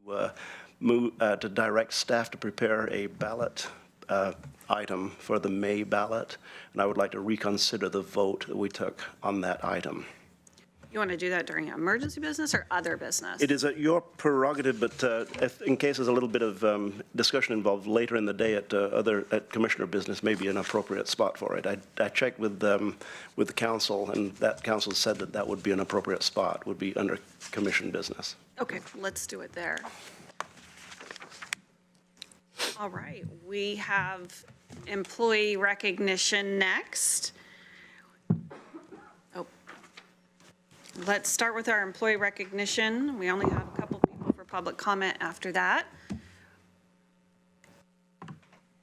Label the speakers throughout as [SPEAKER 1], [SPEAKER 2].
[SPEAKER 1] To direct staff to prepare a ballot item for the May ballot, and I would like to reconsider the vote that we took on that item.
[SPEAKER 2] You want to do that during emergency business or other business?
[SPEAKER 1] It is your prerogative, but in case there's a little bit of discussion involved later in the day at commissioner business, may be an appropriate spot for it. I checked with the council, and that council said that that would be an appropriate spot, would be under commission business.
[SPEAKER 2] Okay, let's do it there. All right, we have employee recognition next. Oh, let's start with our employee recognition. We only have a couple people for public comment after that.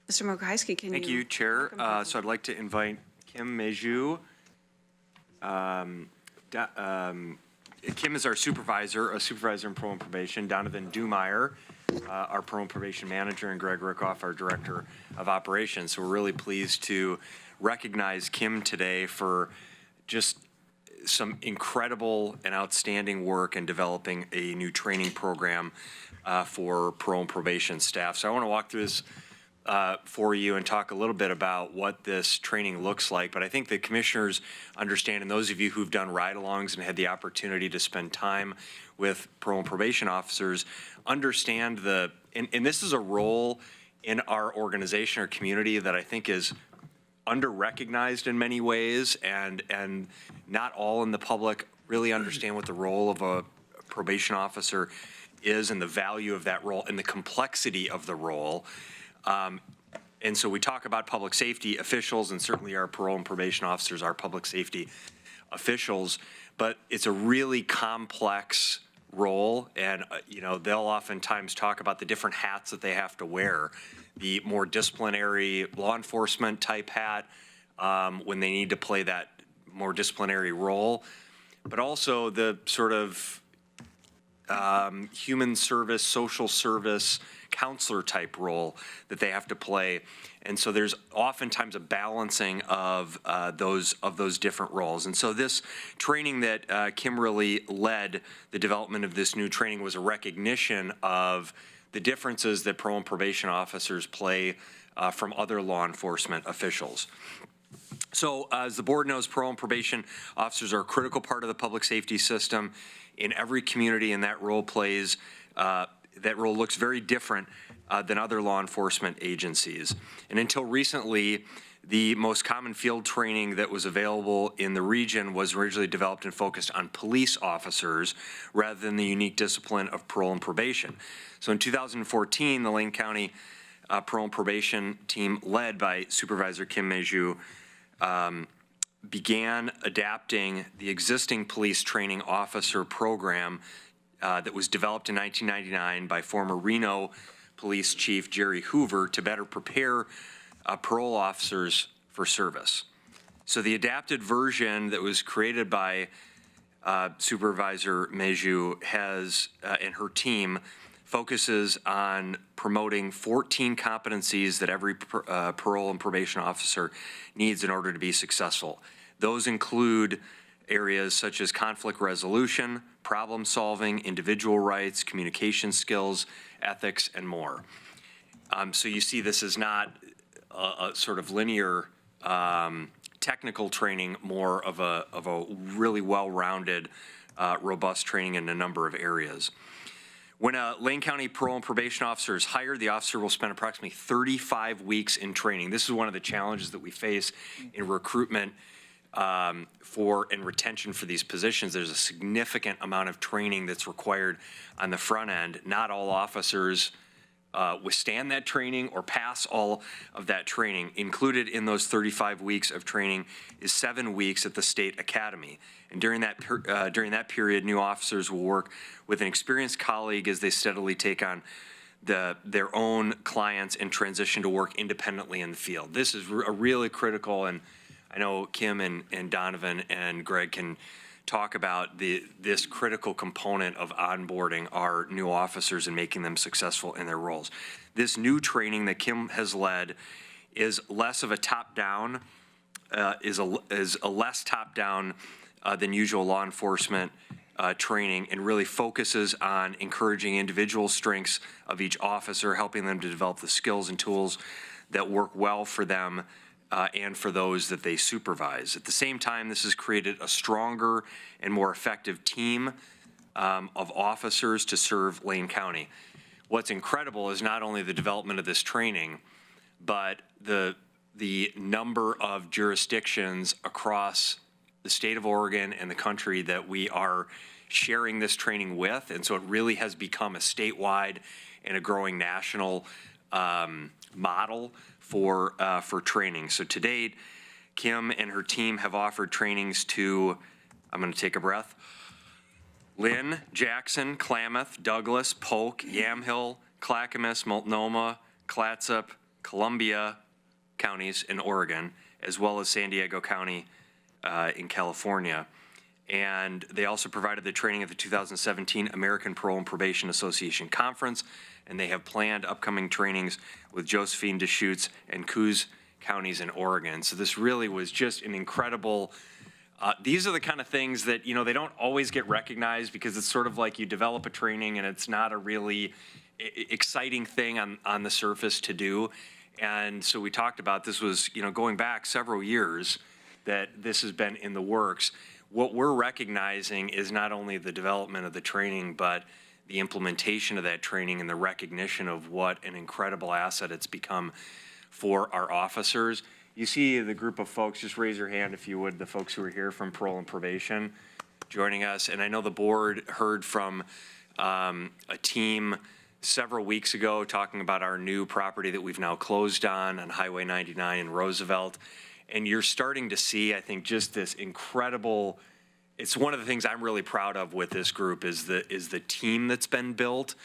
[SPEAKER 2] Mr. Mokhaisky, can you?
[SPEAKER 3] Thank you, Chair. So I'd like to invite Kim Meju. Kim is our supervisor, a supervisor in parole and probation. Donovan Dumeyer, our parole and probation manager, and Greg Rickoff, our director of operations. So we're really pleased to recognize Kim today for just some incredible and outstanding work in developing a new training program for parole and probation staff. So I want to walk through this for you and talk a little bit about what this training looks like. But I think the commissioners understand, and those of you who've done ride-alongs and had the opportunity to spend time with parole and probation officers understand and this is a role in our organization or community that I think is under-recognized in many ways, and not all in the public really understand what the role of a probation officer is and the value of that role and the complexity of the role. And so we talk about public safety officials, and certainly our parole and probation officers are public safety officials, but it's a really complex role, and they'll oftentimes talk about the different hats that they have to wear. The more disciplinary law enforcement type hat when they need to play that more disciplinary role, but also the sort of human service, social service, counselor type role that they have to play. And so there's oftentimes a balancing of those different roles. And so this training that Kim really led, the development of this new training, was a recognition of the differences that parole and probation officers play from other law enforcement officials. So as the board knows, parole and probation officers are a critical part of the public safety system in every community, and that role looks very different than other law enforcement agencies. And until recently, the most common field training that was available in the region was originally developed and focused on police officers rather than the unique discipline of parole and probation. So in 2014, the Lane County Parole and Probation team, led by Supervisor Kim Meju, began adapting the existing police training officer program that was developed in 1999 by former Reno Police Chief Jerry Hoover to better prepare parole officers for service. So the adapted version that was created by Supervisor Meju and her team focuses on promoting 14 competencies that every parole and probation officer needs in order to be successful. Those include areas such as conflict resolution, problem solving, individual rights, communication skills, ethics, and more. So you see, this is not a sort of linear technical training, more of a really well-rounded, robust training in a number of areas. When a Lane County parole and probation officer is hired, the officer will spend approximately 35 weeks in training. This is one of the challenges that we face in recruitment for and retention for these positions. There's a significant amount of training that's required on the front end. Not all officers withstand that training or pass all of that training. Included in those 35 weeks of training is 7 weeks at the state academy. And during that period, new officers will work with an experienced colleague as they steadily take on their own clients and transition to work independently in the field. This is a really critical, and I know Kim and Donovan and Greg can talk about this critical component of onboarding our new officers and making them successful in their roles. This new training that Kim has led is less of a top-down, is a less top-down than usual law enforcement training and really focuses on encouraging individual strengths of each officer, helping them to develop the skills and tools that work well for them and for those that they supervise. At the same time, this has created a stronger and more effective team of officers to serve Lane County. What's incredible is not only the development of this training, but the number of jurisdictions across the state of Oregon and the country that we are sharing this training with. And so it really has become a statewide and a growing national model for training. So to date, Kim and her team have offered trainings to, I'm going to take a breath, Lynn, Jackson, Klamath, Douglas, Polk, Yamhill, Clackamas, Multnomah, Clatsop, Columbia counties in Oregon, as well as San Diego County in California. And they also provided the training at the 2017 American Parole and Probation Association Conference, and they have planned upcoming trainings with Josephine, Deschutes, and Coos counties in Oregon. So this really was just an incredible. These are the kind of things that, you know, they don't always get recognized because it's sort of like you develop a training and it's not a really exciting thing on the surface to do. And so we talked about this was, you know, going back several years that this has been in the works. What we're recognizing is not only the development of the training, but the implementation of that training and the recognition of what an incredible asset it's become for our officers. You see the group of folks, just raise your hand if you would, the folks who are here from Parole and Probation joining us. And I know the board heard from a team several weeks ago talking about our new property that we've now closed on Highway 99 in Roosevelt. And you're starting to see, I think, just this incredible, it's one of the things I'm really proud of with this group is the team that's been built.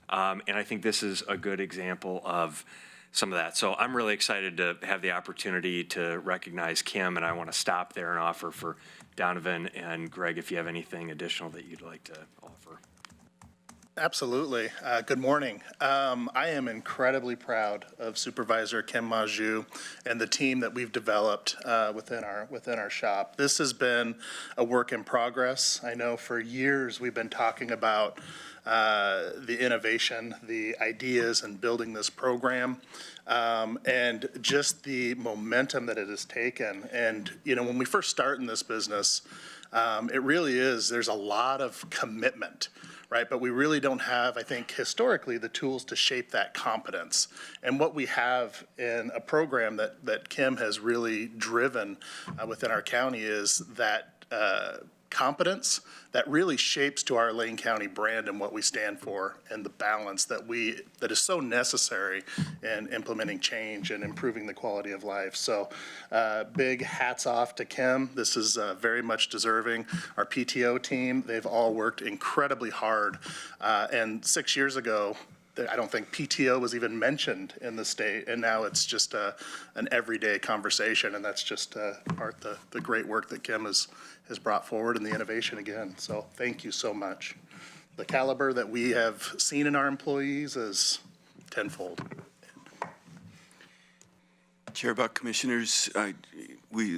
[SPEAKER 3] And I think this is a good example of some of that. So I'm really excited to have the opportunity to recognize Kim, and I want to stop there and offer for Donovan and Greg if you have anything additional that you'd like to offer.
[SPEAKER 4] Absolutely. Good morning. I am incredibly proud of Supervisor Kim Maju and the team that we've developed within our shop. This has been a work in progress. I know for years we've been talking about the innovation, the ideas, and building this program, and just the momentum that it has taken. And, you know, when we first start in this business, it really is, there's a lot of commitment, right? But we really don't have, I think, historically, the tools to shape that competence. And what we have in a program that Kim has really driven within our county is that competence that really shapes to our Lane County brand and what we stand for and the balance that is so necessary in implementing change and improving the quality of life. So big hats off to Kim. This is very much deserving. Our PTO team, they've all worked incredibly hard. And 6 years ago, I don't think PTO was even mentioned in the state, and now it's just an everyday conversation, and that's just part of the great work that Kim has brought forward and the innovation again. So thank you so much. The caliber that we have seen in our employees is tenfold.
[SPEAKER 5] Chair Buck, Commissioners,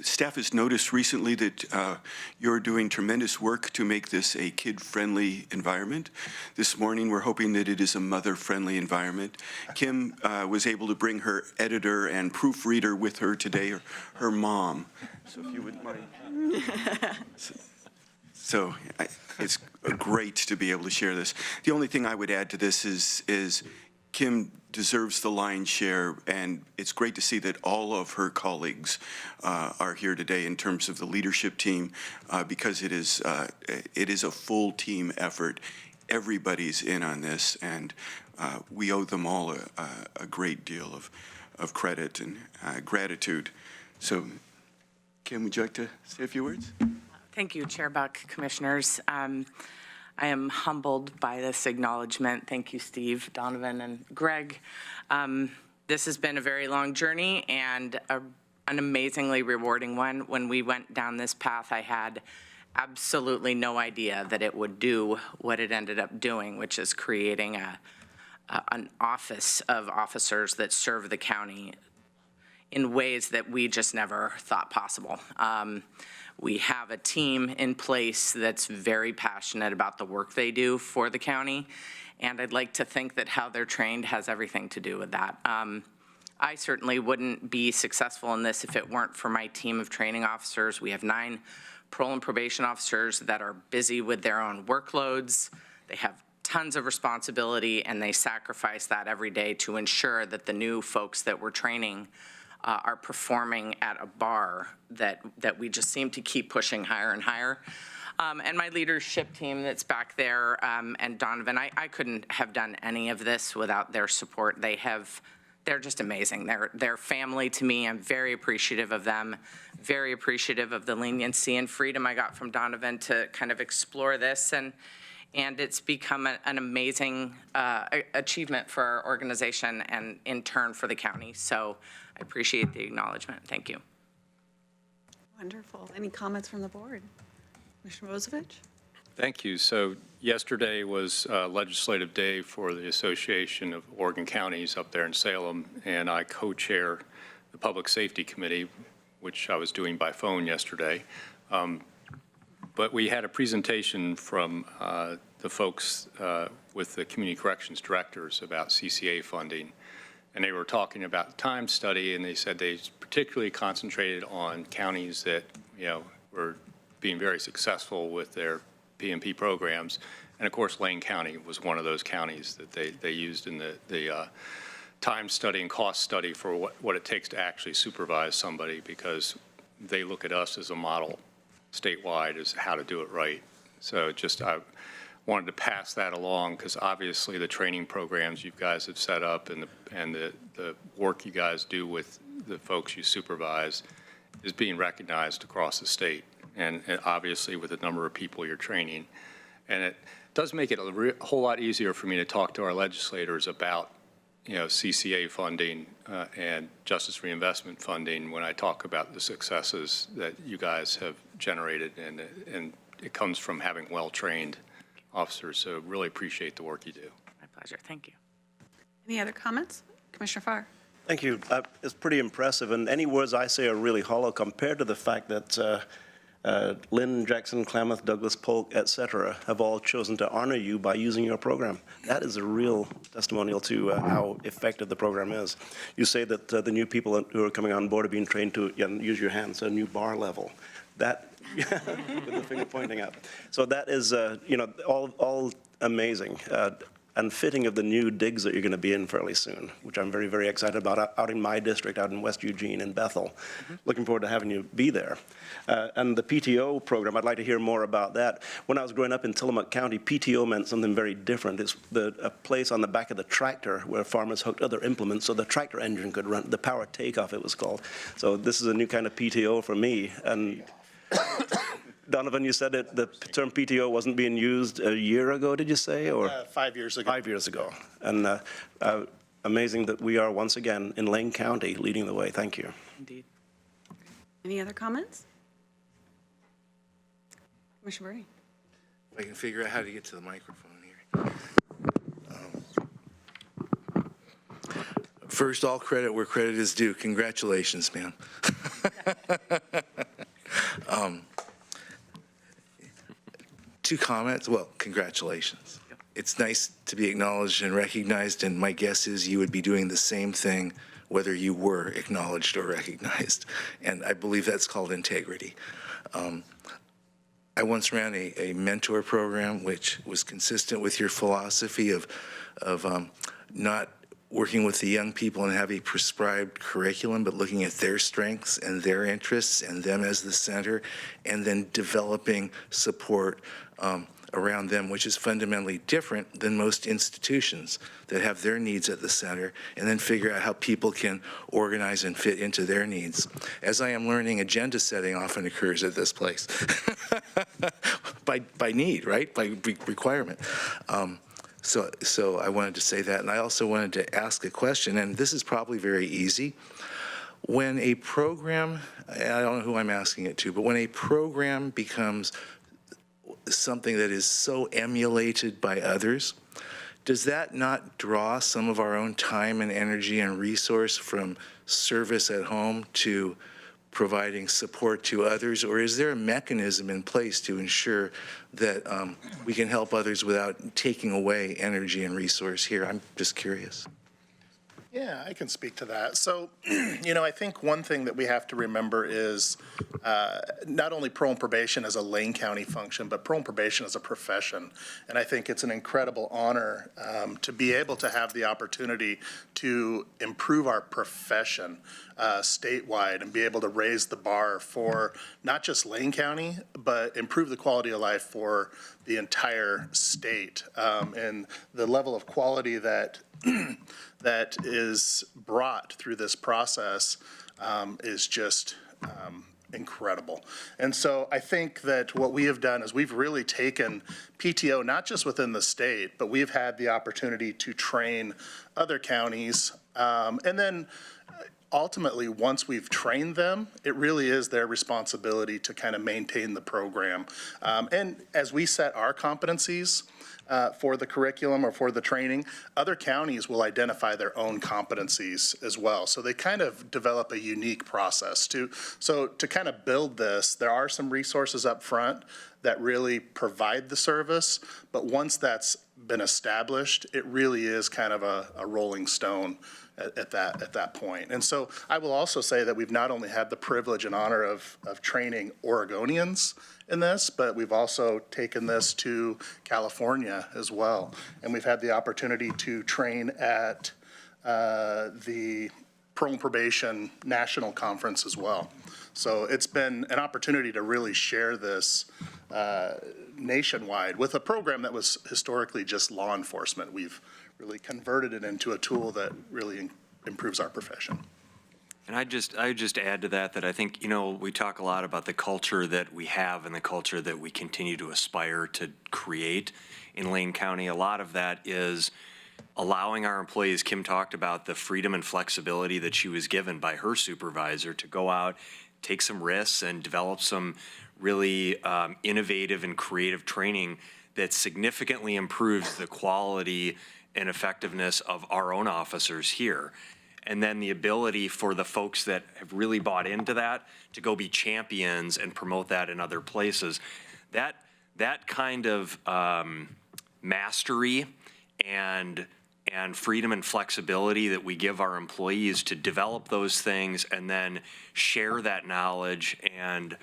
[SPEAKER 5] staff has noticed recently that you're doing tremendous work to make this a kid-friendly environment. This morning, we're hoping that it is a mother-friendly environment. Kim was able to bring her editor and proofreader with her today, her mom. So if you wouldn't mind. So it's great to be able to share this. The only thing I would add to this is Kim deserves the lion's share, and it's great to see that all of her colleagues are here today in terms of the leadership team, because it is a full team effort. Everybody's in on this, and we owe them all a great deal of credit and gratitude. So, Kim, would you like to say a few words?
[SPEAKER 6] Thank you, Chair Buck, Commissioners. I am humbled by this acknowledgement. Thank you, Steve, Donovan, and Greg. This has been a very long journey and an amazingly rewarding one. When we went down this path, I had absolutely no idea that it would do what it ended up doing, which is creating an office of officers that serve the county in ways that we just never thought possible. We have a team in place that's very passionate about the work they do for the county, and I'd like to think that how they're trained has everything to do with that. I certainly wouldn't be successful in this if it weren't for my team of training officers. We have 9 parole and probation officers that are busy with their own workloads. They have tons of responsibility, and they sacrifice that every day to ensure that the new folks that we're training are performing at a bar that we just seem to keep pushing higher and higher. And my leadership team that's back there, and Donovan, I couldn't have done any of this without their support. They're just amazing. They're family to me. I'm very appreciative of them, very appreciative of the leniency and freedom I got from Donovan to kind of explore this, and it's become an amazing achievement for our organization and in turn for the county. So I appreciate the acknowledgement. Thank you.
[SPEAKER 2] Wonderful. Any comments from the board? Commissioner Vozovich?
[SPEAKER 7] Thank you. So yesterday was legislative day for the Association of Oregon Counties up there in Salem, and I co-chair the Public Safety Committee, which I was doing by phone yesterday. But we had a presentation from the folks with the community corrections directors about CCA funding, and they were talking about the time study, and they said they particularly concentrated on counties that, were being very successful with their PMP programs. And of course, Lane County was one of those counties that they used in the time study and cost study for what it takes to actually supervise somebody, because they look at us as a model statewide as how to do it right. So I wanted to pass that along, because obviously the training programs you guys have set up and the work you guys do with the folks you supervise is being recognized across the state, and obviously with the number of people you're training. And it does make it a whole lot easier for me to talk to our legislators about CCA funding and justice reinvestment funding when I talk about the successes that you guys have generated, and it comes from having well-trained officers. So really appreciate the work you do.
[SPEAKER 6] My pleasure. Thank you.
[SPEAKER 2] Any other comments? Commissioner Farr?
[SPEAKER 1] Thank you. It's pretty impressive, and any words I say are really hollow compared to the fact that Lynn, Jackson, Klamath, Douglas, Polk, et cetera, have all chosen to honor you by using your program. That is a real testimonial to how effective the program is. You say that the new people who are coming on board are being trained to use your hands at a new bar level. That, with the finger pointing up. So that is, all amazing. And fitting of the new digs that you're going to be in fairly soon, which I'm very, very excited about, out in my district, out in West Eugene and Bethel. Looking forward to having you be there. And the PTO program, I'd like to hear more about that. When I was growing up in Tillamook County, PTO meant something very different. It's a place on the back of the tractor where farmers hooked other implements so the tractor engine could run, the power takeoff it was called. So this is a new kind of PTO for me. And Donovan, you said that the term PTO wasn't being used a year ago, did you say? Or
[SPEAKER 4] 5 years ago.
[SPEAKER 1] 5 years ago. And amazing that we are once again in Lane County leading the way. Thank you.
[SPEAKER 6] Indeed.
[SPEAKER 2] Any other comments? Commissioner Bernie?
[SPEAKER 8] If I can figure out how to get to the microphone here. First, all credit where credit is due. Congratulations, man. Two comments. Well, congratulations. It's nice to be acknowledged and recognized, and my guess is you would be doing the same thing whether you were acknowledged or recognized, and I believe that's called integrity. I once ran a mentor program which was consistent with your philosophy of not working with the young people and have a prescribed curriculum, but looking at their strengths and their interests and them as the center, and then developing support around them, which is fundamentally different than most institutions that have their needs at the center, and then figure out how people can organize and fit into their needs. As I am learning, agenda setting often occurs at this place by need, right? By requirement. So I wanted to say that, and I also wanted to ask a question, and this is probably very easy. When a program, I don't know who I'm asking it to, but when a program becomes something that is so emulated by others, does that not draw some of our own time and energy and resource from service at home to providing support to others, or is there a mechanism in place to ensure that we can help others without taking away energy and resource here? I'm just curious.
[SPEAKER 4] Yeah, I can speak to that. So, I think one thing that we have to remember is not only parole and probation as a Lane County function, but parole and probation as a profession. And I think it's an incredible honor to be able to have the opportunity to improve our profession statewide and be able to raise the bar for not just Lane County, but improve the quality of life for the entire state. And the level of quality that that is brought through this process is just incredible. And so I think that what we have done is we've really taken PTO, not just within the state, but we've had the opportunity to train other counties. And then ultimately, once we've trained them, it really is their responsibility to kind of maintain the program. And as we set our competencies, for the curriculum or for the training, other counties will identify their own competencies as well. So they kind of develop a unique process too. So to kind of build this, there are some resources up front that really provide the service, but once that's been established, it really is kind of a rolling stone at that point. And so I will also say that we've not only had the privilege and honor of training Oregonians in this, but we've also taken this to California as well. And we've had the opportunity to train at the Parole and Probation National Conference as well. So it's been an opportunity to really share this nationwide with a program that was historically just law enforcement. We've really converted it into a tool that really improves our profession.
[SPEAKER 3] And I just add to that I think, we talk a lot about the culture that we have and the culture that we continue to aspire to create in Lane County. A lot of that is allowing our employees, Kim talked about the freedom and flexibility that she was given by her supervisor to go out, take some risks and develop some really innovative and creative training that significantly improves the quality and effectiveness of our own officers here. And then the ability for the folks that have really bought into that to go be champions and promote that in other places. That kind of mastery and freedom and flexibility that we give our employees to develop those things and then share that knowledge and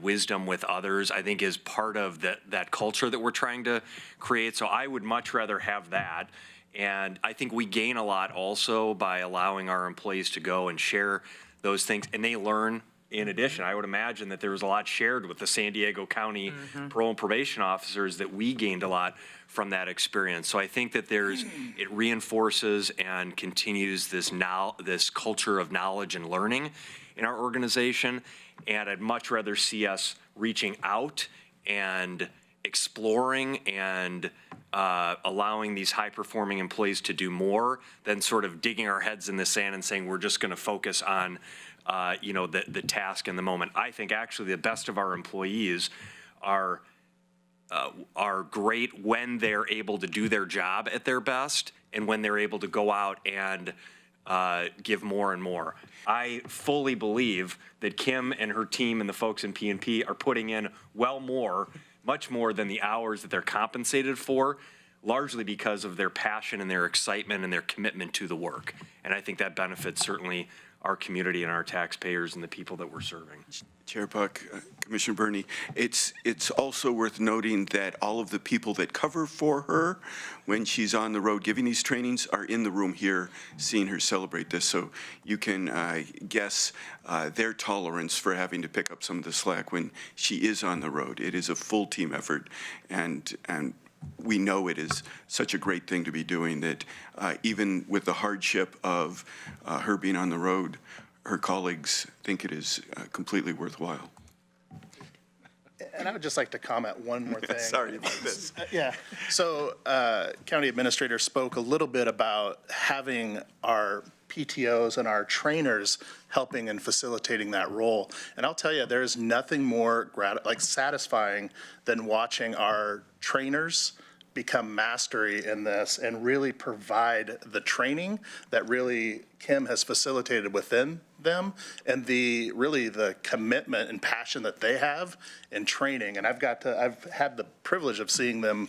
[SPEAKER 3] wisdom with others, I think is part of that culture that we're trying to create. So I would much rather have that. And I think we gain a lot also by allowing our employees to go and share those things. And they learn, in addition, I would imagine that there was a lot shared with the San Diego County parole and probation officers that we gained a lot from that experience. So I think that it reinforces and continues this culture of knowledge and learning in our organization. And I'd much rather see us reaching out and exploring and allowing these high-performing employees to do more than sort of digging our heads in the sand and saying we're just going to focus on, the task in the moment. I think actually the best of our employees are great when they're able to do their job at their best and when they're able to go out and give more and more. I fully believe that Kim and her team and the folks in P&P are putting in much more than the hours that they're compensated for, largely because of their passion and their excitement and their commitment to the work. And I think that benefits certainly our community and our taxpayers and the people that we're serving.
[SPEAKER 5] Chair Buck, Commissioner Berney, it's also worth noting that all of the people that cover for her when she's on the road giving these trainings are in the room here seeing her celebrate this. So you can guess their tolerance for having to pick up some of the slack when she is on the road. It is a full team effort, and we know it is such a great thing to be doing that even with the hardship of her being on the road, her colleagues think it is completely worthwhile.
[SPEAKER 4] And I would just like to comment one more thing.
[SPEAKER 5] Sorry about this.
[SPEAKER 4] Yeah. So County Administrator spoke a little bit about having our PTOs and our trainers helping and facilitating that role. And I'll tell you, there is nothing more satisfying than watching our trainers become mastery in this and really provide the training that really Kim has facilitated within them, and the commitment and passion that they have in training. And I've had the privilege of seeing them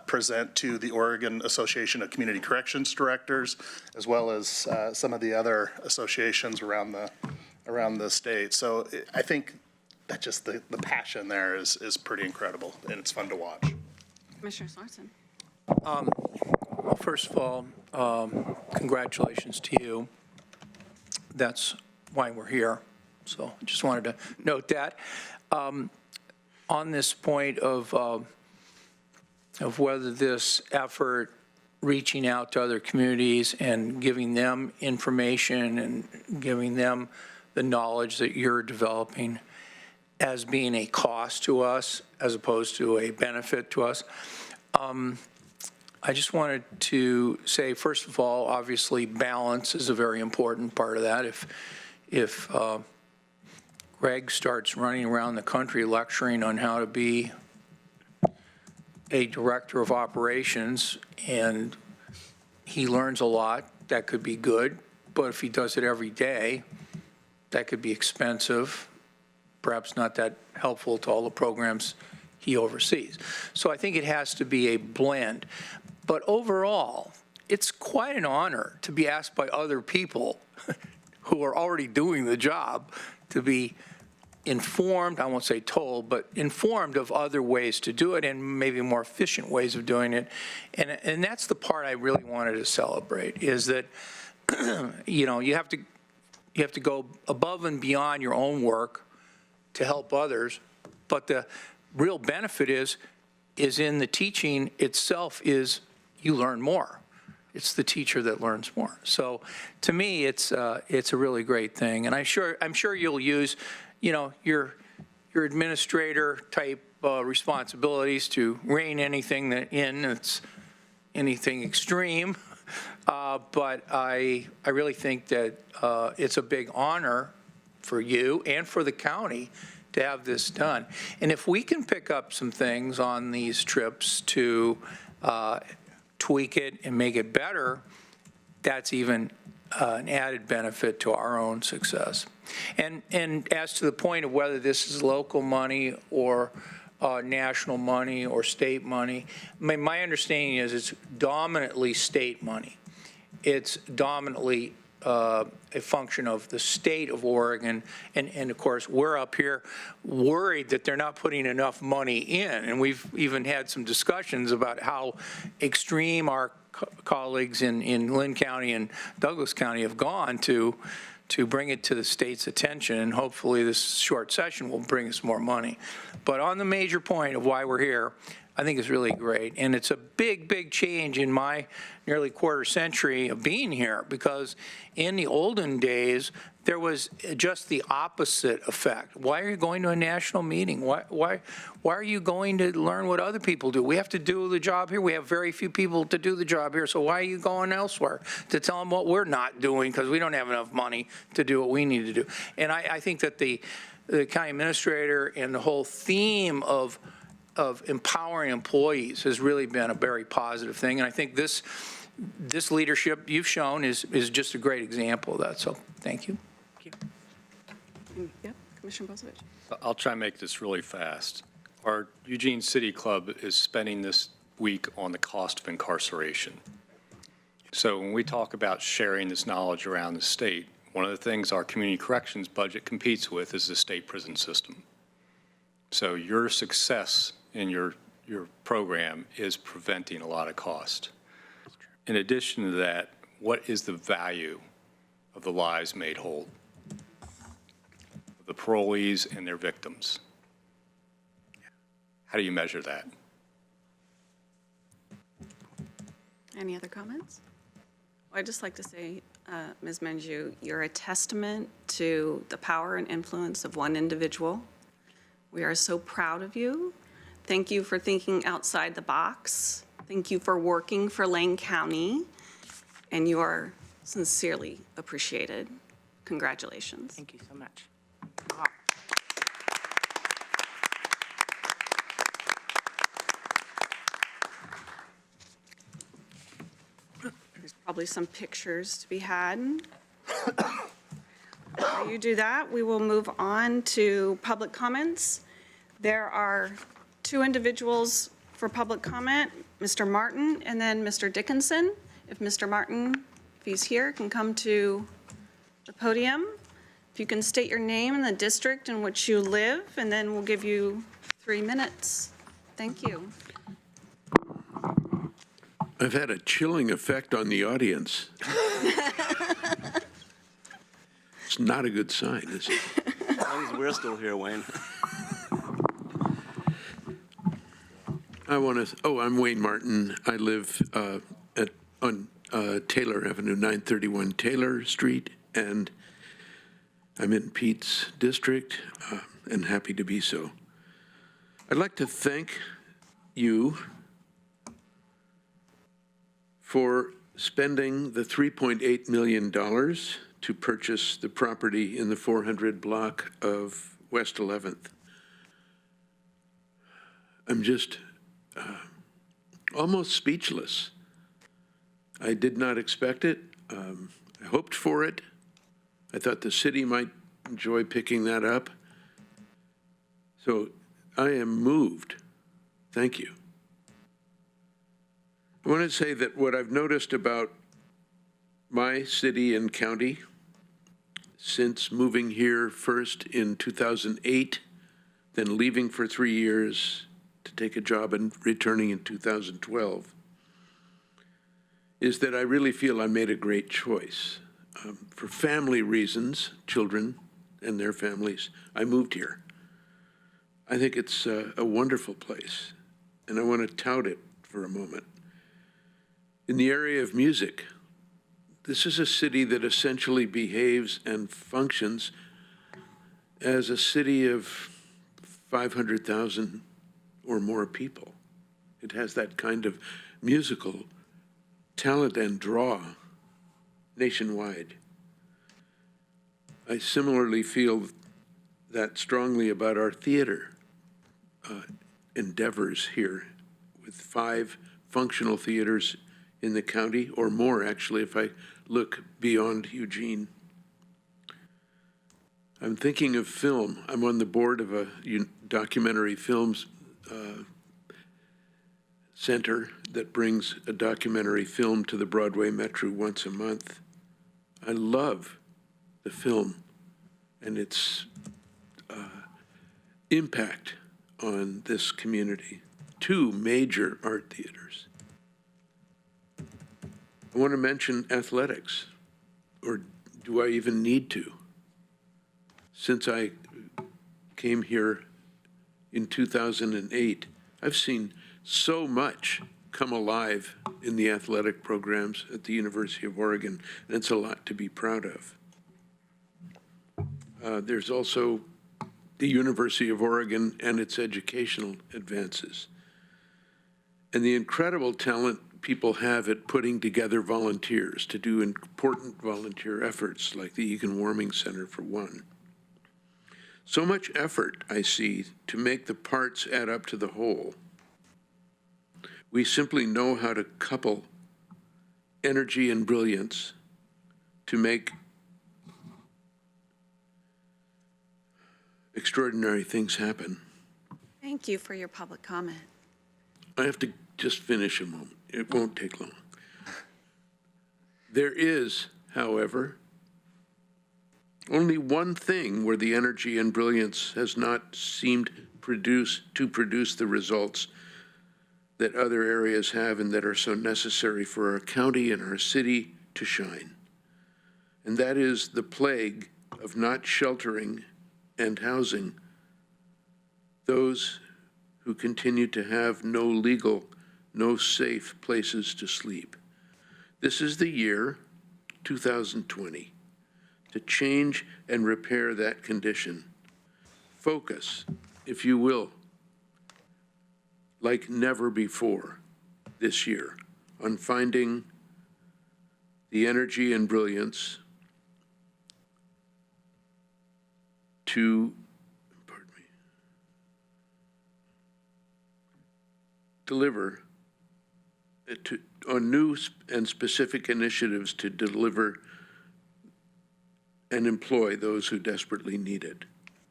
[SPEAKER 4] present to the Oregon Association of Community Corrections Directors, as well as some of the other associations around the state. So I think that just the passion there is pretty incredible, and it's fun to watch.
[SPEAKER 2] Commissioner Sorensen.
[SPEAKER 9] Well, first of all, congratulations to you. That's why we're here. So I just wanted to note that. On this point of whether this effort reaching out to other communities and giving them information and giving them the knowledge that you're developing as being a cost to us as opposed to a benefit to us. I just wanted to say, first of all, obviously balance is a very important part of that. If Greg starts running around the country lecturing on how to be a director of operations and he learns a lot, that could be good. But if he does it every day, that could be expensive, perhaps not that helpful to all the programs he oversees. So I think it has to be a blend. But overall, it's quite an honor to be asked by other people who are already doing the job to be informed, I won't say told, but informed of other ways to do it and maybe more efficient ways of doing it. And that's the part I really wanted to celebrate, is that, you know, you have to go above and beyond your own work to help others, but the real benefit is in the teaching itself is you learn more. It's the teacher that learns more. So to me, it's a really great thing. And I'm sure you'll use, you know, your administrator type responsibilities to rein anything that's anything extreme. But I really think that it's a big honor for you and for the county to have this done. And if we can pick up some things on these trips to tweak it and make it better, that's even an added benefit to our own success. And as to the point of whether this is local money or national money or state money, my understanding is it's dominantly state money. It's dominantly a function of the state of Oregon. And of course, we're up here worried that they're not putting enough money in. And we've even had some discussions about how extreme our colleagues in Lynn County and Douglas County have gone to bring it to the state's attention. And hopefully this short session will bring us more money. But on the major point of why we're here, I think it's really great. And it's a big, big change in my nearly quarter century of being here, because in the olden days, there was just the opposite effect. Why are you going to a national meeting? Why are you going to learn what other people do? We have to do the job here. We have very few people to do the job here. So why are you going elsewhere to tell them what we're not doing, because we don't have enough money to do what we need to do? And I think that the county administrator and the whole theme of empowering employees has really been a very positive thing. And I think this leadership you've shown is just a great example of that. So thank you.
[SPEAKER 2] Yep, Commissioner Bozievich.
[SPEAKER 7] I'll try and make this really fast. Our Eugene City Club is spending this week on the cost of incarceration. So when we talk about sharing this knowledge around the state, one of the things our community corrections budget competes with is the state prison system. So your success in your program is preventing a lot of cost. In addition to that, what is the value of the lives made whole, of the parolees and their victims? How do you measure that?
[SPEAKER 2] Any other comments? Well, I'd just like to say, Ms. Manju, you're a testament to the power and influence of one individual. We are so proud of you. Thank you for thinking outside the box. Thank you for working for Lane County, and you are sincerely appreciated. Congratulations.
[SPEAKER 6] Thank you so much.
[SPEAKER 2] probably some pictures to be had. While you do that, we will move on to public comments. There are 2 individuals for public comment, Mr. Martin and then Mr. Dickinson. If Mr. Martin, if he's here, can come to the podium. If you can state your name and the district in which you live, and then we'll give you 3 minutes. Thank you.
[SPEAKER 10] I've had a chilling effect on the audience. It's not a good sign, is it?
[SPEAKER 1] As long as we're still here, Wayne.
[SPEAKER 10] I'm Wayne Martin. I live on Taylor Avenue, 931 Taylor Street, and I'm in Pete's district, and happy to be so. I'd like to thank you for spending the $3.8 million to purchase the property in the 400 block of West 11th. I'm just almost speechless. I did not expect it. I hoped for it. I thought the city might enjoy picking that up. So I am moved. Thank you. I want to say that what I've noticed about my city and county since moving here first in 2008, then leaving for 3 years to take a job and returning in 2012, is that I really feel I made a great choice. For family reasons, children and their families, I moved here. I think it's a wonderful place, and I want to tout it for a moment. In the area of music, this is a city that essentially behaves and functions as a city of 500,000 or more people. It has that kind of musical talent and draw nationwide. I similarly feel that strongly about our theater endeavors here, with 5 functional theaters in the county, or more actually if I look beyond Eugene. I'm thinking of film. I'm on the board of a documentary films center that brings a documentary film to the Broadway Metro once a month. I love the film and its impact on this community. 2 major art theaters. I want to mention athletics, or do I even need to? Since I came here in 2008, I've seen so much come alive in the athletic programs at the University of Oregon, and it's a lot to be proud of. There's also the University of Oregon and its educational advances, and the incredible talent people have at putting together volunteers to do important volunteer efforts, like the Egan Warming Center, for one. So much effort I see to make the parts add up to the whole. We simply know how to couple energy and brilliance to make extraordinary things happen.
[SPEAKER 2] Thank you for your public comment.
[SPEAKER 10] I have to just finish a moment. It won't take long. There is, however, only one thing where the energy and brilliance has not seemed to produce the results that other areas have and that are so necessary for our county and our city to shine. And that is the plague of not sheltering and housing those who continue to have no legal, no safe places to sleep. This is the year, 2020, to change and repair that condition. Focus, if you will, like never before this year, on finding the energy and brilliance to, deliver, new and specific initiatives to deliver and employ those who desperately need it.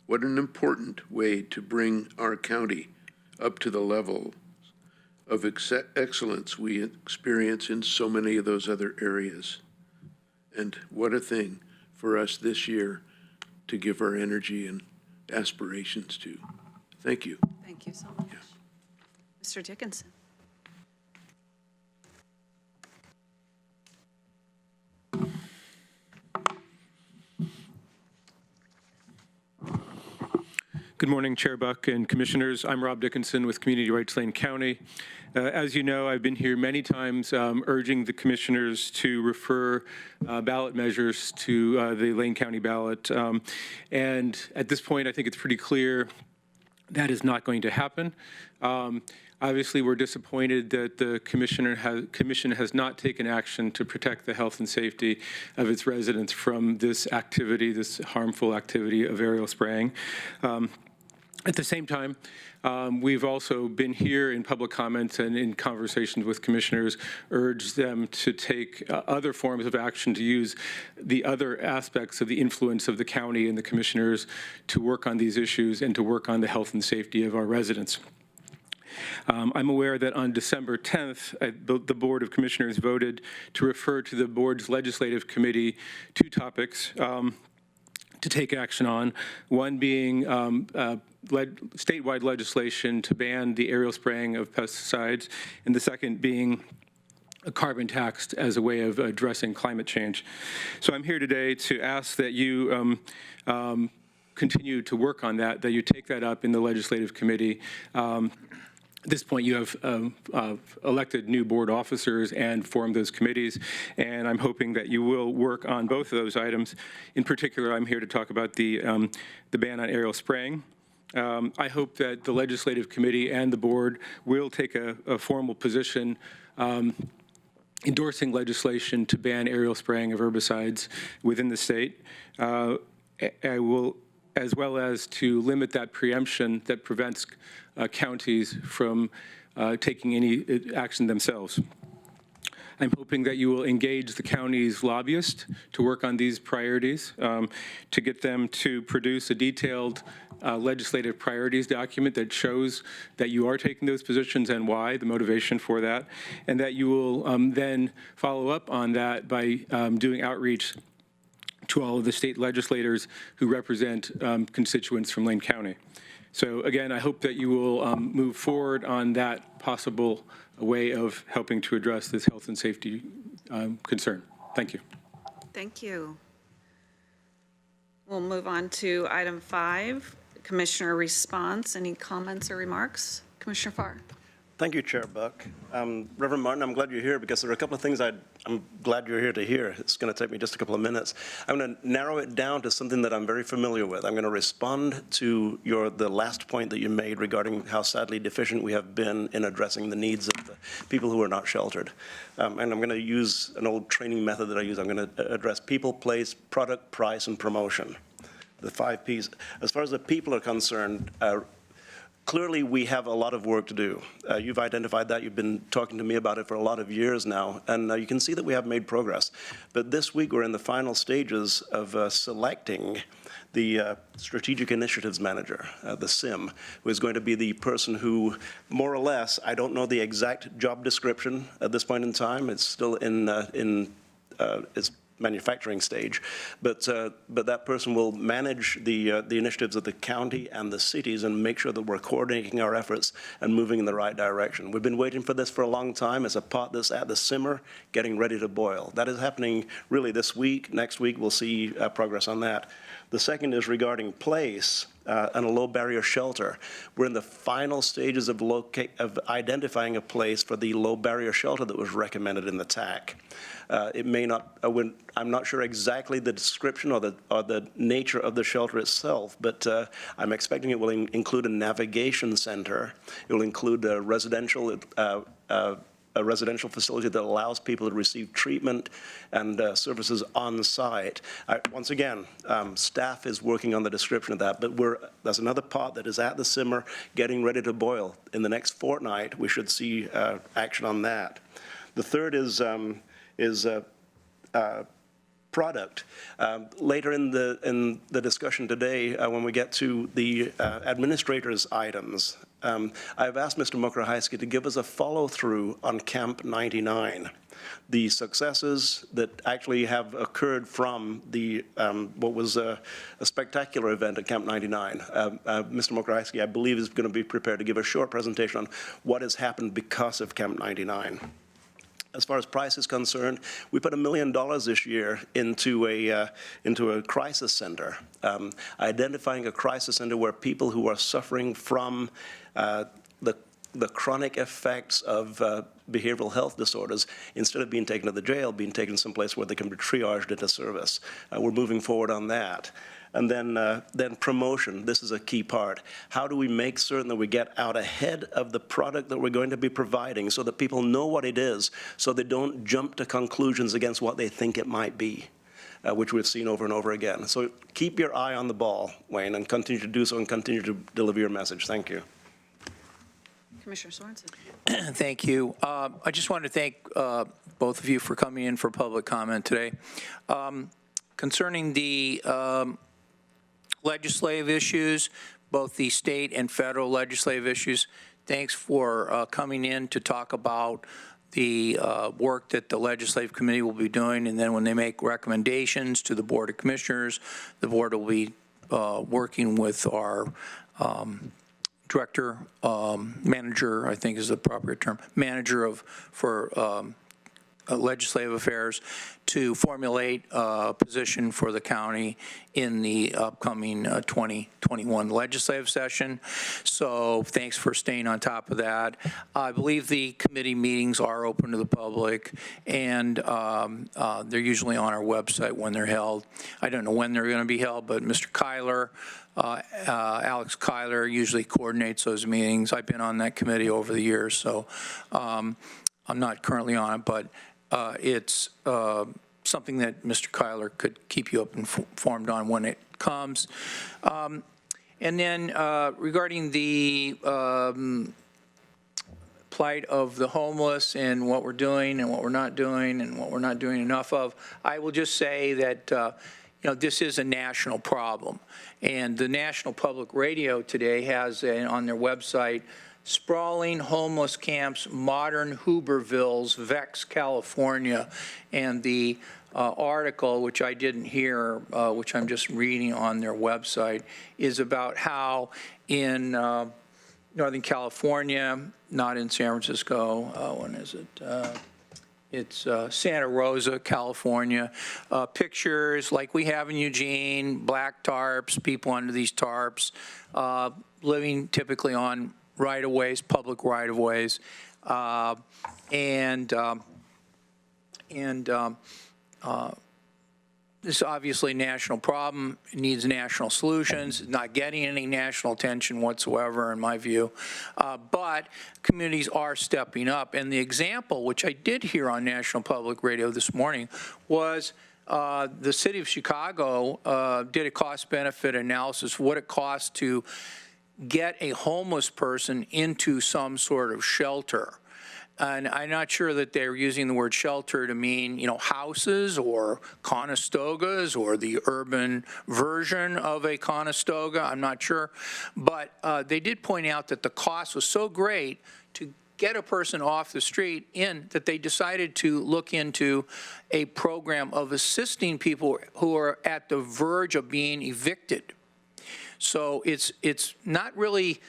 [SPEAKER 10] What an important way to bring our county up to the level of excellence we experience in so many of those other areas. And what a thing for us this year to give our energy and aspirations to. Thank you.
[SPEAKER 2] Thank you so much. Mr. Dickinson.
[SPEAKER 11] Good morning, Chair Buck and Commissioners. I'm Rob Dickinson with Community Rights Lane County. As you know, I've been here many times urging the commissioners to refer ballot measures to the Lane County ballot. And at this point, I think it's pretty clear that is not going to happen. Obviously, we're disappointed that the commission has not taken action to protect the health and safety of its residents from this activity, this harmful activity of aerial spraying. At the same time, we've also been here in public comments and in conversations with commissioners, urged them to take other forms of action, to use the other aspects of the influence of the county and the commissioners to work on these issues and to work on the health and safety of our residents. I'm aware that on December 10th, the Board of Commissioners voted to refer to the board's legislative committee 2 topics to take action on, one being statewide legislation to ban the aerial spraying of pesticides, and the second being a carbon tax as a way of addressing climate change. So I'm here today to ask that you continue to work on that you take that up in the legislative committee. At this point, you have elected new board officers and formed those committees, and I'm hoping that you will work on both of those items. In particular, I'm here to talk about the ban on aerial spraying. I hope that the legislative committee and the board will take a formal position endorsing legislation to ban aerial spraying of herbicides within the state. I will, as well as to limit that preemption that prevents counties from taking any action themselves. I'm hoping that you will engage the county's lobbyists to work on these priorities, to get them to produce a detailed legislative priorities document that shows that you are taking those positions and why, the motivation for that, and that you will then follow up on that by doing outreach to all of the state legislators who represent constituents from Lane County. So again, I hope that you will move forward on that possible way of helping to address this health and safety concern. Thank you.
[SPEAKER 2] Thank you. We'll move on to item 5, Commissioner response. Any comments or remarks? Commissioner Farr.
[SPEAKER 1] Thank you, Chair Buck. Reverend Martin, I'm glad you're here because there are a couple of things I'm glad you're here to hear. It's going to take me just a couple of minutes. I'm going to narrow it down to something that I'm very familiar with. I'm going to respond to the last point that you made regarding how sadly deficient we have been in addressing the needs of the people who are not sheltered. And I'm going to use an old training method that I use. I'm going to address people, place, product, price, and promotion. The 5 Ps. As far as the people are concerned, clearly, we have a lot of work to do. You've identified that. You've been talking to me about it for a lot of years now, and you can see that we have made progress. But this week, we're in the final stages of selecting the Strategic Initiatives Manager, the SIM, who is going to be the person who, more or less, I don't know the exact job description at this point in time. It's still in its manufacturing stage, but that person will manage the initiatives of the county and the cities and make sure that we're coordinating our efforts and moving in the right direction. We've been waiting for this for a long time. It's a pot that's at the simmer, getting ready to boil. That is happening really this week. Next week, we'll see progress on that. The second is regarding place and a low-barrier shelter. We're in the final stages of identifying a place for the low-barrier shelter that was recommended in the TAC. It may not, I'm not sure exactly the description or the nature of the shelter itself, but I'm expecting it will include a navigation center. It will include a residential facility that allows people to receive treatment and services on site. Once again, staff is working on the description of that, but that's another pot that is at the simmer, getting ready to boil. In the next fortnight, we should see action on that. The third is product. Later in the discussion today, when we get to the administrator's items, I've asked Mr. Mokrahajski to give us a follow-through on Camp 99, the successes that actually have occurred from the what was a spectacular event at Camp 99. Mr. Mokrahajski, I believe, is going to be prepared to give a short presentation on what has happened because of Camp 99. As far as price is concerned, we put $1 million this year into a crisis center, identifying a crisis center where people who are suffering from the chronic effects of behavioral health disorders, instead of being taken to the jail, being taken someplace where they can be triaged into service. We're moving forward on that. And then promotion, this is a key part. How do we make certain that we get out ahead of the product that we're going to be providing so that people know what it is, so they don't jump to conclusions against what they think it might be, which we've seen over and over again. So keep your eye on the ball, Wayne, and continue to do so and continue to deliver your message. Thank you.
[SPEAKER 2] Commissioner Sorensen.
[SPEAKER 9] Thank you. I just wanted to thank both of you for coming in for public comment today. Concerning the legislative issues, both the state and federal legislative issues, thanks for coming in to talk about the work that the Legislative Committee will be doing, and then when they make recommendations to the Board of Commissioners, the Board will be working with our director, manager, I think is the proper term, manager for legislative affairs to formulate a position for the county in the upcoming 2021 legislative session. So thanks for staying on top of that. I believe the committee meetings are open to the public, and they're usually on our website when they're held. I don't know when they're going to be held, but Mr. Kyler, Alex Kyler usually coordinates those meetings. I've been on that committee over the years, so I'm not currently on it, but it's something that Mr. Kyler could keep you up informed on when it comes. And then regarding the plight of the homeless and what we're doing and what we're not doing and what we're not doing enough of, I will just say that you know, this is a national problem. And the National Public Radio today has on their website, Sprawling Homeless Camps, Modern Hoovervilles, Vex, California. And the article, which I didn't hear, which I'm just reading on their website, is about how in Northern California, not in San Francisco, when is it? It's Santa Rosa, California. Pictures like we have in Eugene, black tarps, people under these tarps, living typically on right-of-ways, public right-of-ways, this is obviously a national problem. It needs national solutions. It's not getting any national attention whatsoever, in my view. But communities are stepping up. And the example, which I did hear on National Public Radio this morning, was the city of Chicago did a cost-benefit analysis of what it costs to get a homeless person into some sort of shelter. And I'm not sure that they're using the word shelter to mean, you know, houses or Conestogas or the urban version of a Conestoga. I'm not sure. But they did point out that the cost was so great to get a person off the street that they decided to look into a program of assisting people who are at the verge of being evicted. So it's not really,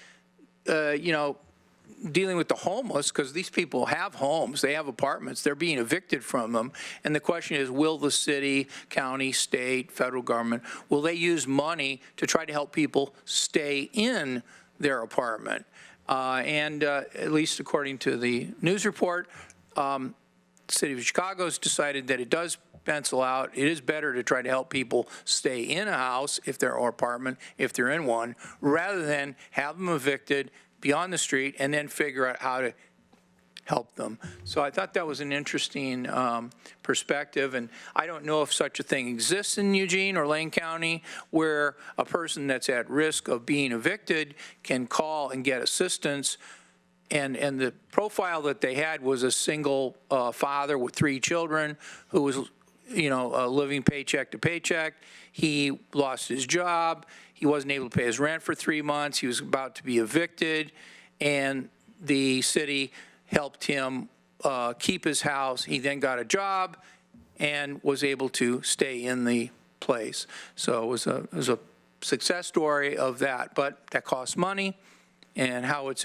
[SPEAKER 9] you know, dealing with the homeless, because these people have homes, they have apartments, they're being evicted from them. And the question is, will the city, county, state, federal government, will they use money to try to help people stay in their apartment? At least according to the news report, the city of Chicago has decided that it does pencil out. It is better to try to help people stay in a house if they're or apartment, if they're in one, rather than have them evicted, be on the street, and then figure out how to help them. So I thought that was an interesting perspective, and I don't know if such a thing exists in Eugene or Lane County, where a person that's at risk of being evicted can call and get assistance And the profile that they had was a single father with 3 children who was, living paycheck to paycheck. He lost his job. He wasn't able to pay his rent for 3 months. He was about to be evicted, and the city helped him keep his house. He then got a job and was able to stay in the place. So it was a success story of that, but that costs money, and how it's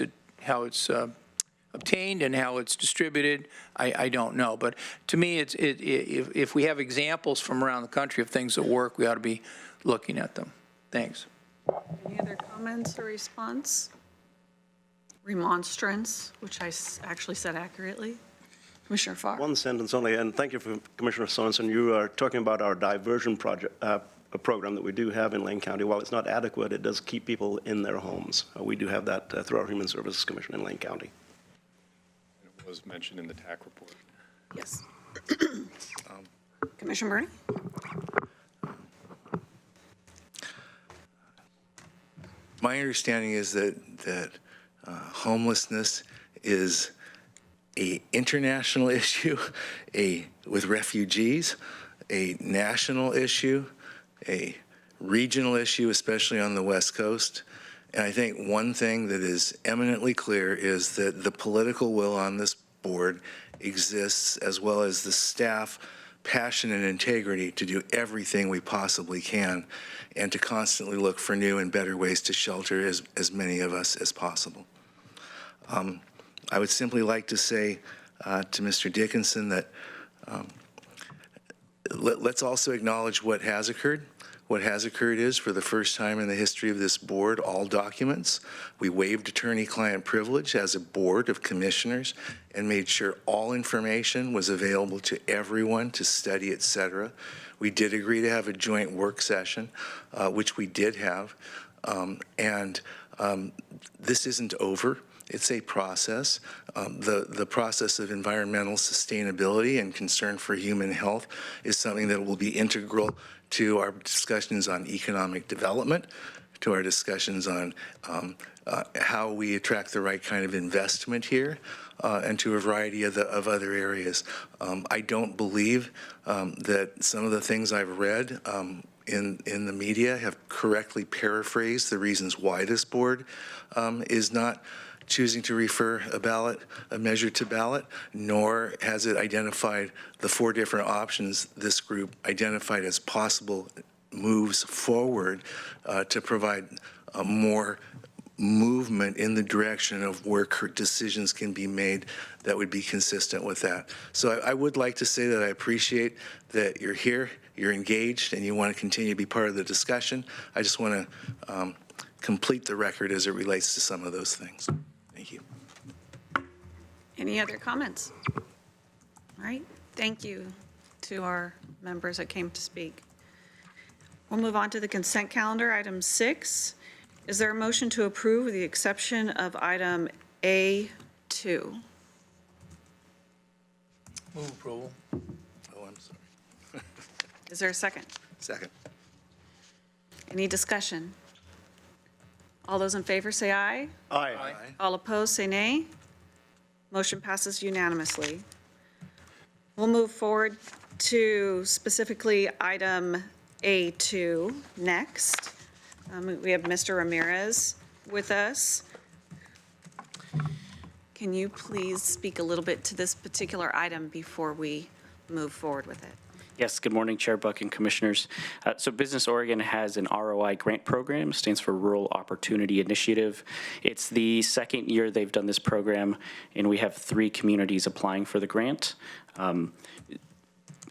[SPEAKER 9] obtained and how it's distributed, I don't know. But to me, if we have examples from around the country of things that work, we ought to be looking at them. Thanks.
[SPEAKER 2] Any other comments or response? Remonstrance, which I actually said accurately. Commissioner Farr.
[SPEAKER 1] One sentence only, and thank you, Commissioner Sorensen. You are talking about our diversion project, a program that we do have in Lane County. While it's not adequate, it does keep people in their homes. We do have that through our Human Services Commission in Lane County.
[SPEAKER 7] It was mentioned in the TAC report.
[SPEAKER 2] Yes. Commissioner Bernie?
[SPEAKER 8] My understanding is that homelessness is an international issue, with refugees, a national issue, a regional issue, especially on the West Coast. And I think one thing that is eminently clear is that the political will on this board exists, as well as the staff passion and integrity to do everything we possibly can and to constantly look for new and better ways to shelter as many of us as possible. I would simply like to say to Mr. Dickinson that let's also acknowledge what has occurred. What has occurred is, for the first time in the history of this board, all documents, we waived attorney-client privilege as a board of commissioners and made sure all information was available to everyone to study, et cetera. We did agree to have a joint work session, which we did have, and this isn't over. It's a process. The process of environmental sustainability and concern for human health is something that will be integral to our discussions on economic development, to our discussions on how we attract the right kind of investment here, and to a variety of other areas. I don't believe that some of the things I've read in the media have correctly paraphrased the reasons why this board is not choosing to refer a measure to ballot, nor has it identified the 4 different options this group identified as possible moves forward to provide more movement in the direction of where decisions can be made that would be consistent with that. So I would like to say that I appreciate that you're here, you're engaged, and you want to continue to be part of the discussion. I just want to complete the record as it relates to some of those things. Thank you.
[SPEAKER 2] Any other comments? All right. Thank you to our members that came to speak. We'll move on to the consent calendar. Item 6. Is there a motion to approve with the exception of item A2?
[SPEAKER 9] Move approval.
[SPEAKER 8] Oh, I'm sorry.
[SPEAKER 2] Is there a second?
[SPEAKER 8] Second.
[SPEAKER 2] Any discussion? All those in favor say aye.
[SPEAKER 1] Aye.
[SPEAKER 2] All opposed say nay. Motion passes unanimously. We'll move forward to specifically item A2 next. We have Mr. Ramirez with us. Can you please speak a little bit to this particular item before we move forward with it?
[SPEAKER 12] Yes, good morning, Chair Buck and Commissioners. So Business Oregon has an ROI grant program, stands for Rural Opportunity Initiative. It's the second year they've done this program, and we have 3 communities applying for the grant.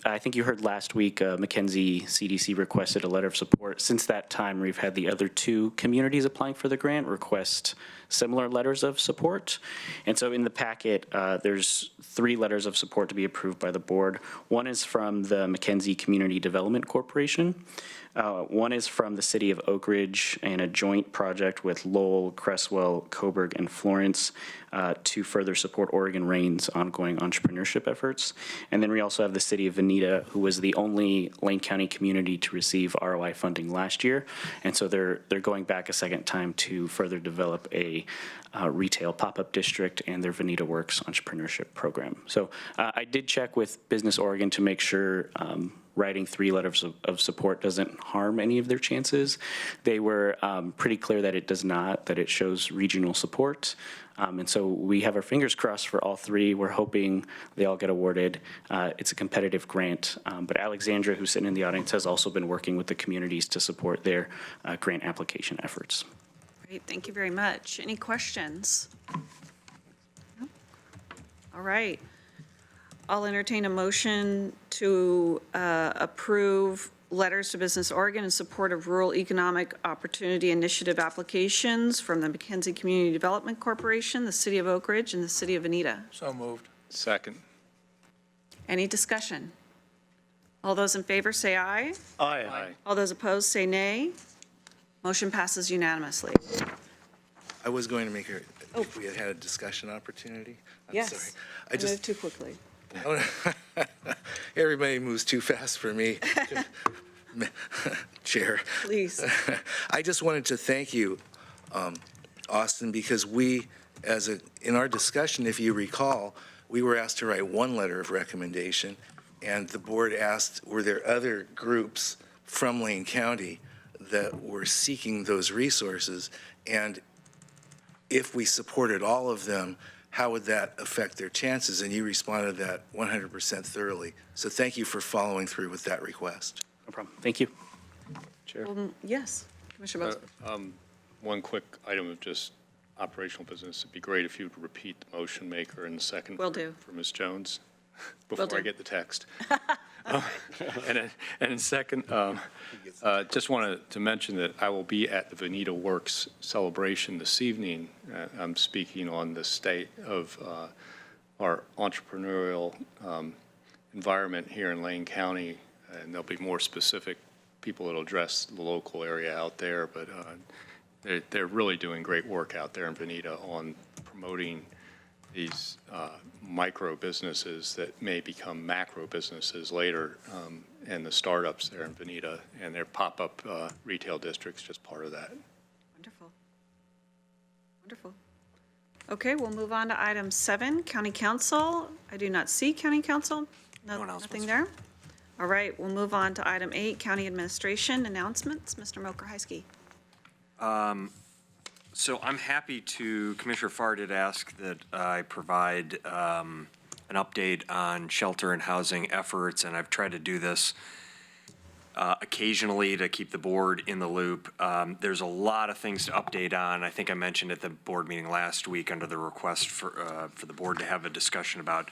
[SPEAKER 12] I think you heard last week, McKenzie CDC requested a letter of support. Since that time, we've had the other 2 communities applying for the grant request similar letters of support. And so in the packet, there's 3 letters of support to be approved by the board. One is from the McKenzie Community Development Corporation. One is from the city of Oak Ridge and a joint project with Lowell, Cresswell, Coburg, and Florence to further support Oregon Rain's ongoing entrepreneurship efforts. And then we also have the city of Veneta, who was the only Lane County community to receive ROI funding last year. And so they're going back a second time to further develop a County Retail Pop-Up District and their Veneta Works Entrepreneurship Program. So I did check with Business Oregon to make sure writing 3 letters of support doesn't harm any of their chances. They were pretty clear that it does not, that it shows regional support. And so we have our fingers crossed for all 3. We're hoping they all get awarded. It's a competitive grant, but Alexandra, who's sitting in the audience, has also been working with the communities to support their grant application efforts.
[SPEAKER 2] Great, thank you very much. Any questions? Nope. All right. I'll entertain a motion to approve letters to Business Oregon in support of Rural Economic Opportunity Initiative applications from the McKenzie Community Development Corporation, the City of Oak Ridge, and the City of Veneta.
[SPEAKER 9] So moved.
[SPEAKER 11] Second.
[SPEAKER 2] Any discussion? All those in favor say aye.
[SPEAKER 1] Aye.
[SPEAKER 2] All those opposed say nay. Motion passes unanimously.
[SPEAKER 8] I was going to make if we had had a discussion opportunity. I'm
[SPEAKER 2] Yes.
[SPEAKER 8] sorry.
[SPEAKER 2] I moved too quickly.
[SPEAKER 8] Everybody moves too fast for me. Chair.
[SPEAKER 2] Please.
[SPEAKER 8] I just wanted to thank you, Austin, because in our discussion, if you recall, we were asked to write 1 letter of recommendation, and the board asked, were there other groups from Lane County that were seeking those resources? And if we supported all of them, how would that affect their chances? And you responded that 100% thoroughly. So thank you for following through with that request.
[SPEAKER 12] No problem. Thank you.
[SPEAKER 11] Chair.
[SPEAKER 2] Yes, Commissioner Bozeman.
[SPEAKER 7] One quick item of just operational business. It'd be great if you would repeat the motion maker and the second
[SPEAKER 2] Will do.
[SPEAKER 7] for Ms. Jones before
[SPEAKER 2] do.
[SPEAKER 7] I get the text. And second, just wanted to mention that I will be at the Veneta Works celebration this evening. I'm speaking on the state of our entrepreneurial environment here in Lane County, and there'll be more specific people that'll address the local area out there, but they're really doing great work out there in Veneta on promoting these micro businesses that may become macro businesses later, and the startups there in Veneta and their pop-up retail districts, just part of that.
[SPEAKER 2] Wonderful. Wonderful. Okay, we'll move on to item 7, County Council. I do not see County Council. Nothing there. All right, we'll move on to item 8, County Administration Announcements. Mr. Moker-Heisky.
[SPEAKER 3] So I'm happy to, Commissioner Farr did ask that I provide an update on shelter and housing efforts, and I've tried to do this occasionally to keep the board in the loop. There's a lot of things to update on. I think I mentioned at the board meeting last week under the request for the board to have a discussion about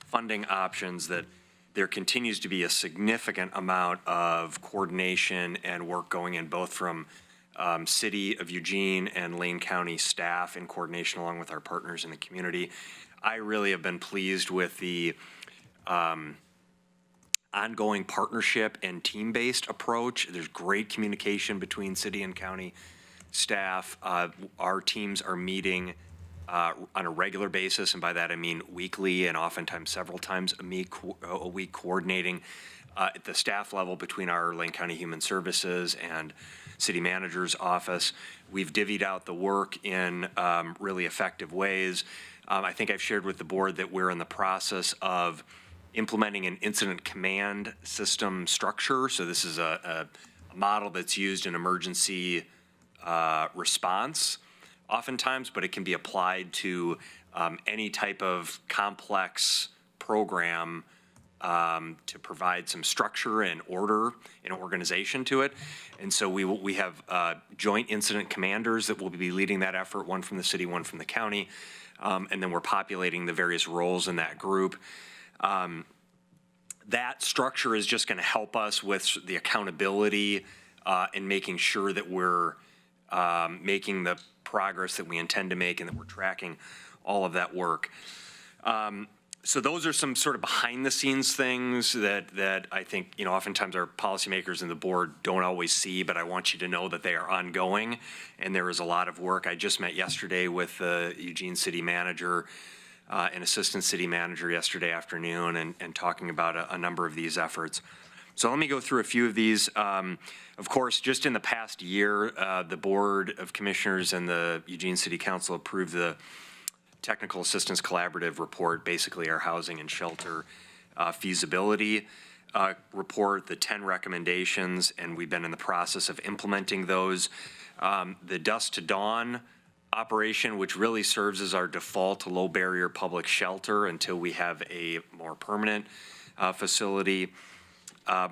[SPEAKER 3] funding options that there continues to be a significant amount of coordination and work going in both from City of Eugene and Lane County staff in coordination along with our partners in the community. I really have been pleased with the ongoing partnership and team-based approach. There's great communication between city and county staff. Our teams are meeting on a regular basis, and by that I mean weekly and oftentimes several times a week coordinating at the staff level between our Lane County Human Services and City Manager's office. We've divvied out the work in really effective ways. I think I've shared with the board that we're in the process of implementing an incident command system structure. So this is a model that's used in emergency response oftentimes, but it can be applied to any type of complex program to provide some structure and order and organization to it. And so we have joint incident commanders that will be leading that effort, one from the city, one from the county, and then we're populating the various roles in that group. That structure is just going to help us with the accountability and making sure that we're making the progress that we intend to make and that we're tracking all of that work. So those are some sort of behind the scenes things that I think, oftentimes our policymakers and the board don't always see, but I want you to know that they are ongoing and there is a lot of work. I just met yesterday with the Eugene City Manager and Assistant City Manager yesterday afternoon and talking about a number of these efforts. So let me go through a few of these. Of course, just in the past year, the Board of Commissioners and the Eugene City Council approved the Technical Assistance Collaborative Report, basically our housing and shelter feasibility report, the 10 recommendations, and we've been in the process of implementing those. The Dusk to Dawn operation, which really serves as our default low barrier public shelter until we have a more permanent facility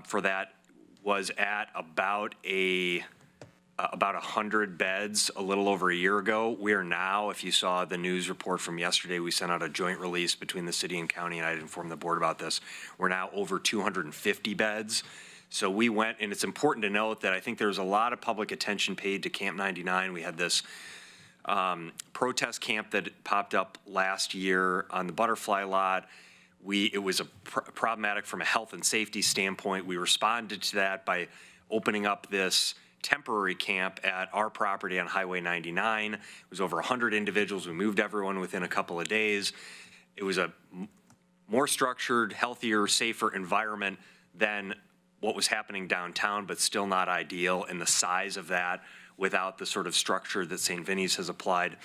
[SPEAKER 3] for that, was at about 100 beds a little over a year ago. We are now, if you saw the news report from yesterday, we sent out a joint release between the city and county, and I informed the board about this. We're now over 250 beds. So we went, and it's important to note that I think there was a lot of public attention paid to Camp 99. We had this protest camp that popped up last year on the Butterfly lot. It was problematic from a health and safety standpoint. We responded to that by opening up this temporary camp at our property on Highway 99. It was over 100 individuals. We moved everyone within a couple of days. It was a more structured, healthier, safer environment than what was happening downtown, but still not ideal. And the size of that, without the sort of structure that St. Vinny's has applied,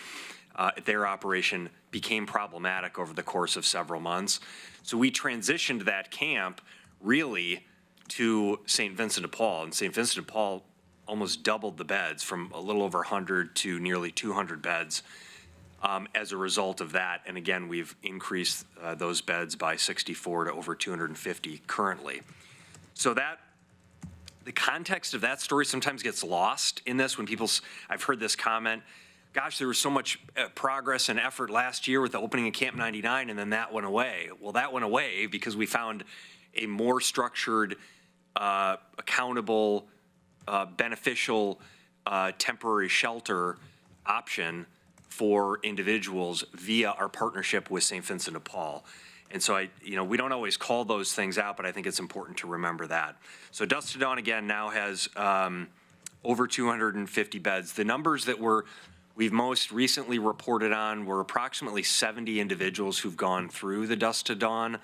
[SPEAKER 3] their operation became problematic over the course of several months. So we transitioned that camp really to St. Vincent de Paul, and St. Vincent de Paul almost doubled the beds from a little over 100 to nearly 200 beds as a result of that. And again, we've increased those beds by 64 to over 250 currently. So that, the context of that story sometimes gets lost in this when I've heard this comment, gosh, there was so much progress and effort last year with the opening of Camp 99, and then that went away. Well, that went away because we found a more structured, accountable, beneficial temporary shelter option for individuals via our partnership with St. Vincent de Paul. And so we don't always call those things out, but I think it's important to remember that. So Dusk to Dawn, again, now has over 250 beds. The numbers that we've most recently reported on were approximately 70 individuals who've gone through the Dusk to Dawn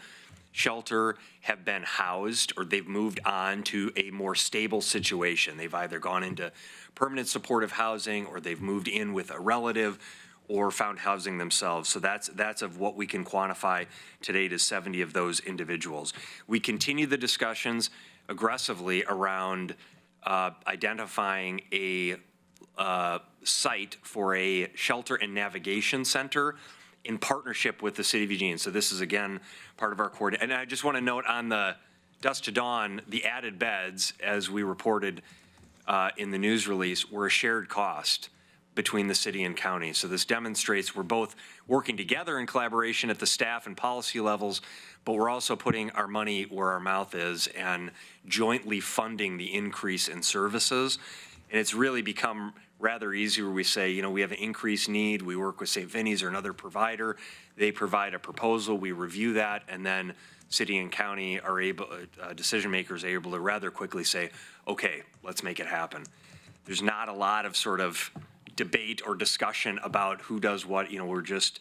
[SPEAKER 3] shelter, have been housed, or they've moved on to a more stable situation. They've either gone into permanent supportive housing, or they've moved in with a relative, or found housing themselves. So that's of what we can quantify today to 70 of those individuals. We continue the discussions aggressively around identifying a site for a shelter and navigation center in partnership with the City of Eugene. So this is, again, part of our coordination. And I just want to note on the Dusk to Dawn, the added beds, as we reported in the news release, were a shared cost between the city and county. So this demonstrates we're both working together in collaboration at the staff and policy levels, but we're also putting our money where our mouth is and jointly funding the increase in services. And it's really become rather easy where we say, we have an increased need. We work with St. Vinny's or another provider. They provide a proposal. We review that, and then city and county are able, decision makers are able to rather quickly say, okay, let's make it happen. There's not a lot of sort of debate or discussion about who does what. We're just,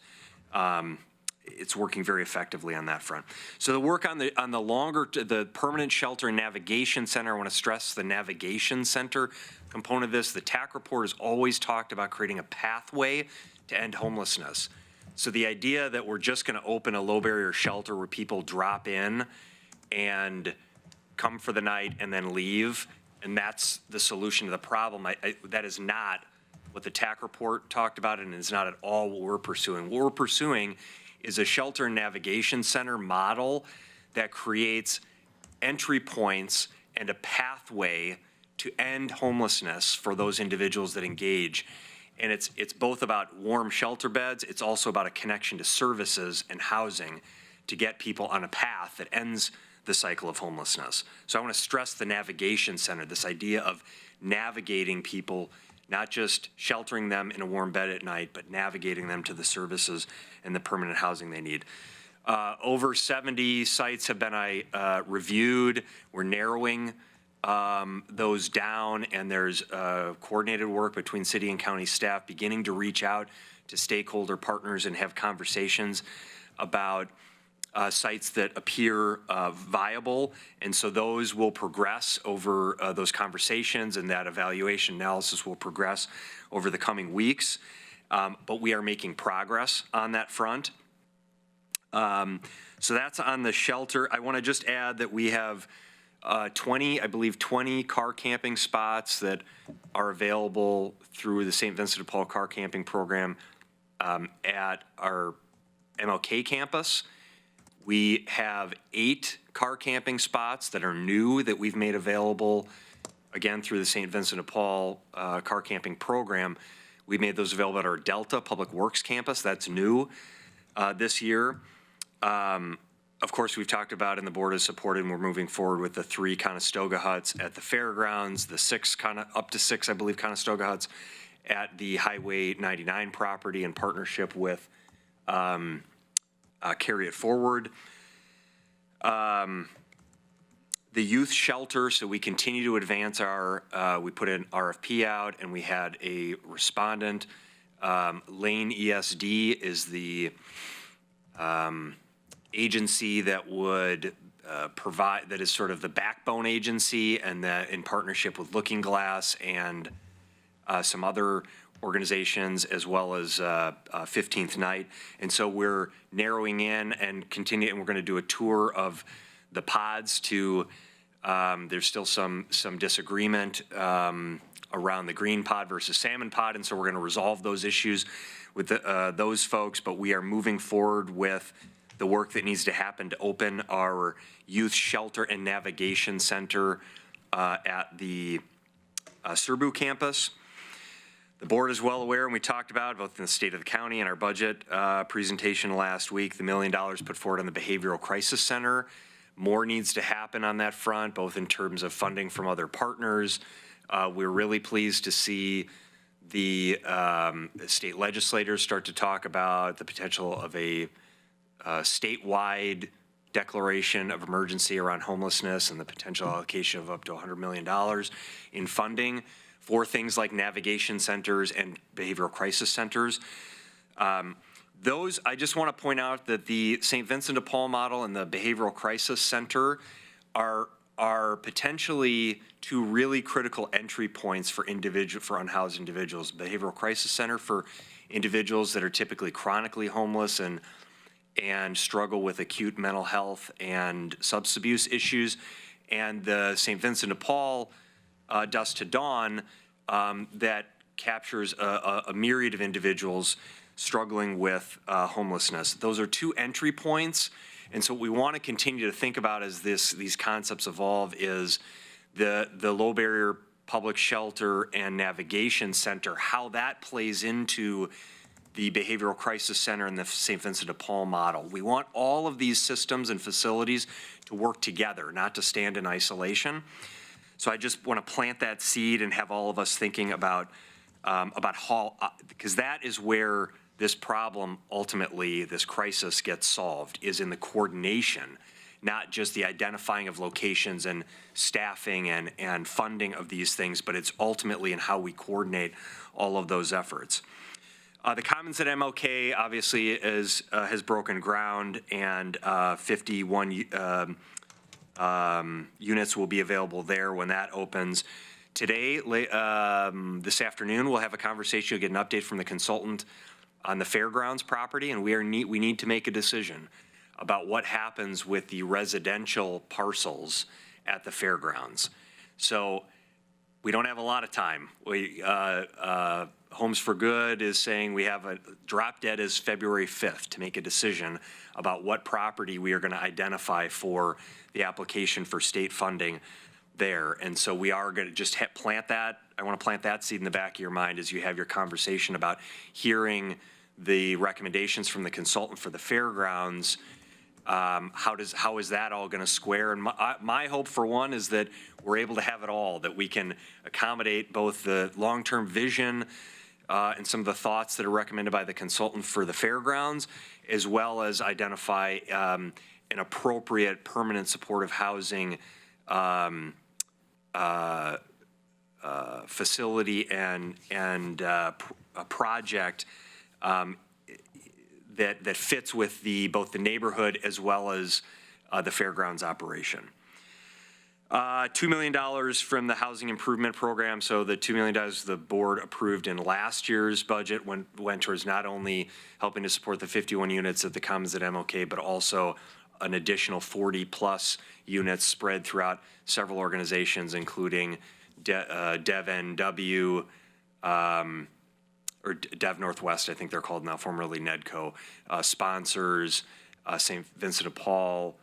[SPEAKER 3] it's working very effectively on that front. So the work on the permanent shelter and navigation center, I want to stress the navigation center component of this. The TAC report has always talked about creating a pathway to end homelessness. So the idea that we're just going to open a low barrier shelter where people drop in and come for the night and then leave, and that's the solution to the problem, that is not what the TAC report talked about, and is not at all what we're pursuing. What we're pursuing is a shelter and navigation center model that creates entry points and a pathway to end homelessness for those individuals that engage. And it's both about warm shelter beds, it's also about a connection to services and housing to get people on a path that ends the cycle of homelessness. So I want to stress the navigation center, this idea of navigating people, not just sheltering them in a warm bed at night, but navigating them to the services and the permanent housing they need. Over 70 sites have been reviewed. We're narrowing those down, and there's coordinated work between city and county staff beginning to reach out to stakeholder partners and have conversations about sites that appear viable, and so those will progress over those conversations, and that evaluation analysis will progress over the coming weeks. But we are making progress on that front. So that's on the shelter. I want to just add that we have 20 car camping spots that are available through the St. Vincent de Paul Car Camping Program at our MLK campus. We have 8 car camping spots that are new that we've made available, again, through the St. Vincent de Paul Car Camping Program. We made those available at our Delta Public Works campus. That's new this year. Of course, we've talked about, and the board has supported, and we're moving forward with the 3 Conestoga huts at the fairgrounds, the 6 up to 6, I believe, Conestoga huts at the Highway 99 property in partnership with Carry It Forward. The youth shelter, so we continue to advance our, we put an RFP out and we had a respondent. Lane ESD is the agency that would provide, that is sort of the backbone agency, and that in partnership with Looking Glass and some other organizations, as well as 15th Night. And so we're narrowing in and continue, and we're going to do a tour of the pods to, there's still some disagreement around the green pod versus salmon pod, and so we're going to resolve those issues with those folks, but we are moving forward with the work that needs to happen to open our youth shelter and navigation center at the Surbu campus. The board is well aware, and we talked about both in the state of the county and our budget presentation last week, the $1 million put forward on the Behavioral Crisis Center. More needs to happen on that front, both in terms of funding from other partners. We're really pleased to see the state legislators start to talk about the potential of a statewide declaration of emergency around homelessness and the potential allocation of up to $100 million in funding for things like navigation centers and behavioral crisis centers. Those, I just want to point out that the St. Vincent de Paul model and the Behavioral Crisis Center are potentially 2 really critical entry points for unhoused individuals. Behavioral Crisis Center for individuals that are typically chronically homeless and struggle with acute mental health and substance abuse issues, and the St. Vincent de Paul Dusk to Dawn that captures a myriad of individuals struggling with homelessness. Those are 2 entry points, and so what we want to continue to think about as these concepts evolve is the low barrier public shelter and navigation center, how that plays into the Behavioral Crisis Center and the St. Vincent de Paul model. We want all of these systems and facilities to work together, not to stand in isolation. So I just want to plant that seed and have all of us thinking about how, because that is where this problem, ultimately, this crisis gets solved, is in the coordination, not just the identifying of locations and staffing and funding of these things, but it's ultimately in how we coordinate all of those efforts. The Commons at MLK obviously has broken ground, and 51 units will be available there when that opens. Today, this afternoon, we'll have a conversation. You'll get an update from the consultant on the fairgrounds property, and we need to make a decision about what happens with the residential parcels at the fairgrounds. So we don't have a lot of time. Homes for Good is saying we have a drop dead is February 5th to make a decision about what property we are going to identify for the application for state funding there. And so we are going to just plant that. I want to plant that seed in the back of your mind as you have your conversation about hearing the recommendations from the consultant for the fairgrounds. How is that all going to square? And my hope, for one, is that we're able to have it all, that we can accommodate both the long-term vision and some of the thoughts that are recommended by the consultant for the fairgrounds, as well as identify an appropriate permanent supportive housing facility and a project that fits with both the neighborhood as well as the fairgrounds operation. $2 million from the housing improvement program. So the $2 million the board approved in last year's budget went towards not only helping to support the 51 units at the Commons at MLK, but also an additional 40-plus units spread throughout several organizations, including DevNW, or Dev Northwest, I think they're called now, formerly NEDCO, sponsors, St. Vincent de Paul,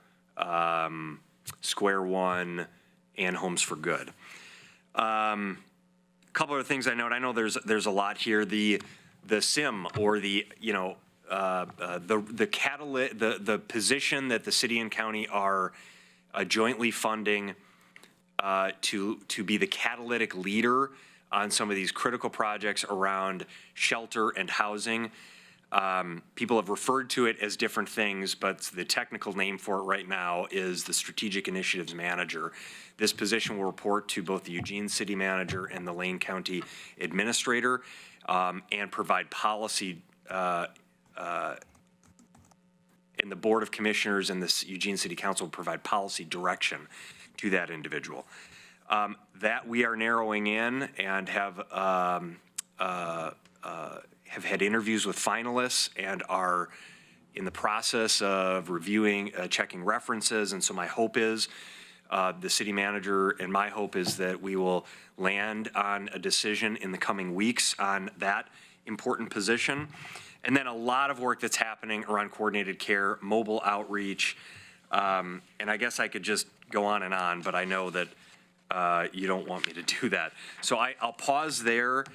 [SPEAKER 3] Square One, and Homes for Good. Couple of things I note. I know there's a lot here. The SIM, or the position that the city and county are jointly funding to be the catalytic leader on some of these critical projects around shelter and housing. People have referred to it as different things, but the technical name for it right now is the Strategic Initiatives Manager. This position will report to both the Eugene City Manager and the Lane County Administrator, and provide policy, and the Board of Commissioners and the Eugene City Council will provide policy direction to that individual. That we are narrowing in and have had interviews with finalists and are in the process of reviewing, checking references. And so my hope is, the city manager and my hope is that we will land on a decision in the coming weeks on that important position. And then a lot of work that's happening around coordinated care, mobile outreach, and I guess I could just go on, but I know that you don't want me to do that. So I'll pause there.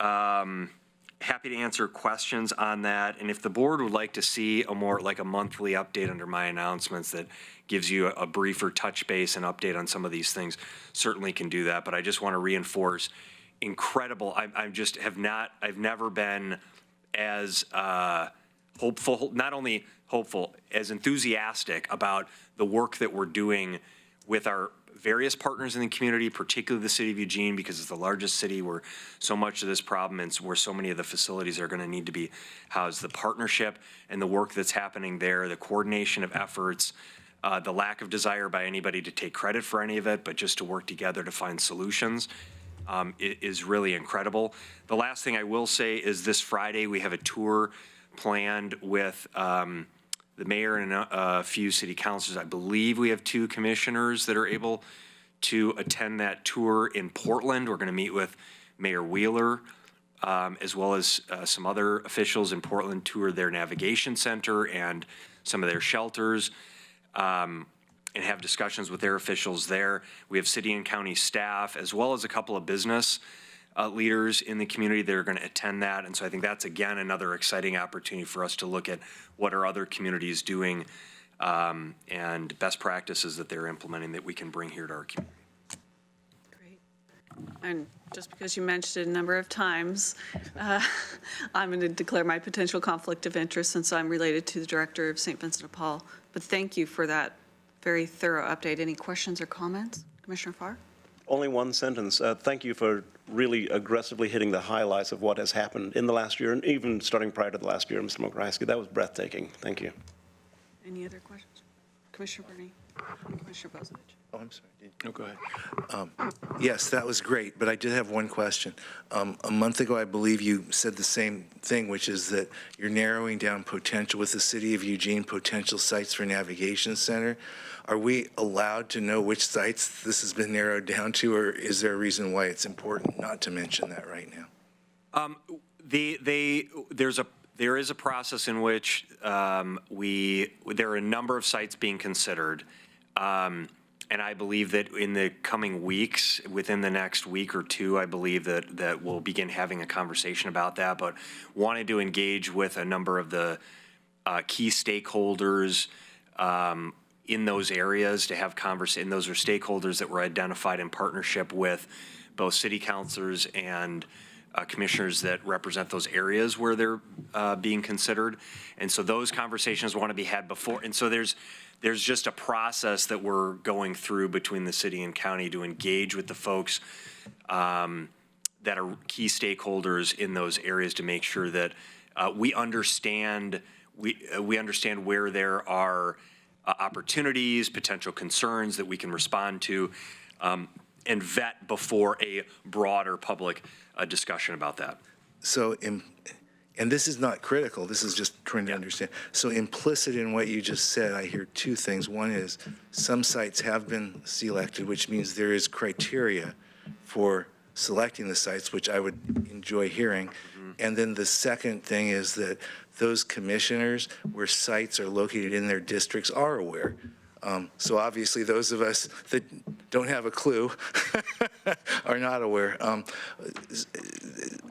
[SPEAKER 3] Happy to answer questions on that. And if the board would like to see a more like a monthly update under my announcements that gives you a briefer touch base and update on some of these things, certainly can do that. But I just want to reinforce incredible. I've never been as hopeful, not only hopeful, as enthusiastic about the work that we're doing with our various partners in the community, particularly the city of Eugene, because it's the largest city where so much of this problem and where so many of the facilities are going to need to be housed. The partnership and the work that's happening there, the coordination of efforts, the lack of desire by anybody to take credit for any of it, but just to work together to find solutions, is really incredible. The last thing I will say is this Friday we have a tour planned with the mayor and a few city councilors. I believe we have 2 commissioners that are able to attend that tour in Portland. We're going to meet with Mayor Wheeler, as well as some other officials in Portland, tour their navigation center and some of their shelters, and have discussions with their officials there. We have city and county staff, as well as a couple of business leaders in the community that are going to attend that. And so I think that's, again, another exciting opportunity for us to look at what are other communities doing, and best practices that they're implementing that we can bring here to our community.
[SPEAKER 2] Great. And just because you mentioned it a number of times, I'm going to declare my potential conflict of interest since I'm related to the director of St. Vincent de Paul. But thank you for that very thorough update. Any questions or comments? Commissioner Farr?
[SPEAKER 1] Only one sentence. Thank you for really aggressively hitting the highlights of what has happened in the last year, and even starting prior to the last year, Mr. Mokrasky. That was breathtaking. Thank you.
[SPEAKER 2] Any other questions? Commissioner Bernie? Commissioner Bozovich?
[SPEAKER 8] Oh, I'm sorry.
[SPEAKER 11] No, go ahead.
[SPEAKER 8] Yes, that was great, but I did have one question. A month ago, I believe you said the same thing, which is that you're narrowing down potential with the City of Eugene, potential sites for Navigation Center. Are we allowed to know which sites this has been narrowed down to, or is there a reason why it's important not to mention that right now?
[SPEAKER 3] There is a process in which there are a number of sites being considered. And I believe that in the coming weeks, within the next week or two, I believe that we'll begin having a conversation about that, but wanted to engage with a number of the key stakeholders in those areas to have conversation. Those are stakeholders that were identified in partnership with both city councilors and commissioners that represent those areas where they're being considered. And so those conversations want to be had before. And so there's just a process that we're going through between the city and county to engage with the folks that are key stakeholders in those areas to make sure that we understand we understand where there are opportunities, potential concerns that we can respond to, and vet before a broader public discussion about that.
[SPEAKER 8] So, and this is not critical, this is just trying to understand. So implicit in what you just said, I hear two things. One is some sites have been selected, which means there is criteria for selecting the sites, which I would enjoy hearing. And then the second thing is that those commissioners where sites are located in their districts are aware. So obviously, those of us that don't have a clue are not aware.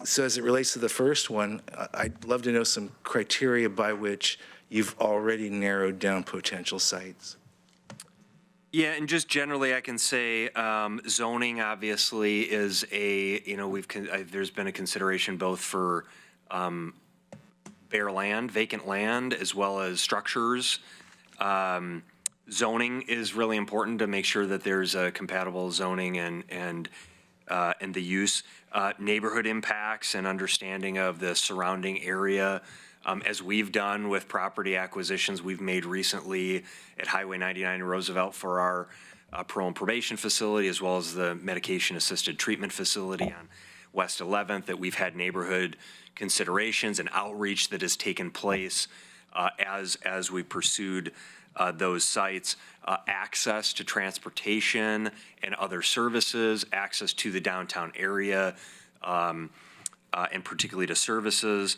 [SPEAKER 8] So as it relates to the first one, I'd love to know some criteria by which you've already narrowed down potential sites.
[SPEAKER 3] Yeah, and just generally, I can say zoning obviously is there's been a consideration both for bare land, vacant land, as well as structures. Zoning is really important to make sure that there's a compatible zoning and the use. Neighborhood impacts and understanding of the surrounding area. As we've done with property acquisitions we've made recently at Highway 99 Roosevelt for our parole and probation facility, as well as the medication-assisted treatment facility on West 11th, that we've had neighborhood considerations and outreach that has taken place as we pursued those sites, access to transportation and other services, access to the downtown area, and particularly to services.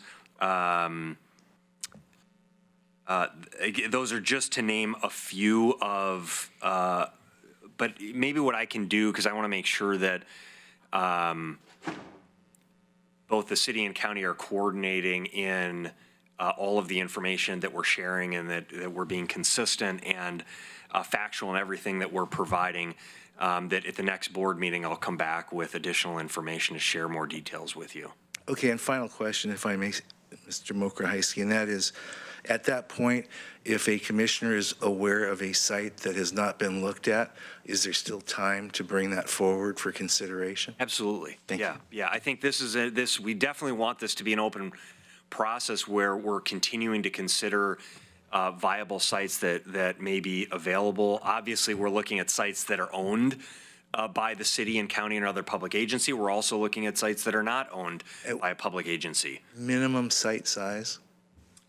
[SPEAKER 3] Those are just to name a few of, but maybe what I can do, because I want to make sure that both the city and county are coordinating in all of the information that we're sharing, and that we're being consistent and factual in everything that we're providing, that at the next board meeting, I'll come back with additional information to share more details with you.
[SPEAKER 8] Okay, and final question, if I may, Mr. Mokrahajski, and that is, at that point, if a commissioner is aware of a site that has not been looked at, is there still time to bring that forward for consideration?
[SPEAKER 3] Absolutely.
[SPEAKER 8] Thank you.
[SPEAKER 3] Yeah. I think we definitely want this to be an open process where we're continuing to consider viable sites that may be available. Obviously, we're looking at sites that are owned by the city and county and other public agency. We're also looking at sites that are not owned by a public agency.
[SPEAKER 8] Minimum site size?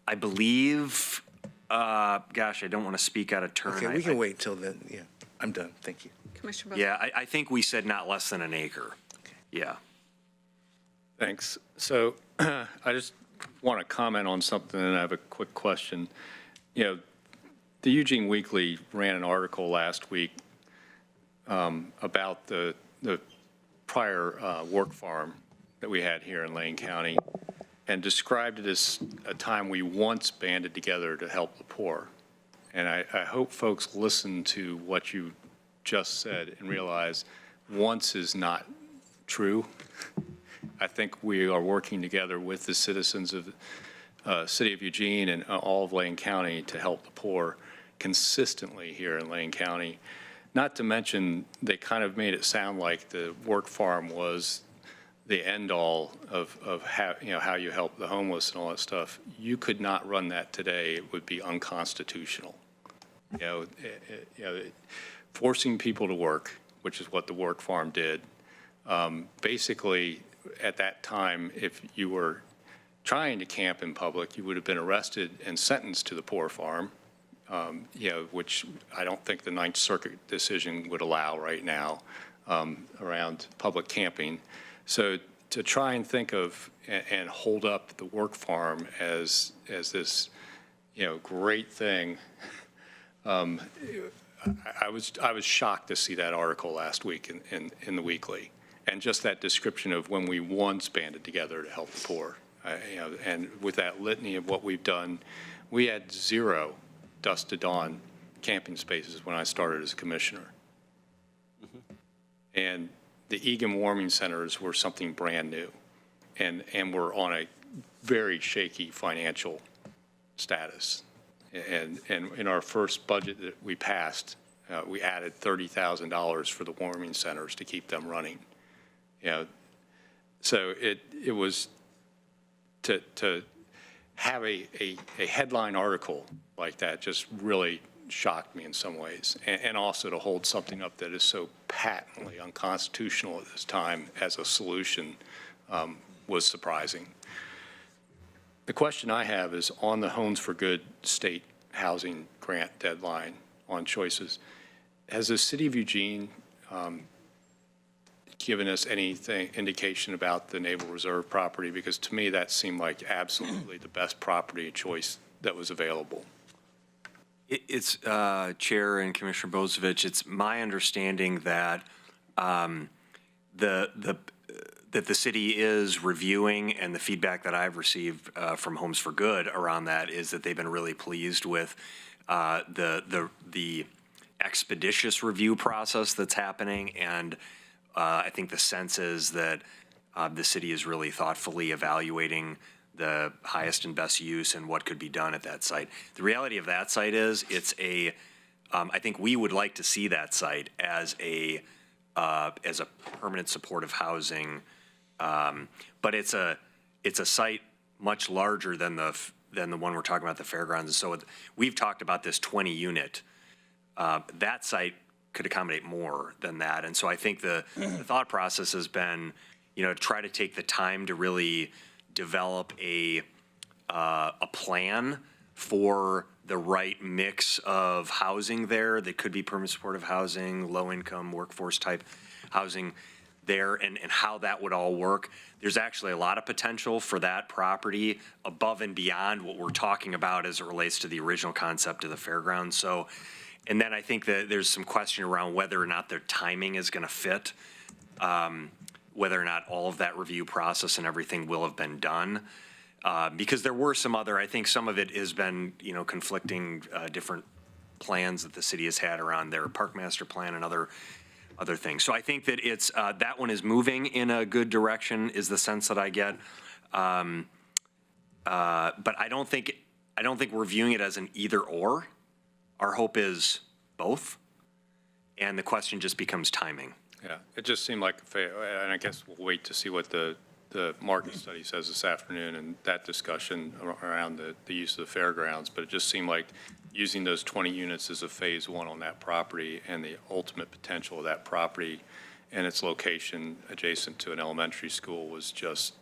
[SPEAKER 3] I believe, gosh, I don't want to speak out of turn.
[SPEAKER 8] Okay, we can wait till then. Yeah, I'm done. Thank you.
[SPEAKER 2] Commissioner Buck?
[SPEAKER 3] Yeah, I think we said not less than an acre. Yeah.
[SPEAKER 7] Thanks. So I just want to comment on something, and I have a quick question. The Eugene Weekly ran an article last week about the prior work farm that we had here in Lane County, and described it as a time we once banded together to help the poor. And I hope folks listen to what you just said and realize once is not true. I think we are working together with the citizens of the city of Eugene and all of Lane County to help the poor consistently here in Lane County. Not to mention, they kind of made it sound like the work farm was the end all of how you help the homeless and all that stuff. You could not run that today. It would be unconstitutional. Forcing people to work, which is what the work farm did. Basically, at that time, if you were trying to camp in public, you would have been arrested and sentenced to the poor farm, which I don't think the Ninth Circuit decision would allow right now around public camping. So to try and think of and hold up the work farm as this, great thing, I was shocked to see that article last week in the Weekly, and just that description of when we once banded together to help the poor. And with that litany of what we've done, we had 0 dusk to dawn camping spaces when I started as commissioner. And the Egan warming centers were something brand new, and were on a very shaky financial status. And in our first budget that we passed, we added $30,000 for the warming centers to keep them running. So it was to have a headline article like that just really shocked me in some ways. And also to hold something up that is so patently unconstitutional at this time as a solution was surprising. The question I have is on the Homes for Good state housing grant deadline on choices. Has the city of Eugene given us anything, indication about the Naval Reserve property? Because to me, that seemed like absolutely the best property choice that was available.
[SPEAKER 3] It's, Chair and Commissioner Bozovich, it's my understanding that that the city is reviewing, and the feedback that I've received from Homes for Good around that is that they've been really pleased with the expeditious review process that's happening, and I think the sense is that the city is really thoughtfully evaluating the highest and best use and what could be done at that site. The reality of that site is I think we would like to see that site as a permanent supportive housing, but it's a site much larger than the one we're talking about, the fairgrounds. And so we've talked about this 20 unit. That site could accommodate more than that. And so I think the thought process has been, to try to take the time to really develop a plan for the right mix of housing there that could be permanent supportive housing, low-income workforce type housing there, and how that would all work. There's actually a lot of potential for that property above and beyond what we're talking about as it relates to the original concept of the fairgrounds. So, and then I think that there's some question around whether or not their timing is going to fit, whether or not all of that review process and everything will have been done. Because there were some other, I think some of it has been, conflicting different plans that the city has had around their park master plan and other things. So I think that it's, that one is moving in a good direction is the sense that I get. But I don't think we're viewing it as an either or. Our hope is both. And the question just becomes timing.
[SPEAKER 7] Yeah, it just seemed like, and I guess we'll wait to see what the market study says this afternoon and that discussion around the use of the fairgrounds, but it just seemed like using those 20 units as a phase one on that property and the ultimate potential of that property and its location adjacent to an elementary school was just,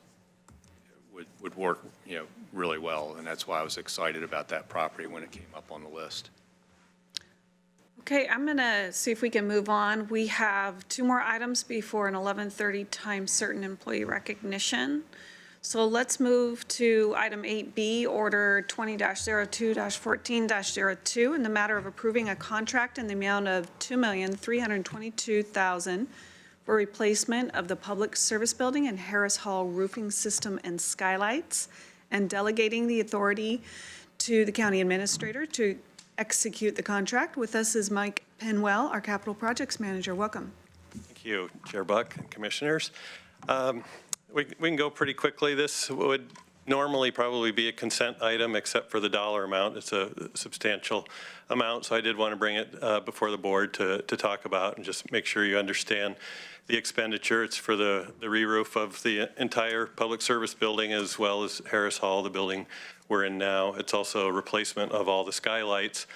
[SPEAKER 7] would work, really well. And that's why I was excited about that property when it came up on the list.
[SPEAKER 2] Okay, I'm going to see if we can move on. We have 2 more items before an 11:30 time certain employee recognition. So let's move to item 8B, order 20-02-14-02, in the matter of approving a contract in the amount of $2,322,000 for replacement of the public service building and Harris Hall roofing system and skylights, and delegating the authority to the county administrator to execute the contract. With us is Mike Penwell, our capital projects manager. Welcome.
[SPEAKER 13] Thank you, Chair Buck and commissioners. We can go pretty quickly. This would normally probably be a consent item except for the dollar amount. It's a substantial amount, so I did want to bring it before the board to talk about and just make sure you understand the expenditure. It's for the re-roof of the entire public service building as well as Harris Hall, the building we're in now. It's also a replacement of all the skylights.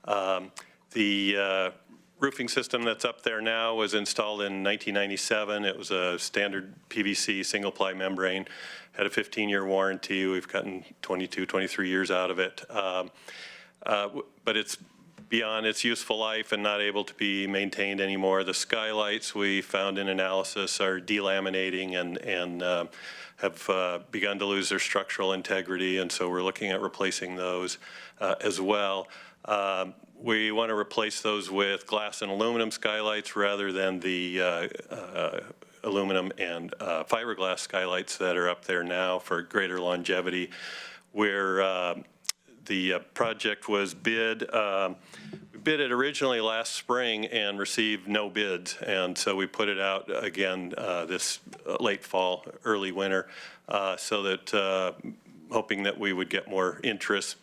[SPEAKER 13] The roofing system that's up there now was installed in 1997. It was a standard PVC single-ply membrane, had a 15-year warranty. We've gotten 22, 23 years out of it. But it's beyond its useful life and not able to be maintained anymore. The skylights we found in analysis are delaminating and have begun to lose their structural integrity, and so we're looking at replacing those as well. We want to replace those with glass and aluminum skylights rather than the aluminum and fiberglass skylights that are up there now for greater longevity. Where the project was bid, we bid it originally last spring and received no bids, and so we put it out again this late fall, early winter, so that hoping that we would get more interest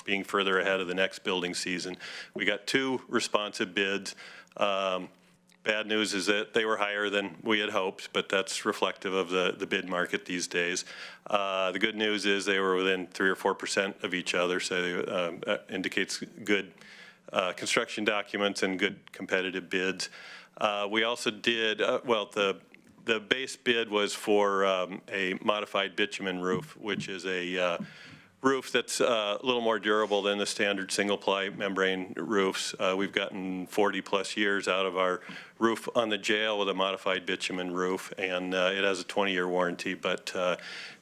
[SPEAKER 13] being further ahead of the next building season. We got 2 responsive bids. Bad news is that they were higher than we had hoped, but that's reflective of the bid market these days. The good news is they were within 3 or 4% of each other, so that indicates good construction documents and good competitive bids. We also did, the base bid was for a modified bitumen roof, which is a roof that's a little more durable than the standard single-ply membrane roofs. We've gotten 40-plus years out of our roof on the jail with a modified bitumen roof, and it has a 20-year warranty, but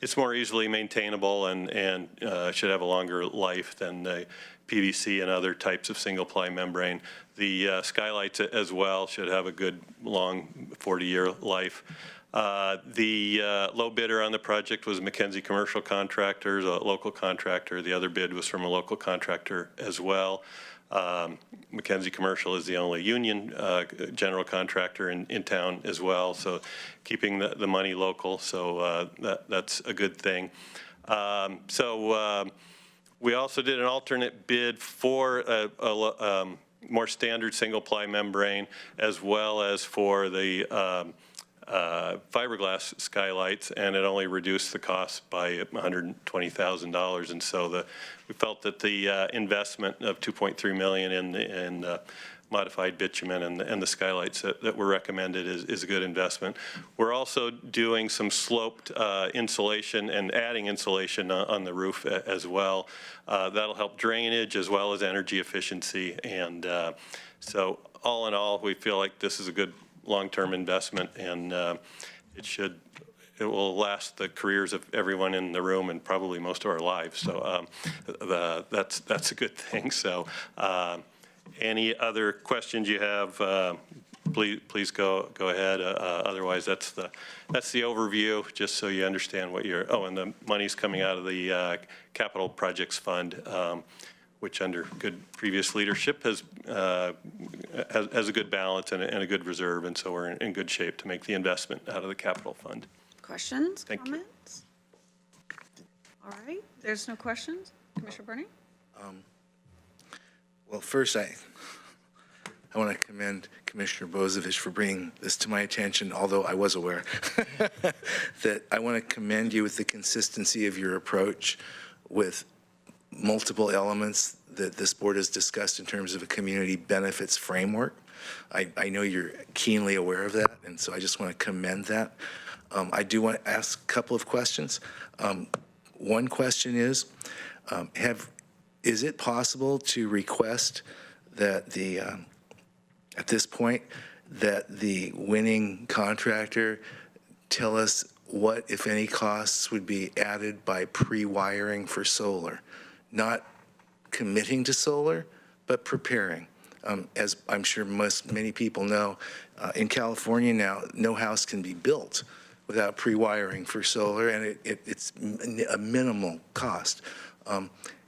[SPEAKER 13] it's more easily maintainable and should have a longer life than the PVC and other types of single-ply membrane. The skylights as well should have a good, long 40-year life. The low bidder on the project was McKenzie Commercial Contractors, a local contractor. The other bid was from a local contractor as well. McKenzie Commercial is the only union general contractor in town as well, so keeping the money local, so that's a good thing. We also did an alternate bid for a more standard single-ply membrane, as well as for the fiberglass skylights, and it only reduced the cost by $120,000. And so we felt that the investment of $2.3 million in modified bitumen and the skylights that were recommended is a good investment. We're also doing some sloped insulation and adding insulation on the roof as well. That'll help drainage as well as energy efficiency. And so all in all, we feel like this is a good long-term investment, and it will last the careers of everyone in the room and probably most of our lives. So that's a good thing. So any other questions you have, please go ahead. Otherwise, that's the overview, just so you understand what you're. Oh, and the money's coming out of the Capital Projects Fund, which under good previous leadership has a good balance and a good reserve, and so we're in good shape to make the investment out of the capital fund.
[SPEAKER 2] Questions,
[SPEAKER 13] Thank you.
[SPEAKER 2] comments? All right, there's no questions. Commissioner Bernie?
[SPEAKER 8] Well, first, I want to commend Commissioner Bozevich for bringing this to my attention, although I was aware that I want to commend you with the consistency of your approach with multiple elements that this board has discussed in terms of a community benefits framework. I know you're keenly aware of that, and so I just want to commend that. I do want to ask a couple of questions. One question is it possible to request that at this point, that the winning contractor tell us what, if any, costs would be added by pre-wiring for solar? Not committing to solar, but preparing. As I'm sure many people know, in California now, no house can be built without pre-wiring for solar, and it's a minimal cost.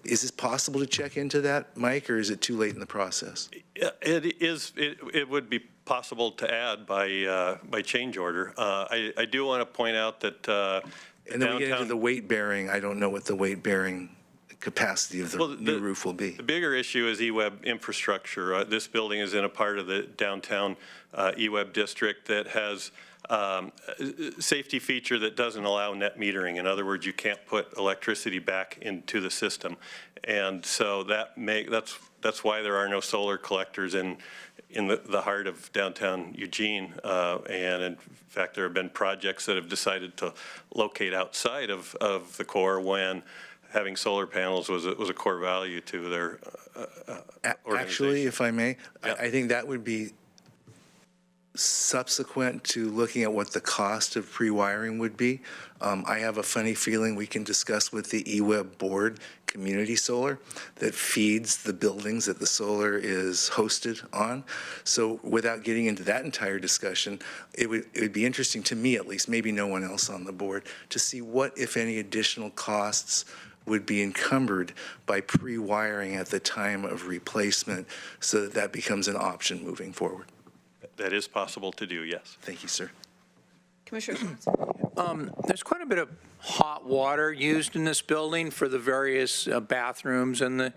[SPEAKER 8] Is it possible to check into that, Mike, or is it too late in the process?
[SPEAKER 13] It would be possible to add by change order. I do want to point out that
[SPEAKER 8] and then we get into the weight bearing. I don't know what the weight bearing capacity of the new roof will be.
[SPEAKER 13] The bigger issue is eWeb infrastructure. This building is in a part of the downtown eWeb district that has safety feature that doesn't allow net metering. In other words, you can't put electricity back into the system, and so that's why there are no solar collectors in the heart of downtown Eugene. And in fact, there have been projects that have decided to locate outside of the core when having solar panels was a core value to their organization.
[SPEAKER 8] Actually, if I may,
[SPEAKER 13] Yeah.
[SPEAKER 8] I think that would be subsequent to looking at what the cost of pre-wiring would be. I have a funny feeling we can discuss with the eWeb board community solar that feeds the buildings that the solar is hosted on. So without getting into that entire discussion, it would be interesting to me, at least, maybe no one else on the board, to see what, if any, additional costs would be encumbered by pre-wiring at the time of replacement, so that becomes an option moving forward.
[SPEAKER 13] That is possible to do, yes.
[SPEAKER 8] Thank you, sir.
[SPEAKER 2] Commissioner Schwartz?
[SPEAKER 9] There's quite a bit of hot water used in this building for the various bathrooms and the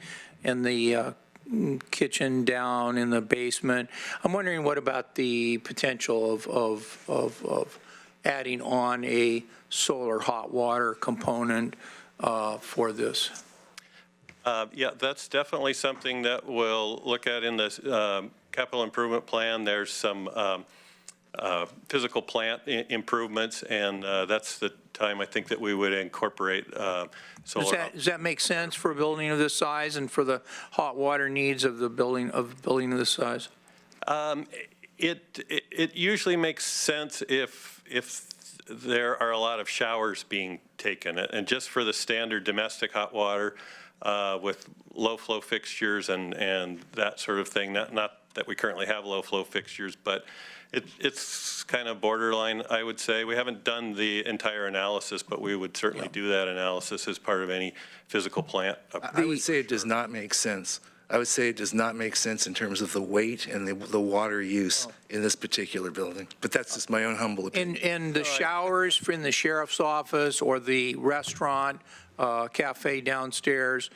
[SPEAKER 9] kitchen down in the basement. I'm wondering what about the potential of adding on a solar hot water component for this?
[SPEAKER 13] Yeah, that's definitely something that we'll look at in the capital improvement plan. There's some physical plant improvements, and that's the time I think that we would incorporate solar.
[SPEAKER 9] Does that make sense for a building of this size and for the hot water needs of the building of this size?
[SPEAKER 13] It usually makes sense if there are a lot of showers being taken, and just for the standard domestic hot water with low flow fixtures and that sort of thing. Not that we currently have low flow fixtures, but it's kind of borderline, I would say. We haven't done the entire analysis, but we would certainly do that analysis as part of any physical plant.
[SPEAKER 8] I would say it does not make sense. I would say it does not make sense in terms of the weight and the water use in this particular building. But that's just my own humble opinion.
[SPEAKER 9] And the showers in the sheriff's office or the restaurant, cafe downstairs,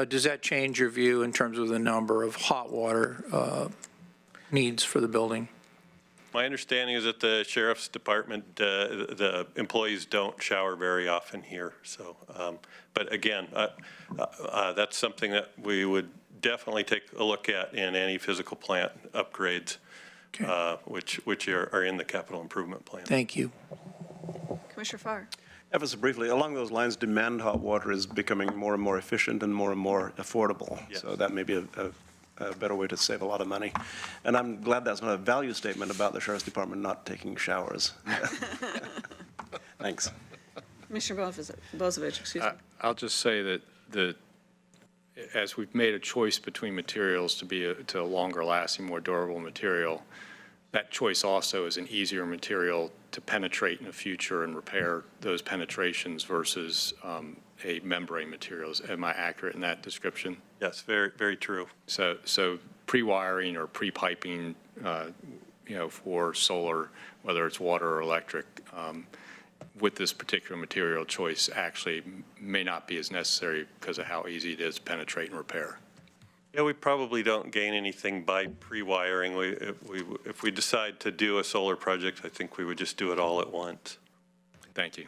[SPEAKER 9] does that change your view in terms of the number of hot water needs for the building?
[SPEAKER 13] My understanding is that the sheriff's department, the employees don't shower very often here. So, but again, that's something that we would definitely take a look at in any physical plant upgrades, which are in the capital improvement plan.
[SPEAKER 9] Thank you.
[SPEAKER 2] Commissioner Farr.
[SPEAKER 1] Ever so briefly, along those lines, demand hot water is becoming more and more efficient and more affordable.
[SPEAKER 13] Yes.
[SPEAKER 1] So that may be a better way to save a lot of money. And I'm glad that's not a value statement about the Sheriff's Department not taking showers. Thanks.
[SPEAKER 2] Commissioner Bozievich, excuse me.
[SPEAKER 7] I'll just say that as we've made a choice between materials to be a longer lasting, more durable material, that choice also is an easier material to penetrate in the future and repair those penetrations versus a membrane materials. Am I accurate in that description?
[SPEAKER 13] Yes, very, very true.
[SPEAKER 7] So pre-wiring or pre-piping, for solar, whether it's water or electric, with this particular material choice actually may not be as necessary because of how easy it is to penetrate and repair.
[SPEAKER 13] Yeah, we probably don't gain anything by pre-wiring. If we decide to do a solar project, I think we would just do it all at once.
[SPEAKER 7] Thank you.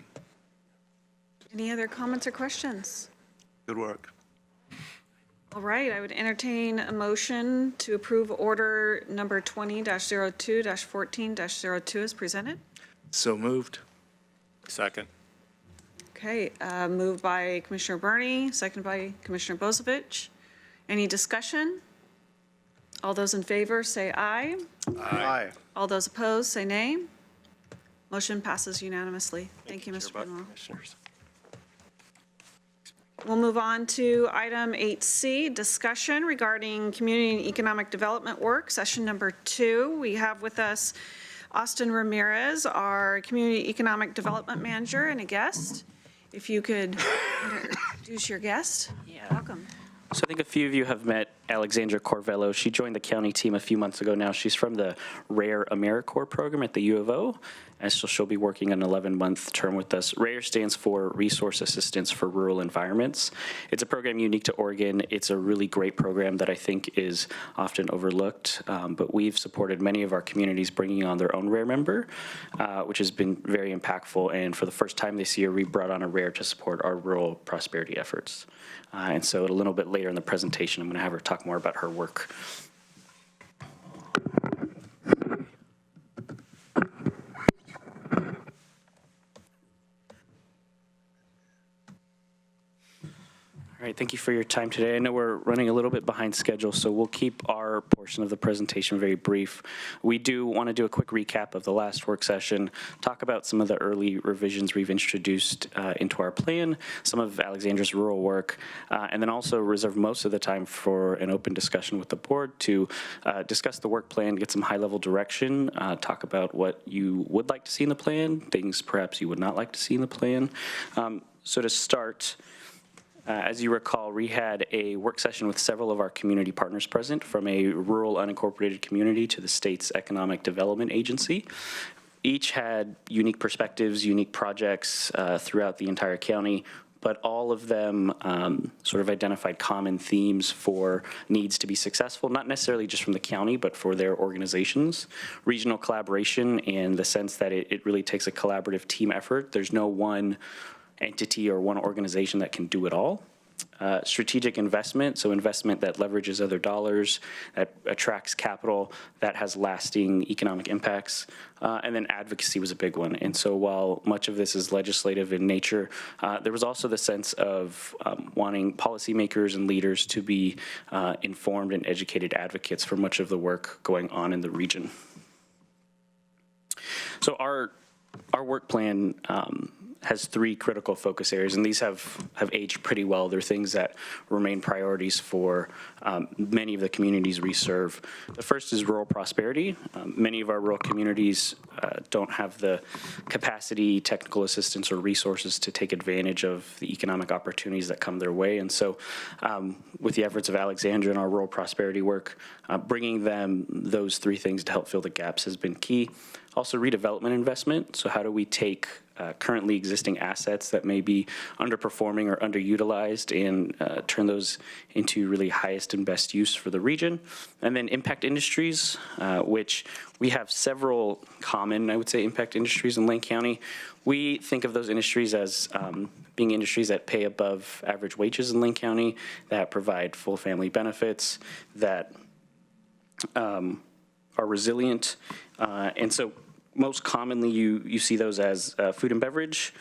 [SPEAKER 2] Any other comments or questions?
[SPEAKER 1] Good work.
[SPEAKER 2] All right, I would entertain a motion to approve order number 20-02-14-02 as presented.
[SPEAKER 8] So moved.
[SPEAKER 7] Second.
[SPEAKER 2] Okay, moved by Commissioner Berney, seconded by Commissioner Bozievich. Any discussion? All those in favor say aye.
[SPEAKER 1] Aye.
[SPEAKER 2] All those opposed say nay. Motion passes unanimously. Thank you, Mr.
[SPEAKER 13] Chair Buck,
[SPEAKER 2] Benoit.
[SPEAKER 13] Commissioners.
[SPEAKER 2] We'll move on to item 8C, discussion regarding community and economic development work, session number 2. We have with us Austin Ramirez, our community economic development manager, and a guest. If you could introduce your guest.
[SPEAKER 12] Yeah.
[SPEAKER 2] Welcome.
[SPEAKER 12] So I think a few of you have met Alexandra Corvello. She joined the county team a few months ago now. She's from the RARE AmeriCorps program at the U of O, and so she'll be working an 11-month term with us. RARE stands for Resource Assistance for Rural Environments. It's a program unique to Oregon. It's a really great program that I think is often overlooked, but we've supported many of our communities bringing on their own RARE member, which has been very impactful. And for the first time this year, we brought on a RARE to support our rural prosperity efforts. And so a little bit later in the presentation, I'm going to have her talk more about her work. All right, thank you for your time today. I know we're running a little bit behind schedule, so we'll keep our portion of the presentation very brief. We do want to do a quick recap of the last work session, talk about some of the early revisions we've introduced into our plan, some of Alexandra's rural work, and then also reserve most of the time for an open discussion with the board to discuss the work plan, get some high-level direction, talk about what you would like to see in the plan, things perhaps you would not like to see in the plan. So to start, as you recall, we had a work session with several of our community partners present, from a rural unincorporated community to the state's economic development agency. Each had unique perspectives, unique projects throughout the entire county. but all of them sort of identified common themes for needs to be successful, not necessarily just from the county, but for their organizations. Regional collaboration in the sense that it really takes a collaborative team effort. There's no one entity or one organization that can do it all. Strategic investment, so investment that leverages other dollars, that attracts capital, that has lasting economic impacts. And then advocacy was a big one. And so while much of this is legislative in nature, there was also the sense of wanting policymakers and leaders to be informed and educated advocates for much of the work going on in the region. So our work plan has 3 critical focus areas, and these have aged pretty well. They're things that remain priorities for many of the communities we serve. The first is rural prosperity. Many of our rural communities don't have the capacity, technical assistance, or resources to take advantage of the economic opportunities that come their way. And so with the efforts of Alexandra and our rural prosperity work, bringing them those 3 things to help fill the gaps has been key. Also redevelopment investment. So how do we take currently existing assets that may be underperforming or underutilized and turn those into really highest and best use for the region? And then impact industries, which we have several common, I would say, impact industries in Lane County. We think of those industries as being industries that pay above average wages in Lane County, that provide full family benefits, that are resilient. And so most commonly, you see those as food and beverage,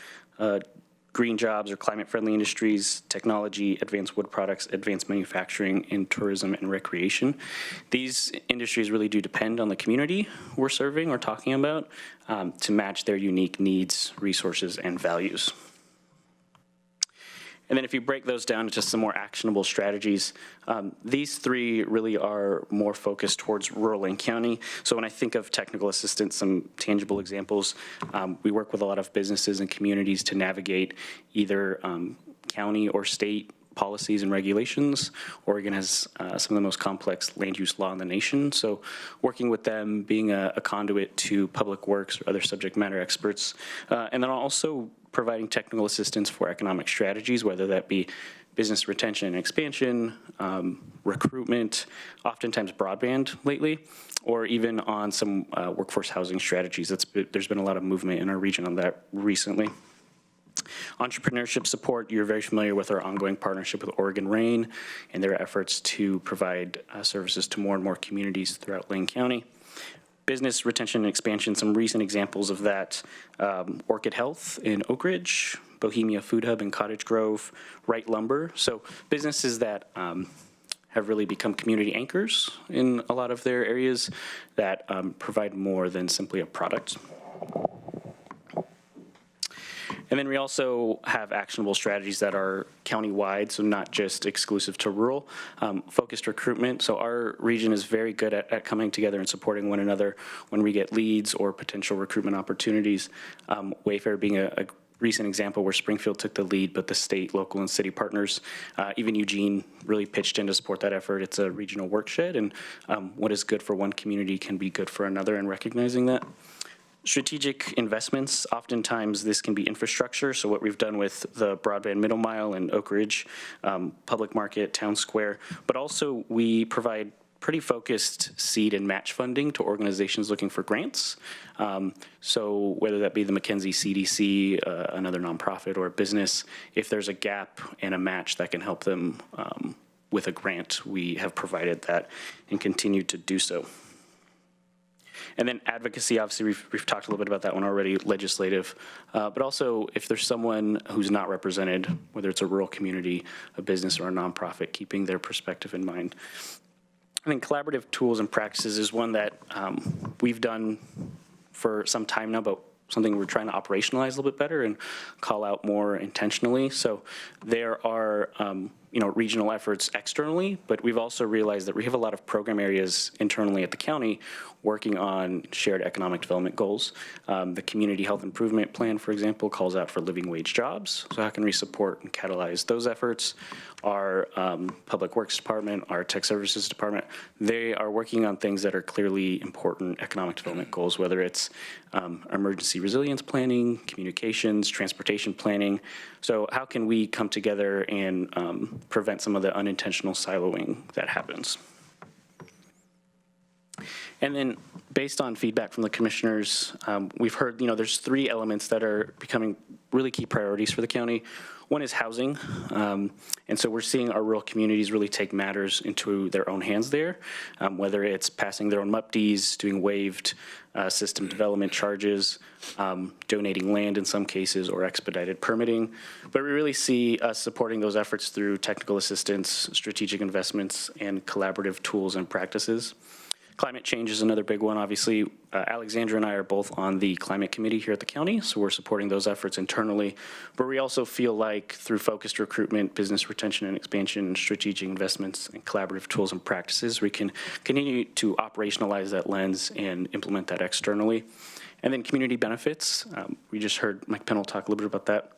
[SPEAKER 12] green jobs or climate-friendly industries, technology, advanced wood products, advanced manufacturing, and tourism and recreation. These industries really do depend on the community we're serving or talking about to match their unique needs, resources, and values. And then if you break those down into some more actionable strategies, these 3 really are more focused towards rural Lane County. So when I think of technical assistance, some tangible examples, we work with a lot of businesses and communities to navigate either county or state policies and regulations. Oregon has some of the most complex land use law in the nation. So working with them, being a conduit to public works or other subject matter experts, and then also providing technical assistance for economic strategies, whether that be business retention and expansion, recruitment, oftentimes broadband lately, or even on some workforce housing strategies. There's been a lot of movement in our region on that recently. Entrepreneurship support, you're very familiar with our ongoing partnership with Oregon Rain and their efforts to provide services to more and more communities throughout Lane County. Business retention and expansion, some recent examples of that, Orchid Health in Oak Ridge, Bohemia Food Hub in Cottage Grove, Wright Lumber. So businesses that have really become community anchors in a lot of their areas that provide more than simply a product. And then we also have actionable strategies that are county-wide, so not just exclusive to rural. Focused recruitment, so our region is very good at coming together and supporting one another when we get leads or potential recruitment opportunities. Wayfair being a recent example where Springfield took the lead, but the state, local, and city partners, even Eugene really pitched in to support that effort. It's a regional workshed, and what is good for one community can be good for another, and recognizing that. Strategic investments, oftentimes this can be infrastructure. So what we've done with the broadband middle mile in Oak Ridge, Public Market, Town Square, but also we provide pretty focused seed and match funding to organizations looking for grants. So whether that be the McKenzie CDC, another nonprofit, or a business, if there's a gap and a match that can help them with a grant, we have provided that and continue to do so. And then advocacy, obviously, we've talked a little bit about that one already, legislative. But also, if there's someone who's not represented, whether it's a rural community, a business, or a nonprofit, keeping their perspective in mind. I think collaborative tools and practices is one that we've done for some time now, but something we're trying to operationalize a little bit better and call out more intentionally. So there are regional efforts externally, but we've also realized that we have a lot of program areas internally at the county working on shared economic development goals. The Community Health Improvement Plan, for example, calls out for living wage jobs. So how can we support and catalyze those efforts? Our Public Works Department, our Tech Services Department, they are working on things that are clearly important economic development goals, whether it's emergency resilience planning, communications, transportation planning. So how can we come together and prevent some of the unintentional siloing that happens? And then based on feedback from the commissioners, we've heard, there's 3 elements that are becoming really key priorities for the county. One is housing. And so we're seeing our rural communities really take matters into their own hands there, whether it's passing their own MUPDs, doing waived system development charges, donating land in some cases, or expedited permitting. But we really see us supporting those efforts through technical assistance, strategic investments, and collaborative tools and practices. Climate change is another big one. Obviously, Alexandra and I are both on the climate committee here at the county, so we're supporting those efforts internally. But we also feel like through focused recruitment, business retention and expansion, strategic investments, and collaborative tools and practices, we can continue to operationalize that lens and implement that externally. And then community benefits. We just heard Mike Pennell talk a little bit about that.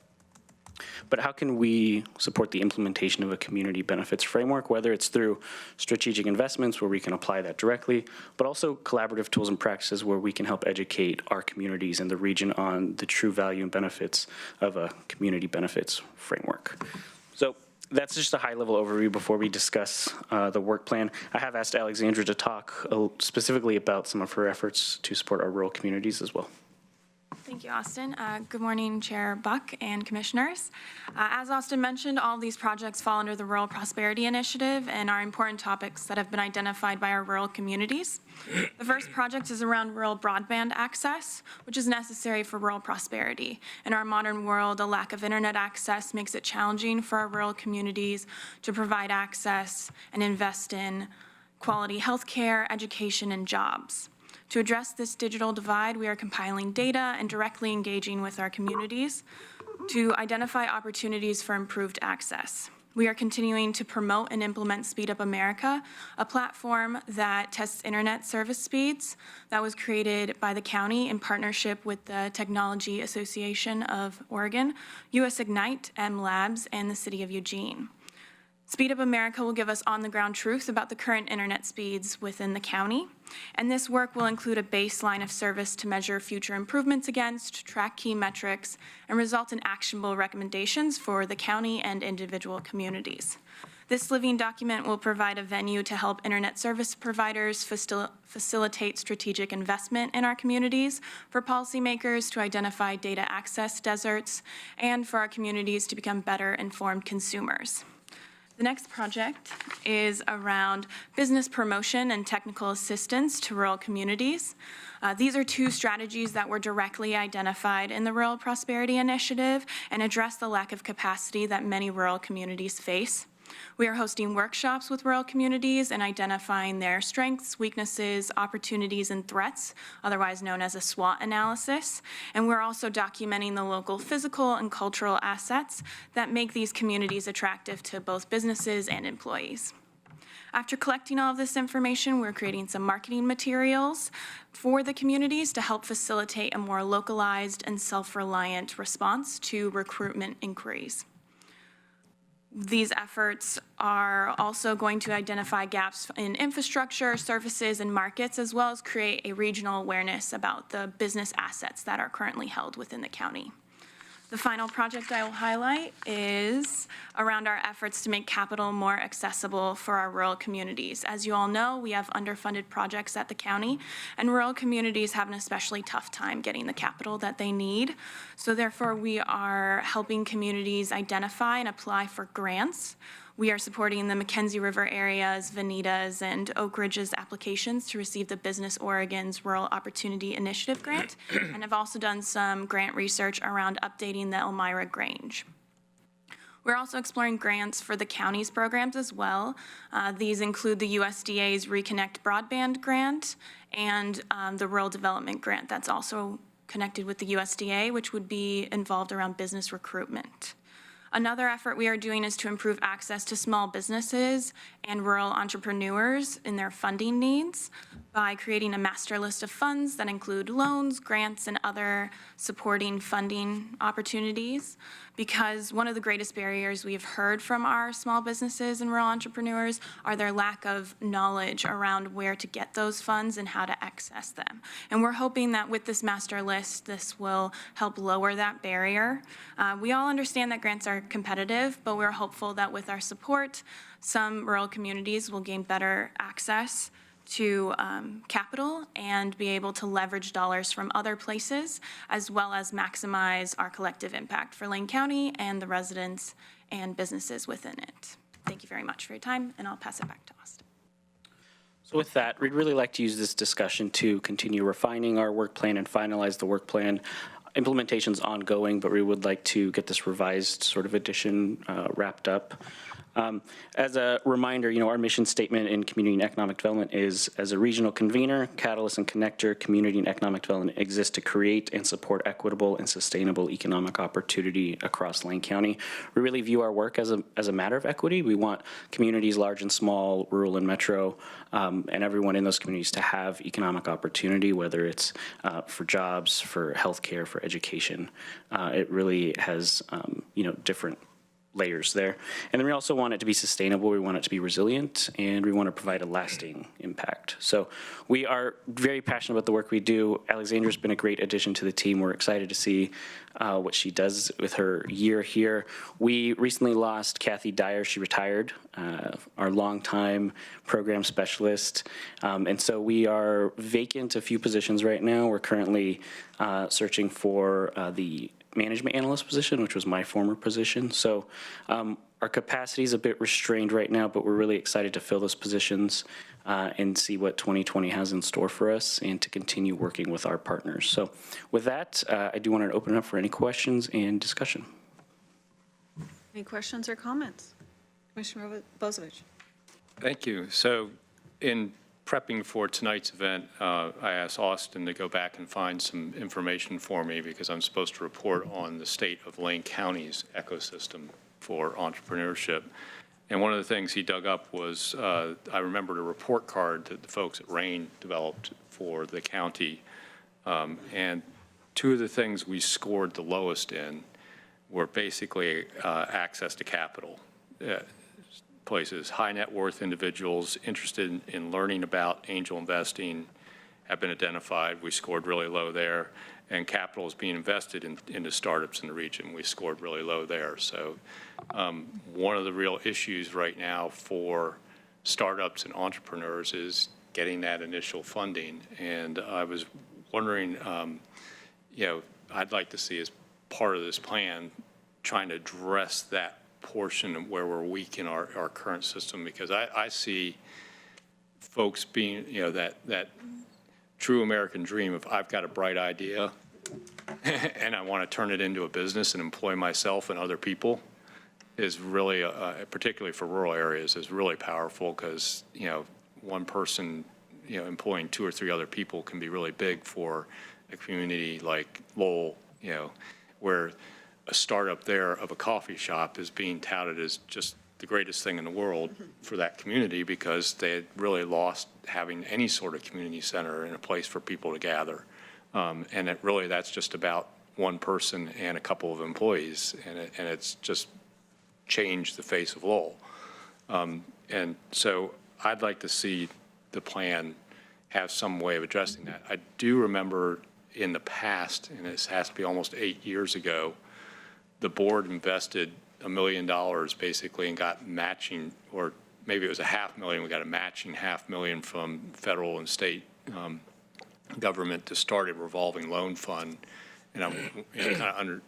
[SPEAKER 12] But how can we support the implementation of a community benefits framework, whether it's through strategic investments where we can apply that directly, but also collaborative tools and practices where we can help educate our communities in the region on the true value and benefits of a community benefits framework. So that's just a high-level overview before we discuss the work plan. I have asked Alexandra to talk specifically about some of her efforts to support our rural communities as well.
[SPEAKER 14] Thank you, Austin. Good morning, Chair Buck and Commissioners. As Austin mentioned, all of these projects fall under the Rural Prosperity Initiative and are important topics that have been identified by our rural communities. The first project is around rural broadband access, which is necessary for rural prosperity. In our modern world, a lack of internet access makes it challenging for our rural communities to provide access and invest in quality healthcare, education, and jobs. To address this digital divide, we are compiling data and directly engaging with our communities to identify opportunities for improved access. We are continuing to promote and implement Speed Up America, a platform that tests internet service speeds that was created by the county in partnership with the Technology Association of Oregon, US Ignite, M Labs, and the City of Eugene. Speed Up America will give us on-the-ground truth about the current internet speeds within the county, and this work will include a baseline of service to measure future improvements against, track key metrics, and result in actionable recommendations for the county and individual communities. This living document will provide a venue to help internet service providers facilitate strategic investment in our communities, for policymakers to identify data access deserts, and for our communities to become better informed consumers. The next project is around business promotion and technical assistance to rural communities. These are 2 strategies that were directly identified in the Rural Prosperity Initiative and address the lack of capacity that many rural communities face. We are hosting workshops with rural communities and identifying their strengths, weaknesses, opportunities, and threats, otherwise known as a SWOT analysis. And we're also documenting the local physical and cultural assets that make these communities attractive to both businesses and employees. After collecting all of this information, we're creating some marketing materials for the communities to help facilitate a more localized and self-reliant response to recruitment inquiries. These efforts are also going to identify gaps in infrastructure, services, and markets, as well as create a regional awareness about the business assets that are currently held within the county. The final project I will highlight is around our efforts to make capital more accessible for our rural communities. As you all know, we have underfunded projects at the county, and rural communities have an especially tough time getting the capital that they need. So therefore, we are helping communities identify and apply for grants. We are supporting the Mackenzie River area's, Veneta's, and Oak Ridge's applications to receive the Business Oregon's Rural Opportunity Initiative grant, and have also done some grant research around updating the Elmira Grange. We're also exploring grants for the county's programs as well. These include the USDA's Reconnect Broadband Grant and the Rural Development Grant that's also connected with the USDA, which would be involved around business recruitment. Another effort we are doing is to improve access to small businesses and rural entrepreneurs in their funding needs by creating a master list of funds that include loans, grants, and other supporting funding opportunities. Because one of the greatest barriers we've heard from our small businesses and rural entrepreneurs are their lack of knowledge around where to get those funds and how to access them. And we're hoping that with this master list, this will help lower that barrier. We all understand that grants are competitive, but we're hopeful that with our support, some rural communities will gain better access to capital and be able to leverage dollars from other places, as well as maximize our collective impact for Lane County and the residents and businesses within it. Thank you very much for your time, and I'll pass it back to Austin.
[SPEAKER 12] So with that, we'd really like to use this discussion to continue refining our work plan and finalize the work plan. Implementation's ongoing, but we would like to get this revised sort of edition wrapped up. As a reminder, our mission statement in community and economic development is, as a regional convener, catalyst, and connector, community and economic development exists to create and support equitable and sustainable economic opportunity across Lane County. We really view our work as a matter of equity. We want communities, large and small, rural and metro, and everyone in those communities to have economic opportunity, whether it's for jobs, for healthcare, for education. It really has, different layers there. And then we also want it to be sustainable, we want it to be resilient, and we want to provide a lasting impact. So we are very passionate about the work we do. Alexandra's been a great addition to the team. We're excited to see what she does with her year here. We recently lost Kathy Dyer. She retired, our longtime program specialist. And so we are vacant a few positions right now. We're currently searching for the management analyst position, which was my former position. So our capacity is a bit restrained right now, but we're really excited to fill those positions and see what 2020 has in store for us and to continue working with our partners. So with that, I do want to open it up for any questions and discussion.
[SPEAKER 2] Any questions or comments? Commissioner Bozievich.
[SPEAKER 7] Thank you. So in prepping for tonight's event, I asked Austin to go back and find some information for me because I'm supposed to report on the state of Lane County's ecosystem for entrepreneurship. And one of the things he dug up was, I remembered a report card that the folks at RAIN developed for the county. And two of the things we scored the lowest in were basically access to capital. Places, high net worth individuals interested in learning about angel investing have been identified. We scored really low there. And capital is being invested into startups in the region. We scored really low there. So one of the real issues right now for startups and entrepreneurs is getting that initial funding. And I was wondering, I'd like to see as part of this plan trying to address that portion of where we're weak in our current system, because I see folks being, that true American dream of I've got a bright idea and I want to turn it into a business and employ myself and other people is really, particularly for rural areas, is really powerful because, one person, employing 2 or 3 other people can be really big for a community like Lowell, where a startup there of a coffee shop is being touted as just the greatest thing in the world for that community because they had really lost having any sort of community center and a place for people to gather. And that's just about one person and a couple of employees, and it's just changed the face of Lowell. And so I'd like to see the plan have some way of addressing that. I do remember in the past, and this has to be almost 8 years ago, the board invested $1 million basically and got matching, or maybe it was $500,000. We got a matching $500,000 from federal and state government to start a revolving loan fund. And I'm kind of under,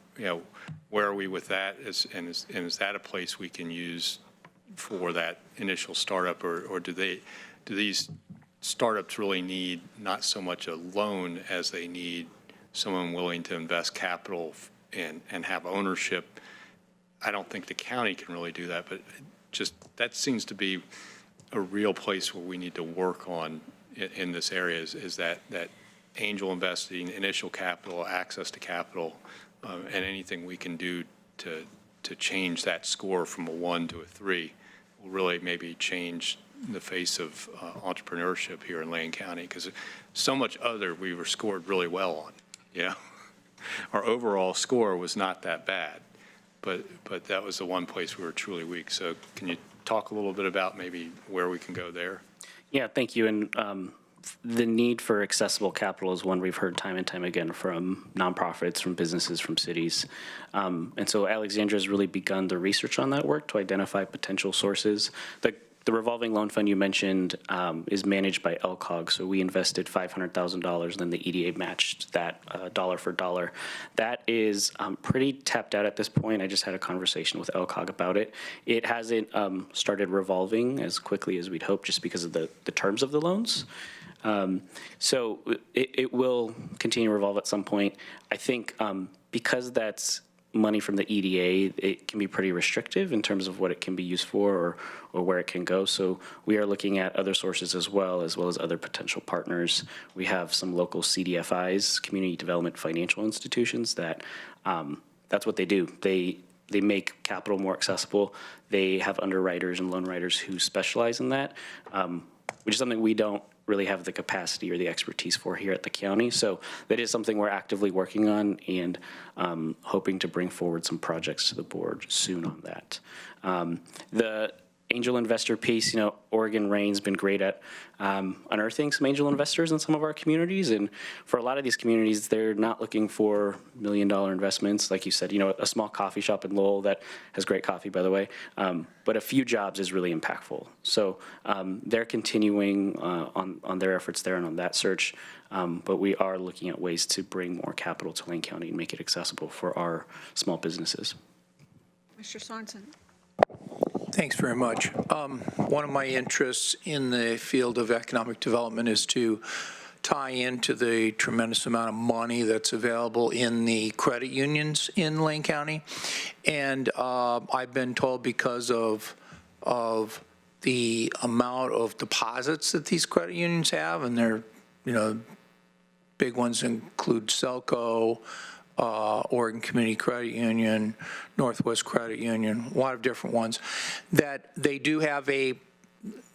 [SPEAKER 7] where are we with that? Is that a place we can use for that initial startup, or do these startups really need not so much a loan as they need someone willing to invest capital and have ownership? I don't think the county can really do that, but just that seems to be a real place where we need to work on in this area is that angel investing, initial capital, access to capital, and anything we can do to to change that score from a 1 to a 3 will really maybe change the face of entrepreneurship here in Lane County, because so much other we were scored really well on. Yeah, our overall score was not that bad, but that was the one place we were truly weak. So can you talk a little bit about maybe where we can go there?
[SPEAKER 12] Yeah, thank you. And the need for accessible capital is one we've heard time and time again from nonprofits, from businesses, from cities. And so Alexandra's really begun the research on that work to identify potential sources. The revolving loan fund you mentioned is managed by LCOG, so we invested $500,000, and then the EDA matched that dollar for dollar. That is pretty tapped out at this point. I just had a conversation with LCOG about it. It hasn't started revolving as quickly as we'd hoped just because of the terms of the loans. So it will continue to revolve at some point. I think because that's money from the EDA, it can be pretty restrictive in terms of what it can be used for or where it can go. So we are looking at other sources as well as other potential partners. We have some local CDFIs, community development financial institutions, that that's what they do. They make capital more accessible. They have underwriters and loan writers who specialize in that, which is something we don't really have the capacity or the expertise for here at the county. So that is something we're actively working on and hoping to bring forward some projects to the board soon on that. The angel investor piece, Oregon Rain's been great at unearthing some angel investors in some of our communities. And for a lot of these communities, they're not looking for $1 million investments. Like you said, a small coffee shop in Lowell that has great coffee, by the way, but a few jobs is really impactful. So they're continuing on their efforts there and on that search. But we are looking at ways to bring more capital to Lane County and make it accessible for our small businesses.
[SPEAKER 2] Mr. Sorensen.
[SPEAKER 9] Thanks very much. One of my interests in the field of economic development is to tie into the tremendous amount of money that's available in the credit unions in Lane County. And I've been told because of the amount of deposits that these credit unions have, and they're, big ones include Selco, Oregon Community Credit Union, Northwest Credit Union, a lot of different ones, that they do have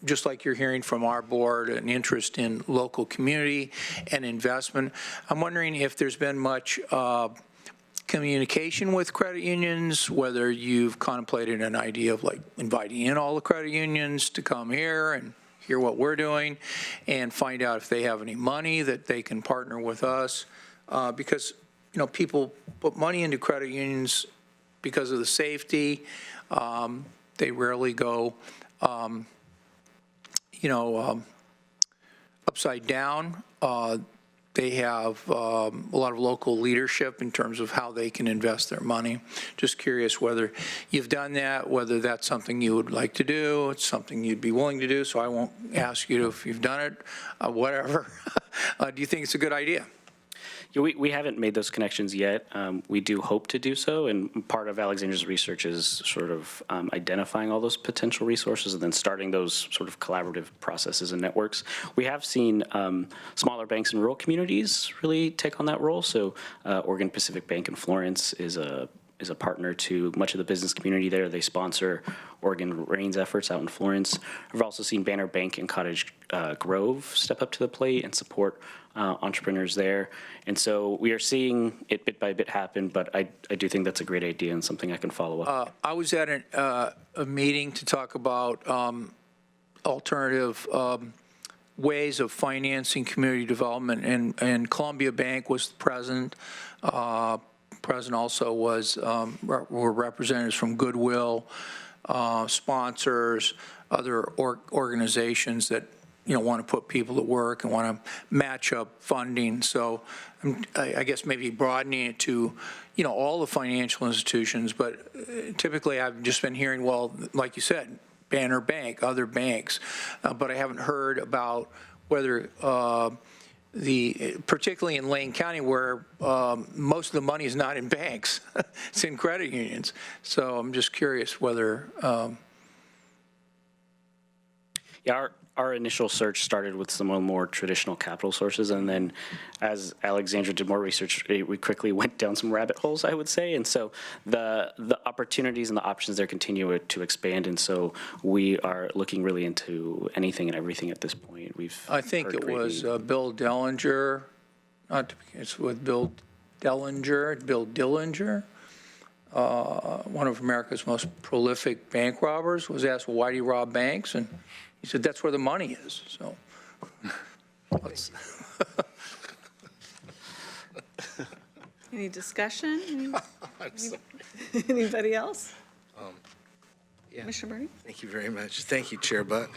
[SPEAKER 9] just like you're hearing from our board, an interest in local community and investment. I'm wondering if there's been much communication with credit unions, whether you've contemplated an idea of like inviting in all the credit unions to come here and hear what we're doing and find out if they have any money that they can partner with us, because people put money into credit unions because of the safety. They rarely go, upside down. They have a lot of local leadership in terms of how they can invest their money. Just curious whether you've done that, whether that's something you would like to do, it's something you'd be willing to do, so I won't ask you if you've done it, whatever. Do you think it's a good idea?
[SPEAKER 12] Yeah, we haven't made those connections yet. We do hope to do so, and part of Alexandra's research is sort of identifying all those potential resources and then starting those sort of collaborative processes and networks. We have seen smaller banks in rural communities really take on that role. So Oregon Pacific Bank in Florence is a partner to much of the business community there. They sponsor Oregon Rain's efforts out in Florence. I've also seen Banner Bank in Cottage Grove step up to the plate and support entrepreneurs there. And so we are seeing it bit by bit happen, but I do think that's a great idea and something I can follow up.
[SPEAKER 9] I was at a meeting to talk about alternative ways of financing community development, and Columbia Bank was present. President also were representatives from Goodwill, sponsors, other organizations that want to put people to work and want to match up funding. So I guess maybe broadening it to all the financial institutions, but typically I've just been hearing, well, like you said, Banner Bank, other banks, but I haven't heard about whether particularly in Lane County, where most of the money is not in banks, it's in credit unions. So I'm just curious whether.
[SPEAKER 12] our initial search started with some of the more traditional capital sources, and then as Alexandra did more research, we quickly went down some rabbit holes, I would say. And so the opportunities and the options there continue to expand, and so we are looking really into anything and everything at this point.
[SPEAKER 9] I think it was Bill Dellinger, it's with Bill Dillinger, one of America's most prolific bank robbers, was asked, well, why do you rob banks? And he said, that's where the money is, so.
[SPEAKER 2] Any discussion? Anybody else?
[SPEAKER 8] Yeah.
[SPEAKER 2] Commissioner Bernie?
[SPEAKER 8] Thank you very much. Thank you, Chair Buck.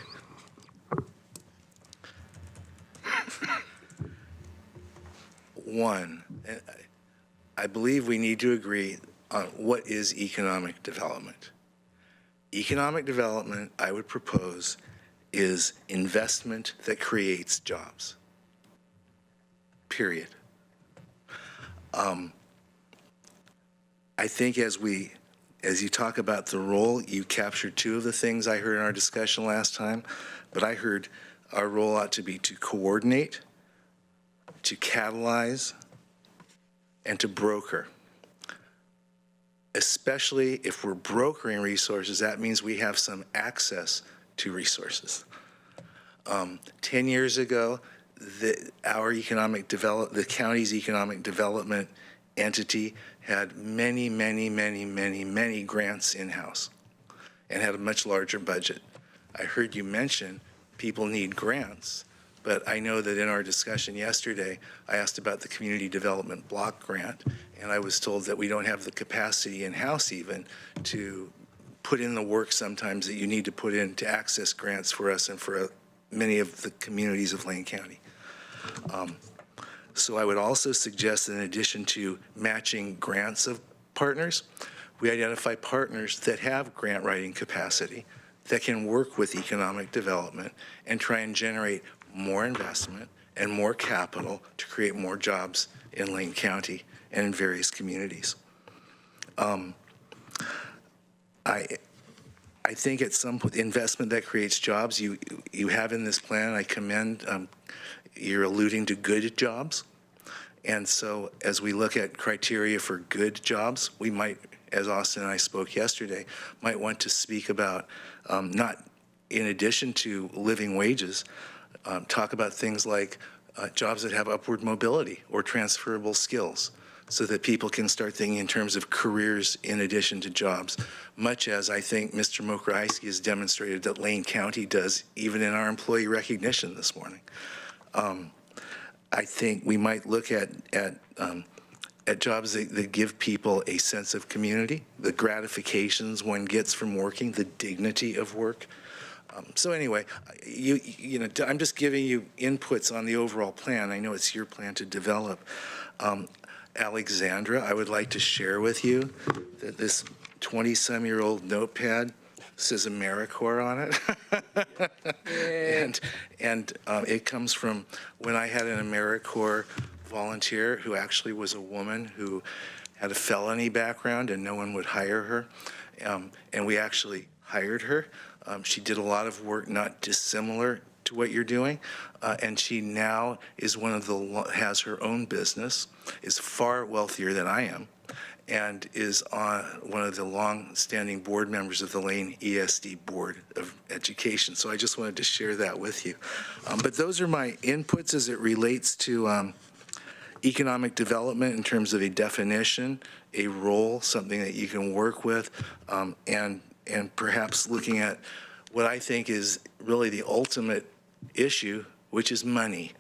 [SPEAKER 8] One, I believe we need to agree on what is economic development. Economic development, I would propose, is investment that creates jobs. Period. I think as you talk about the role, you captured two of the things I heard in our discussion last time, but I heard our role ought to be to coordinate, to catalyze, and to broker. Especially if we're brokering resources, that means we have some access to resources. 10 years ago, the county's economic development entity had many grants in-house and had a much larger budget. I heard you mention people need grants, but I know that in our discussion yesterday, I asked about the Community Development Block Grant, and I was told that we don't have the capacity in-house even to put in the work sometimes that you need to put in to access grants for us and for many of the communities of Lane County. So I would also suggest that in addition to matching grants of partners, we identify partners that have grant writing capacity that can work with economic development and try and generate more investment and more capital to create more jobs in Lane County and in various communities. I think at some point, investment that creates jobs, you have in this plan, I commend, you're alluding to good jobs. And so as we look at criteria for good jobs, we might, as Austin and I spoke yesterday, might want to speak about not in addition to living wages, talk about things like jobs that have upward mobility or transferable skills so that people can start thinking in terms of careers in addition to jobs, much as I think Mr. Mokraiski has demonstrated that Lane County does even in our employee recognition this morning. I think we might look at jobs that give people a sense of community, the gratifications one gets from working, the dignity of work. So anyway, you know, I'm just giving you inputs on the overall plan. I know it's your plan to develop. Alexandra, I would like to share with you that this 20-some-year-old notepad says AmeriCorps on it. and it comes from when I had an AmeriCorps volunteer who actually was a woman who had a felony background and no one would hire her. And we actually hired her. She did a lot of work not dissimilar to what you're doing. And she now is has her own business, is far wealthier than I am, and is one of the long-standing board members of the Lane ESD Board of Education. So I just wanted to share that with you. But those are my inputs as it relates to economic development in terms of a definition, a role, something that you can work with, and perhaps looking at what I think is really the ultimate issue, which is money,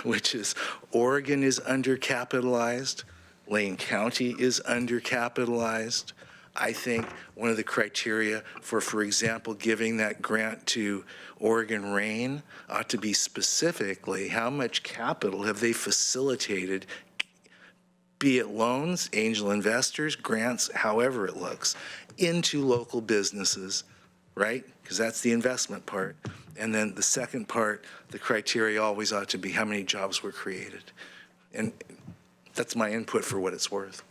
[SPEAKER 8] which is Oregon is undercapitalized, Lane County is undercapitalized. I think one of the criteria for example, giving that grant to Oregon Rain ought to be specifically how much capital have they facilitated, be it loans, angel investors, grants, however it looks, into local businesses, right? Because that's the investment part. And then the second part, the criteria always ought to be how many jobs were created. And that's my input for what it's worth.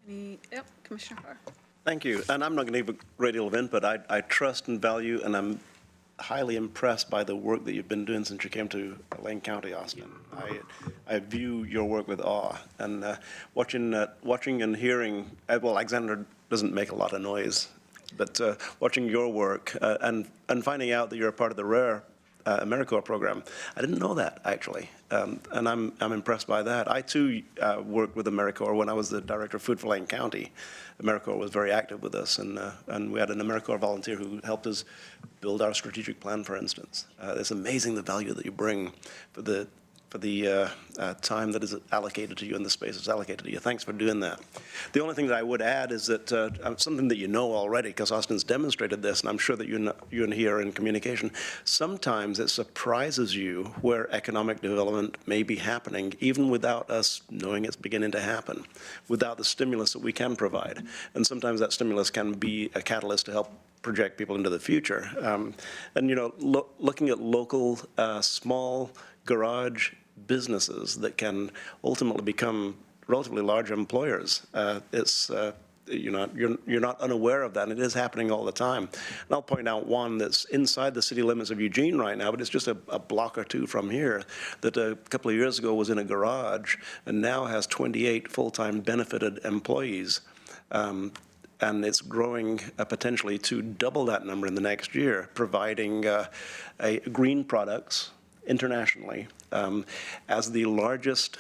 [SPEAKER 2] Yep, Commissioner Farr.
[SPEAKER 1] Thank you. And I'm not going to give a great deal of input. I trust and value, and highly impressed by the work that you've been doing since you came to Lane County, Austin. I view your work with awe, and watching and hearing, well, Alexander doesn't make a lot of noise, but watching your work and finding out that you're a part of the RARE AmeriCorps program, I didn't know that, actually, and I'm impressed by that. I, too, worked with AmeriCorps when I was the director of Food for Lane County. AmeriCorps was very active with us, and we had an AmeriCorps volunteer who helped us build our strategic plan, for instance. It's amazing the value that you bring for the time that is allocated to you and the space that's allocated to you. Thanks for doing that. The only thing that I would add is that something that you know already, because Austin's demonstrated this, and I'm sure that you and he are in communication, sometimes it surprises you where economic development may be happening, even without us knowing it's beginning to happen, without the stimulus that we can provide. And sometimes that stimulus can be a catalyst to help project people into the future. And, you know, looking at local, small garage businesses that can ultimately become relatively large employers. You're not unaware of that, and it is happening all the time. And I'll point out one that's inside the city limits of Eugene right now, but it's just a block or two from here, that a couple of years ago was in a garage and now has 28 full-time benefited employees. And it's growing potentially to double that number in the next year, providing green products internationally as the largest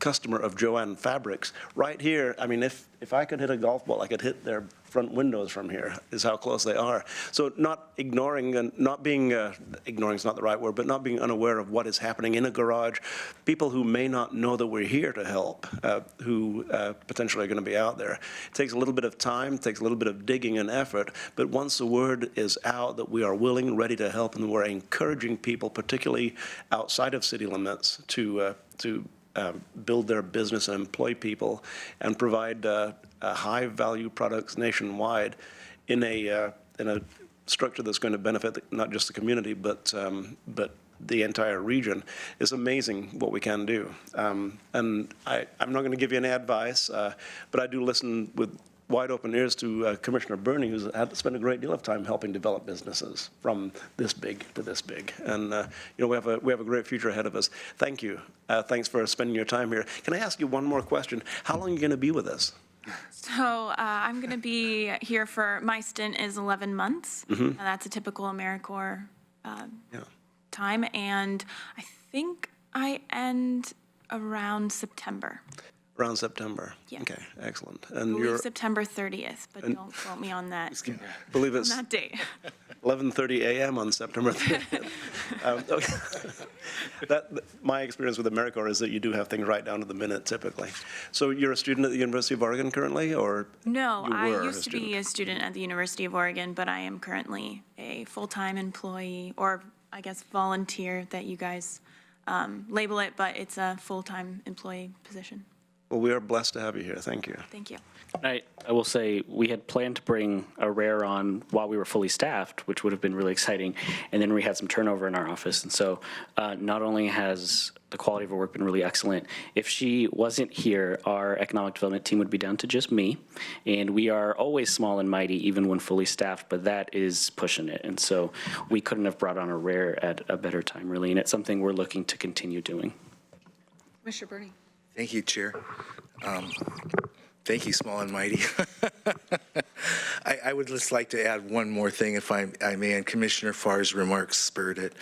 [SPEAKER 1] customer of Jo-Ann Fabrics. Right here, I mean, if I could hit a golf ball, I could hit their front windows from here, is how close they are. So not ignoring and not being, ignoring is not the right word, but not being unaware of what is happening in a garage. People who may not know that we're here to help, who potentially are going to be out there. It takes a little bit of time, takes a little bit of digging and effort, but once the word is out that we are willing, ready to help, and we're encouraging people, particularly outside of city limits, to build their business and employ people and provide high-value products nationwide in a structure that's going to benefit not just the community but the entire region. It's amazing what we can do. And I'm not going to give you any advice, but I do listen with wide open ears to Commissioner Burney, who's had to spend a great deal of time helping develop businesses from this big to this big. And you know, we have a great future ahead of us. Thank you. Thanks for spending your time here. Can I ask you one more question? How long are you going to be with us?
[SPEAKER 14] So I'm going to be here for, my stint is 11 months. That's a typical AmeriCorps time. And I think I end around September.
[SPEAKER 1] Around September?
[SPEAKER 14] Yeah.
[SPEAKER 1] Okay, excellent.
[SPEAKER 14] I
[SPEAKER 1] And
[SPEAKER 14] believe
[SPEAKER 1] you're,
[SPEAKER 14] September 30th, but don't quote me on that,
[SPEAKER 1] believe
[SPEAKER 14] on
[SPEAKER 1] it's
[SPEAKER 14] that date.
[SPEAKER 1] 11:30 a.m. on September 30th. Okay. My experience with AmeriCorps is that you do have things right down to the minute, typically. So you're a student at the University of Oregon currently, or?
[SPEAKER 14] No,
[SPEAKER 1] You
[SPEAKER 14] I
[SPEAKER 1] were
[SPEAKER 14] used to be a student at the University of Oregon, but I am currently a full-time employee, or I guess volunteer that you guys label it, but it's a full-time employee position.
[SPEAKER 1] Well, we are blessed to have you here. Thank you.
[SPEAKER 14] Thank you.
[SPEAKER 12] I will say, we had planned to bring a RARE on while we were fully staffed, which would have been really exciting, and then we had some turnover in our office, and so not only has the quality of her work been really excellent, if she wasn't here, our economic development team would be down to just me, and we are always small and mighty, even when fully staffed, but that is pushing it, and so we couldn't have brought on a RARE at a better time, really, and it's something we're looking to continue doing.
[SPEAKER 2] Commissioner Burney.
[SPEAKER 8] Thank you, Chair. Thank you, Small and Mighty. I would just like to add one more thing, if I may, and Commissioner Farr's remarks spurred it.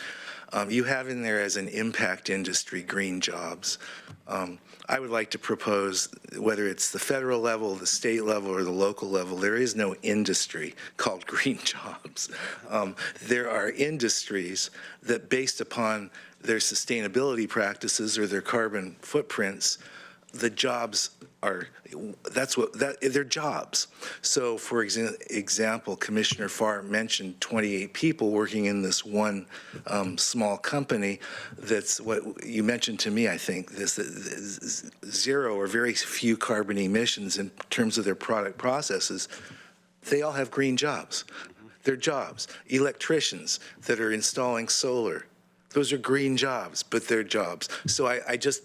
[SPEAKER 8] You have in there as an impact industry, green jobs. I would like to propose, whether it's the federal level, the state level, or the local level, there is no industry called green jobs. There are industries that, based upon their sustainability practices or their carbon footprints, the jobs are, they're jobs. So for example, Commissioner Farr mentioned 28 people working in this one small company that's what you mentioned to me, I think, this zero or very few carbon emissions in terms of their product processes. They all have green jobs. They're jobs. Electricians that are installing solar, those are green jobs, but they're jobs. So I just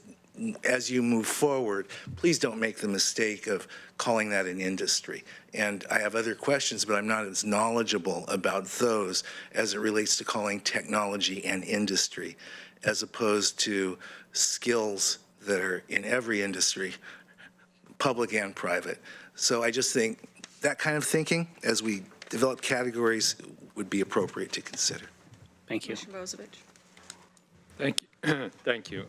[SPEAKER 8] as you move forward, please don't make the mistake of calling that an industry. And I have other questions, but I'm not as knowledgeable about those as it relates to calling technology an industry, as opposed to skills that are in every industry, public and private. So I just think that kind of thinking, as we develop categories, would be appropriate to consider.
[SPEAKER 12] Thank you.
[SPEAKER 2] Commissioner Bozic.
[SPEAKER 7] Thank you. Thank you.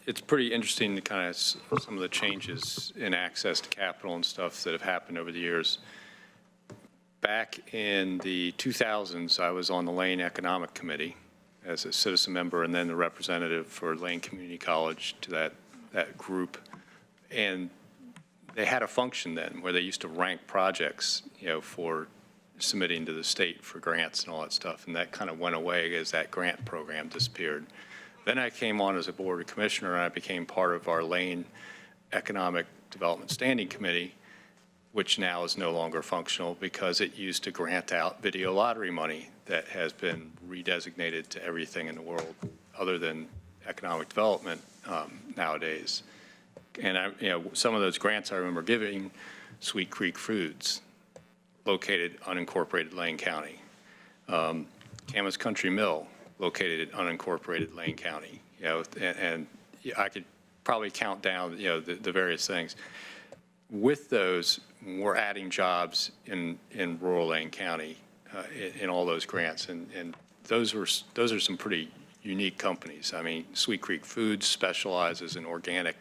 [SPEAKER 7] It's pretty interesting to kind of some of the changes in access to capital and stuff that have happened over the years. Back in the 2000s, I was on the Lane Economic Committee as a citizen member and then the representative for Lane Community College to that group. And they had a function then where they used to rank projects, for submitting to the state for grants and all that stuff. And that kind of went away as that grant program disappeared. Then I came on as a board of commissioner and I became part of our Lane Economic Development Standing Committee, which now is no longer functional because it used to grant out video lottery money that has been redesignated to everything in the world other than economic development nowadays. And some of those grants I remember giving, Sweet Creek Foods, located unincorporated Lane County. Camas Country Mill, located in unincorporated Lane County. And I could probably count down, the various things. With those, we're adding jobs in rural Lane County in all those grants, and those are some pretty unique companies. I mean, Sweet Creek Foods specializes in organic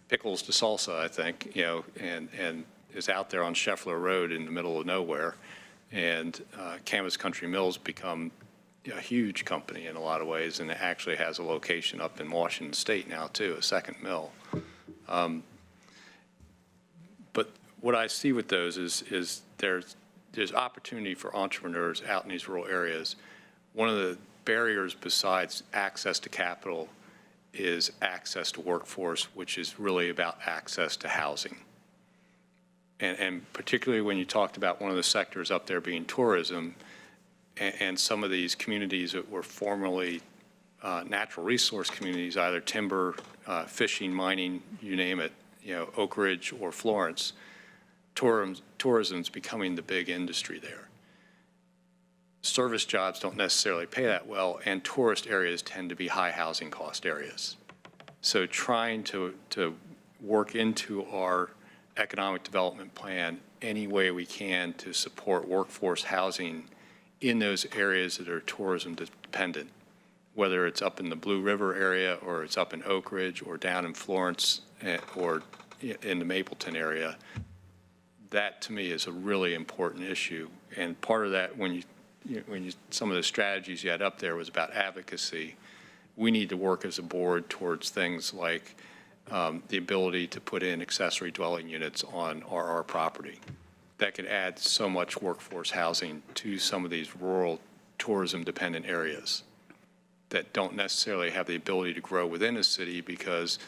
[SPEAKER 7] pickles to salsa, I think, and is out there on Scheffler Road in the middle of nowhere. And Camas Country Mill's become a huge company in a lot of ways, and it actually has a location up in Washington State now too, a second mill. But what I see with those is there's opportunity for entrepreneurs out in these rural areas. One of the barriers besides access to capital is access to workforce, which is really about access to housing. And particularly when you talked about one of the sectors up there being tourism, and some of these communities that were formerly natural resource communities, either timber, fishing, mining, you name it, Oak Ridge or Florence, tourism's becoming the big industry there. Service jobs don't necessarily pay that well, and tourist areas tend to be high housing cost areas. So trying to work into our economic development plan any way we can to support workforce housing in those areas that are tourism dependent, whether it's up in the Blue River area or it's up in Oak Ridge or down in Florence or in the Mapleton area. That to me is a really important issue. And part of that, when you some of the strategies you had up there was about advocacy. We need to work as a board towards things like the ability to put in accessory dwelling units on RR property. That could add so much workforce housing to some of these rural tourism-dependent areas that don't necessarily have the ability to grow within a city because,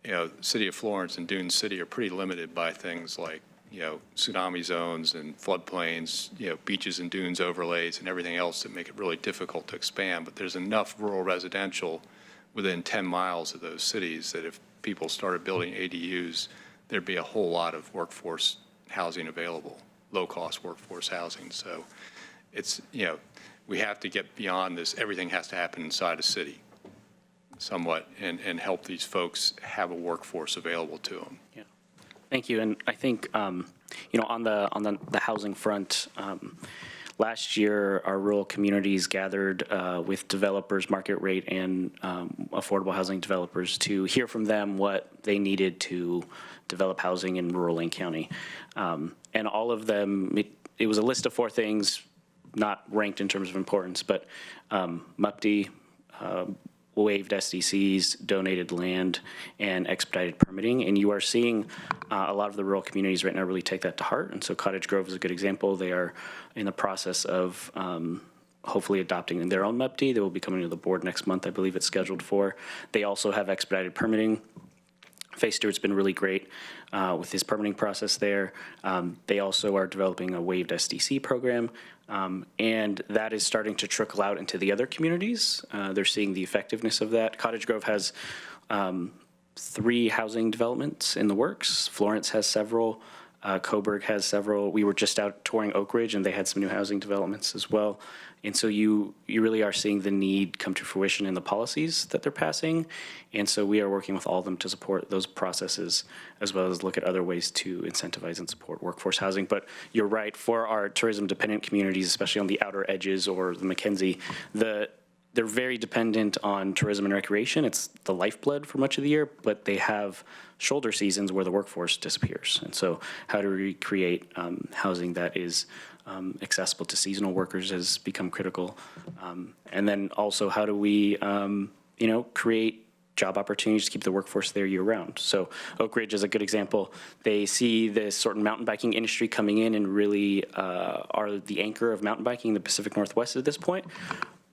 [SPEAKER 7] the city of Florence and Dune City are pretty limited by things like, tsunami zones and floodplains, beaches and dunes overlays and everything else that make it really difficult to expand. But there's enough rural residential within 10 miles of those cities that if people started building ADUs, there'd be a whole lot of workforce housing available, low-cost workforce housing. So it's, we have to get beyond this. Everything has to happen inside a city somewhat and help these folks have a workforce available to them.
[SPEAKER 12] Yeah. Thank you. And I think, on the housing front, last year, our rural communities gathered with developers, market rate, and affordable housing developers to hear from them what they needed to develop housing in rural Lane County. And all of them, it was a list of 4 things, not ranked in terms of importance, but MUPD, waived SDCs, donated land, and expedited permitting. And you are seeing a lot of the rural communities right now really take that to heart. And so Cottage Grove is a good example. They are in the process of hopefully adopting their own MUPD. They will be coming to the board next month, I believe it's scheduled for. They also have expedited permitting. Faye Stewart's been really great with his permitting process there. They also are developing a waived SDC program, and that is starting to trickle out into the other communities. They're seeing the effectiveness of that. Cottage Grove has 3 housing developments in the works. Florence has several. Coburg has several. We were just out touring Oak Ridge, and they had some new housing developments as well. And so you really are seeing the need come to fruition in the policies that they're passing. And so we are working with all of them to support those processes, as well as look at other ways to incentivize and support workforce housing. But you're right, for our tourism-dependent communities, especially on the outer edges or the McKenzie, they're very dependent on tourism and recreation. It's the lifeblood for much of the year, but they have shoulder seasons where the workforce disappears. And so how to recreate housing that is accessible to seasonal workers has become critical. And then also, how do we, create job opportunities to keep the workforce there year round? So Oak Ridge is a good example. They see this sort of mountain biking industry coming in and really are the anchor of mountain biking in the Pacific Northwest at this point.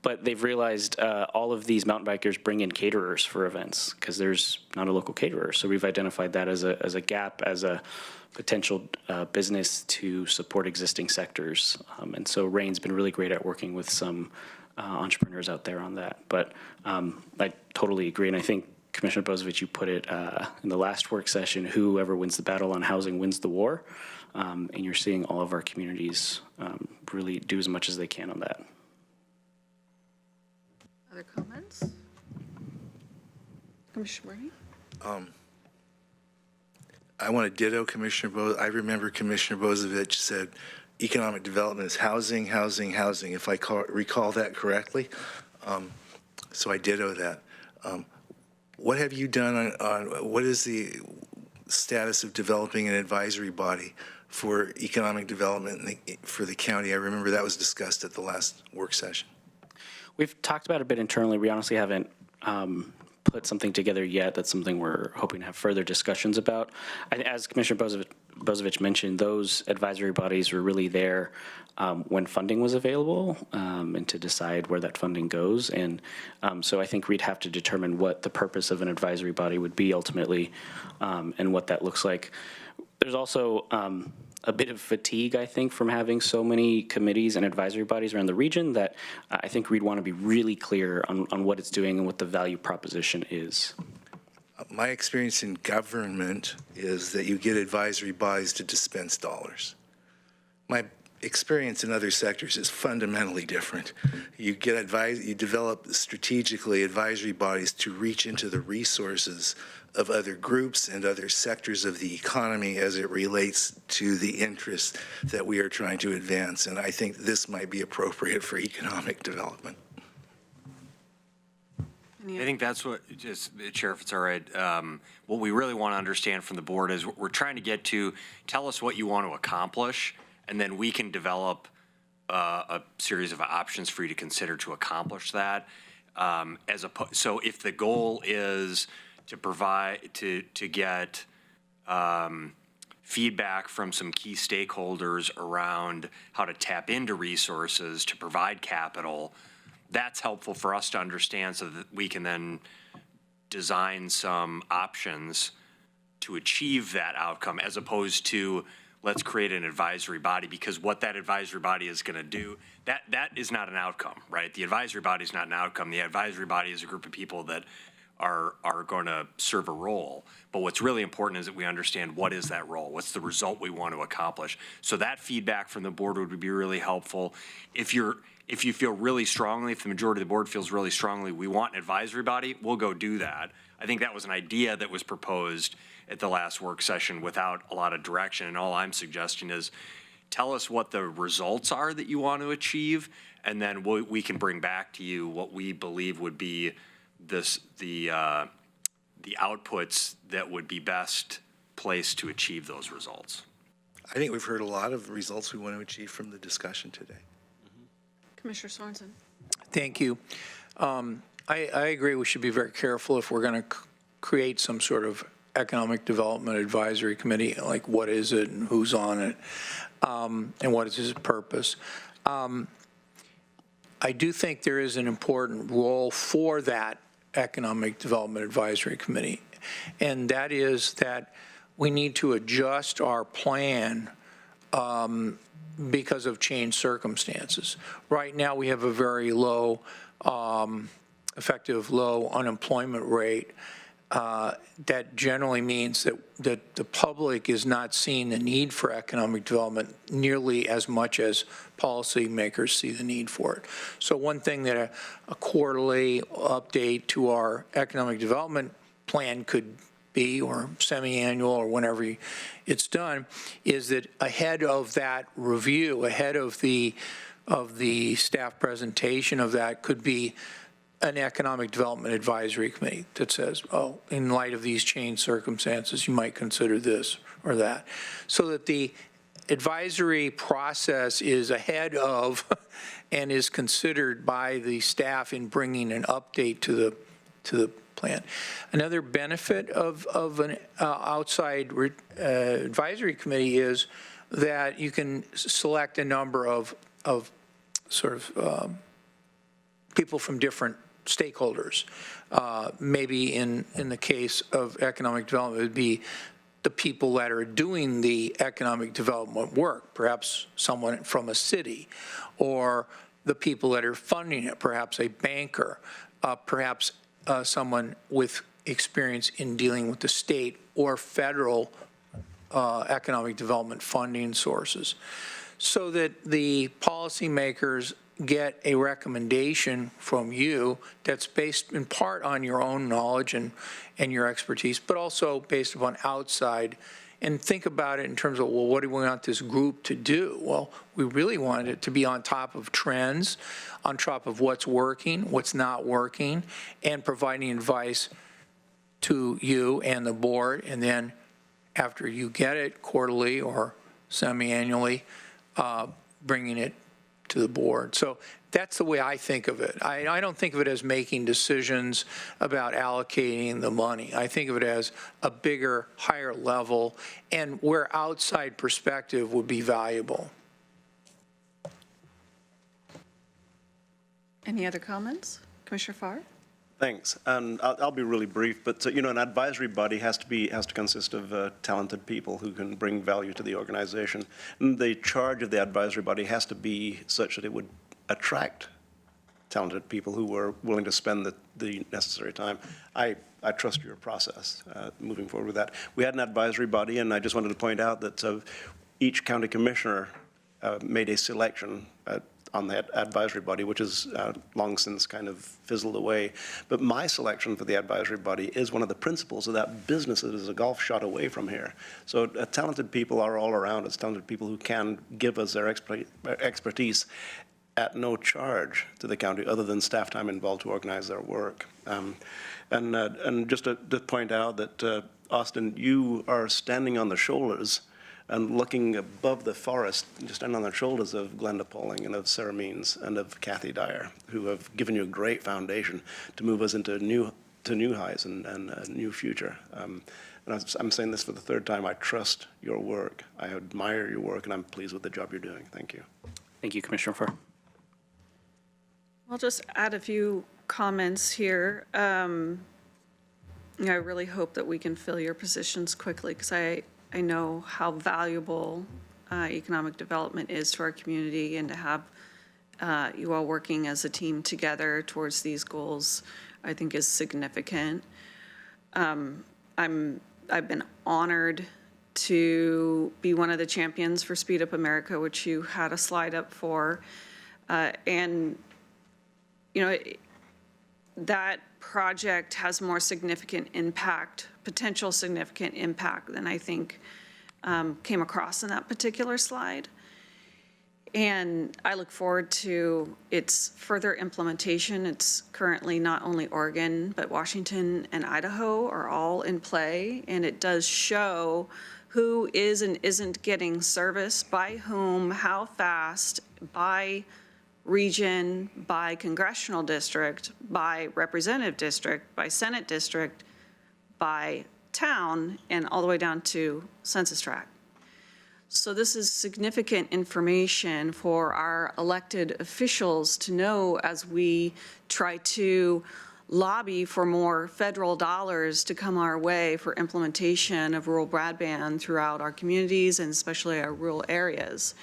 [SPEAKER 12] But they've realized all of these mountain bikers bring in caterers for events because there's not a local caterer. So we've identified that as a gap, as a potential business to support existing sectors. And so Rain's been really great at working with some entrepreneurs out there on that. But I totally agree. And I think, Commissioner Bozievich, you put it in the last work session, whoever wins the battle on housing wins the war. And you're seeing all of our communities really do as much as they can on that.
[SPEAKER 2] Other comments? Commissioner Bernie?
[SPEAKER 8] I want to ditto Commissioner I remember Commissioner Bozievich said economic development is housing, housing, housing, if I recall that correctly. So I ditto that. What have you done on what is the status of developing an advisory body for economic development for the county? I remember that was discussed at the last work session.
[SPEAKER 12] We've talked about it a bit internally. We honestly haven't put something together yet. That's something we're hoping to have further discussions about. As Commissioner Bozievich mentioned, those advisory bodies were really there when funding was available and to decide where that funding goes. And so I think we'd have to determine what the purpose of an advisory body would be ultimately and what that looks like. There's also a bit of fatigue, I think, from having so many committees and advisory bodies around the region that I think we'd want to be really clear on what it's doing and what the value proposition is.
[SPEAKER 8] My experience in government is that you get advisory bodies to dispense dollars. My experience in other sectors is fundamentally different. You develop strategically advisory bodies to reach into the resources of other groups and other sectors of the economy as it relates to the interests that we are trying to advance. And I think this might be appropriate for economic development.
[SPEAKER 3] I think that's what, just, Chair, if it's all right, what we really want to understand from the board is we're trying to get to, tell us what you want to accomplish, and then we can develop a series of options for you to consider to accomplish that. So if the goal is to provide, to get feedback from some key stakeholders around how to tap into resources to provide capital, that's helpful for us to understand so that we can then design some options to achieve that outcome, as opposed to let's create an advisory body, because what that advisory body is going to do, that is not an outcome, right? The advisory body is not an outcome. The advisory body is a group of people that are going to serve a role. But what's really important is that we understand what is that role, what's the result we want to accomplish. So that feedback from the board would be really helpful. If you feel really strongly, if the majority of the board feels really strongly, we want an advisory body, we'll go do that. I think that was an idea that was proposed at the last work session without a lot of direction. And all I'm suggesting is tell us what the results are that you want to achieve, and then we can bring back to you what we believe would be the outputs that would be best placed to achieve those results.
[SPEAKER 8] I think we've heard a lot of results we want to achieve from the discussion today.
[SPEAKER 2] Commissioner Sorensen?
[SPEAKER 9] Thank you. I agree we should be very careful if we're going to create some sort of economic development advisory committee, like what is it and who's on it, and what is its purpose. I do think there is an important role for that Economic Development Advisory Committee. And that is that we need to adjust our plan because of changed circumstances. Right now, we have a very low, effective low unemployment rate. That generally means that the public is not seeing the need for economic development nearly as much as policymakers see the need for it. So one thing that a quarterly update to our economic development plan could be, or semi-annual, or whenever it's done, is that ahead of that review, ahead of the staff presentation of that, could be an economic development advisory committee that says, oh, in light of these changed circumstances, you might consider this or that. So that the advisory process is ahead of and is considered by the staff in bringing an update to the plan. Another benefit of an outside advisory committee is that you can select a number of sort of people from different stakeholders. Maybe in the case of economic development, it would be the people that are doing the economic development work, perhaps someone from a city, or the people that are funding it, perhaps a banker, perhaps someone with experience in dealing with the state or federal economic development funding sources, so that the policymakers get a recommendation from you that's based in part on your own knowledge and your expertise, but also based upon outside, and think about it in terms of, well, what do we want this group to do? Well, we really wanted it to be on top of trends, on top of what's working, what's not working, and providing advice to you and the board, and then after you get it quarterly or semi-annually, bringing it to the board. So that's the way I think of it. I don't think of it as making decisions about allocating the money. I think of it as a bigger, higher level, and where outside perspective would be valuable.
[SPEAKER 2] Any other comments? Commissioner Farr?
[SPEAKER 1] Thanks. And I'll be really brief, but an advisory body has to consist of talented people who can bring value to the organization. And the charge of the advisory body has to be such that it would attract talented people who were willing to spend the necessary time. I trust your process moving forward with that. We had an advisory body, and I just wanted to point out that each county commissioner made a selection on that advisory body, which is long since kind of fizzled away. But my selection for the advisory body is one of the principles of that business that is a golf shot away from here. So talented people are all around us, talented people who can give us their expertise at no charge to the county other than staff time involved to organize their work. And just to point out that, Austin, you are standing on the shoulders and looking above the forest, just standing on the shoulders of Glenda Pauling and of Sarah Means and of Kathy Dyer, who have given you a great foundation to move us into new highs and a new future. And I'm saying this for the third time, I trust your work. I admire your work, and I'm pleased with the job you're doing. Thank you.
[SPEAKER 12] Thank you, Commissioner Farr.
[SPEAKER 2] I'll just add a few comments here. I really hope that we can fill your positions quickly, because I know how valuable economic development is to our community, and to have you all working as a team together towards these goals, I think is significant. I've been honored to be one of the champions for Speed Up America, which you had a slide up for. And, that project has more significant impact, potential significant impact, than I think came across in that particular slide. And I look forward to its further implementation. It's currently not only Oregon, but Washington and Idaho are all in play. And it does show who is and isn't getting service, by whom, how fast, by region, by congressional district, by representative district, by Senate district, by town, and all the way down to census tract. So this is significant information for our elected officials to know as we try to lobby for more federal dollars to come our way for implementation of rural broadband throughout our communities and especially our rural areas.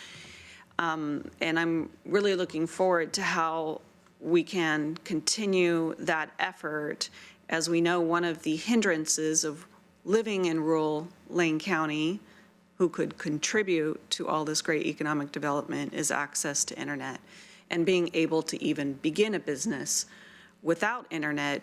[SPEAKER 2] And I'm really looking forward to how we can continue that effort. As we know, one of the hindrances of living in rural Lane County, who could contribute to all this great economic development, is access to internet. And being able to even begin a business without internet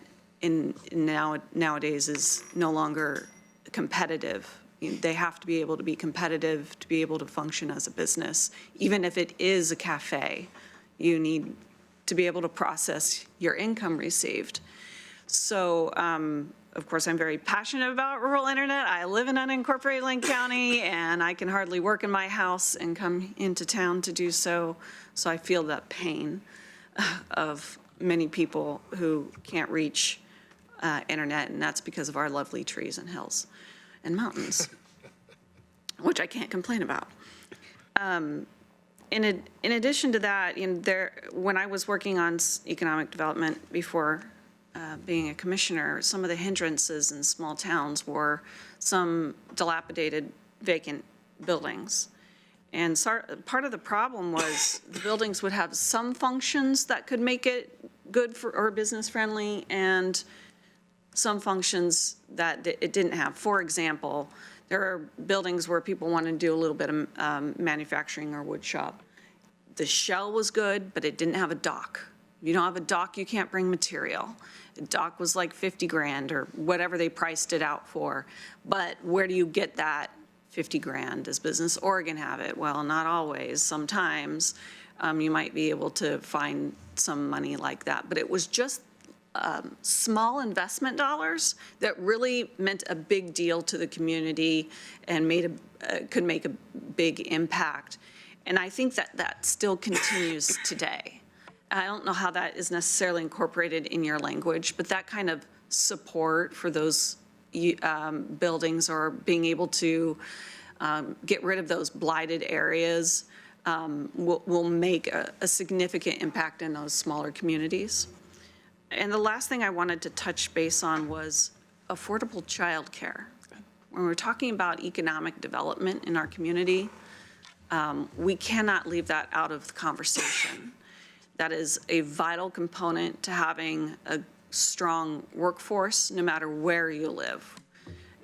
[SPEAKER 2] nowadays is no longer competitive. They have to be able to be competitive to be able to function as a business. Even if it is a cafe, you need to be able to process your income received. So, of course, I'm very passionate about rural internet. I live in unincorporated Lane County, and I can hardly work in my house and come into town to do so. So I feel that pain of many people who can't reach internet, and that's because of our lovely trees and hills and mountains, which I can't complain about. In addition to that, when I was working on economic development before being a commissioner, some of the hindrances in small towns were some dilapidated vacant buildings. And part of the problem was the buildings would have some functions that could make it good for or business friendly, and some functions that it didn't have. For example, there are buildings where people want to do a little bit of manufacturing or wood shop. The shell was good, but it didn't have a dock. You don't have a dock, you can't bring material. The dock was like 50 grand or whatever they priced it out for. But where do you get that 50 grand? Does Business Oregon have it? Well, not always. Sometimes you might be able to find some money like that. But it was just small investment dollars that really meant a big deal to the community and could make a big impact. And I think that still continues today. I don't know how that is necessarily incorporated in your language, but that kind of support for those buildings or being able to get rid of those blighted areas will make a significant impact in those smaller communities. And the last thing I wanted to touch base on was affordable childcare. When we're talking about economic development in our community, we cannot leave that out of the conversation. That is a vital component to having a strong workforce, no matter where you live.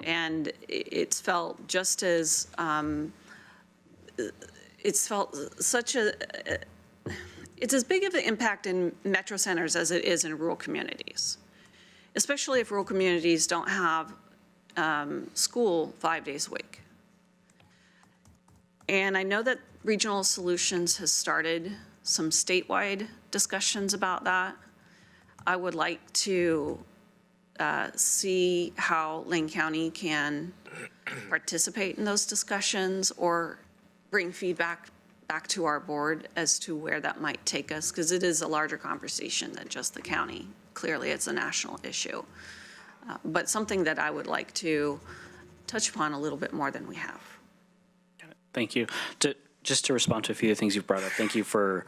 [SPEAKER 2] And it's felt just as, it's as big of an impact in metro centers as it is in rural communities, especially if rural communities don't have school 5 days a week. And I know that Regional Solutions has started some statewide discussions about that. I would like to see how Lane County can participate in those discussions or bring feedback back to our board as to where that might take us, because it is a larger conversation than just the county. Clearly, it's a national issue, but something that I would like to touch upon a little bit more than we have.
[SPEAKER 12] Thank you. Just to respond to a few of the things you've brought up, thank you for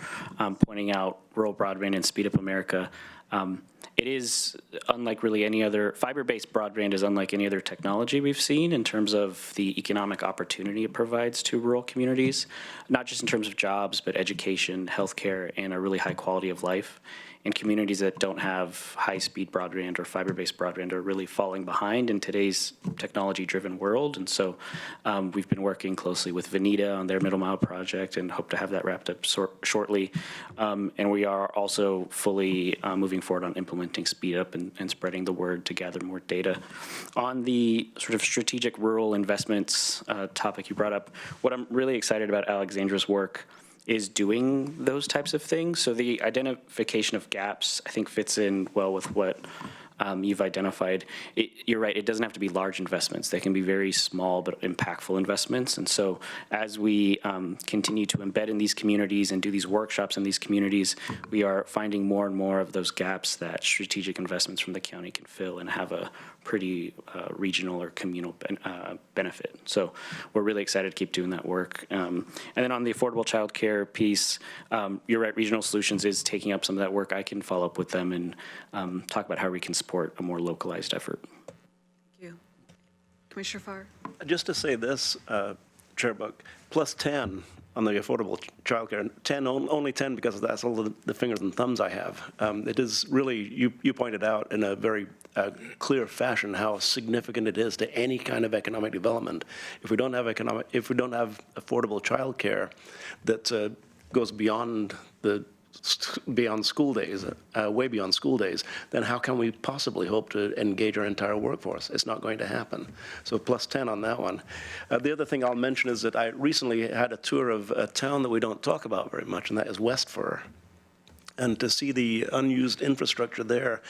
[SPEAKER 12] pointing out rural broadband and Speed Up America. It is unlike really any other, fiber-based broadband is unlike any other technology we've seen in terms of the economic opportunity it provides to rural communities, not just in terms of jobs, but education, healthcare, and a really high quality of life. And communities that don't have high-speed broadband or fiber-based broadband are really falling behind in today's technology-driven world. And so we've been working closely with Veneta on their Middle Mile project and hope to have that wrapped up shortly. And we are also fully moving forward on implementing Speed Up and spreading the word to gather more data. On the sort of strategic rural investments topic you brought up, what I'm really excited about Alexandra's work is doing those types of things. So the identification of gaps, I think, fits in well with what you've identified. You're right, it doesn't have to be large investments. They can be very small but impactful investments. And so as we continue to embed in these communities and do these workshops in these communities, we are finding more and more of those gaps that strategic investments from the county can fill and have a pretty regional or communal benefit. So we're really excited to keep doing that work. And then on the affordable childcare piece, you're right, Regional Solutions is taking up some of that work. I can follow up with them and talk about how we can support a more localized effort.
[SPEAKER 2] Thank you. Commissioner Farr?
[SPEAKER 1] Just to say this, Chair Buck, plus 10 on the affordable childcare, only 10 because that's all the fingers and thumbs I have. It is really, you pointed out in a very clear fashion how significant it is to any kind of economic development. If we don't have affordable childcare that goes beyond school days, way beyond school days, then how can we possibly hope to engage our entire workforce? It's not going to happen. So plus 10 on that one. The other thing I'll mention is that I recently had a tour of a town that we don't talk about very much, and that is West Fir. And to see the unused infrastructure there,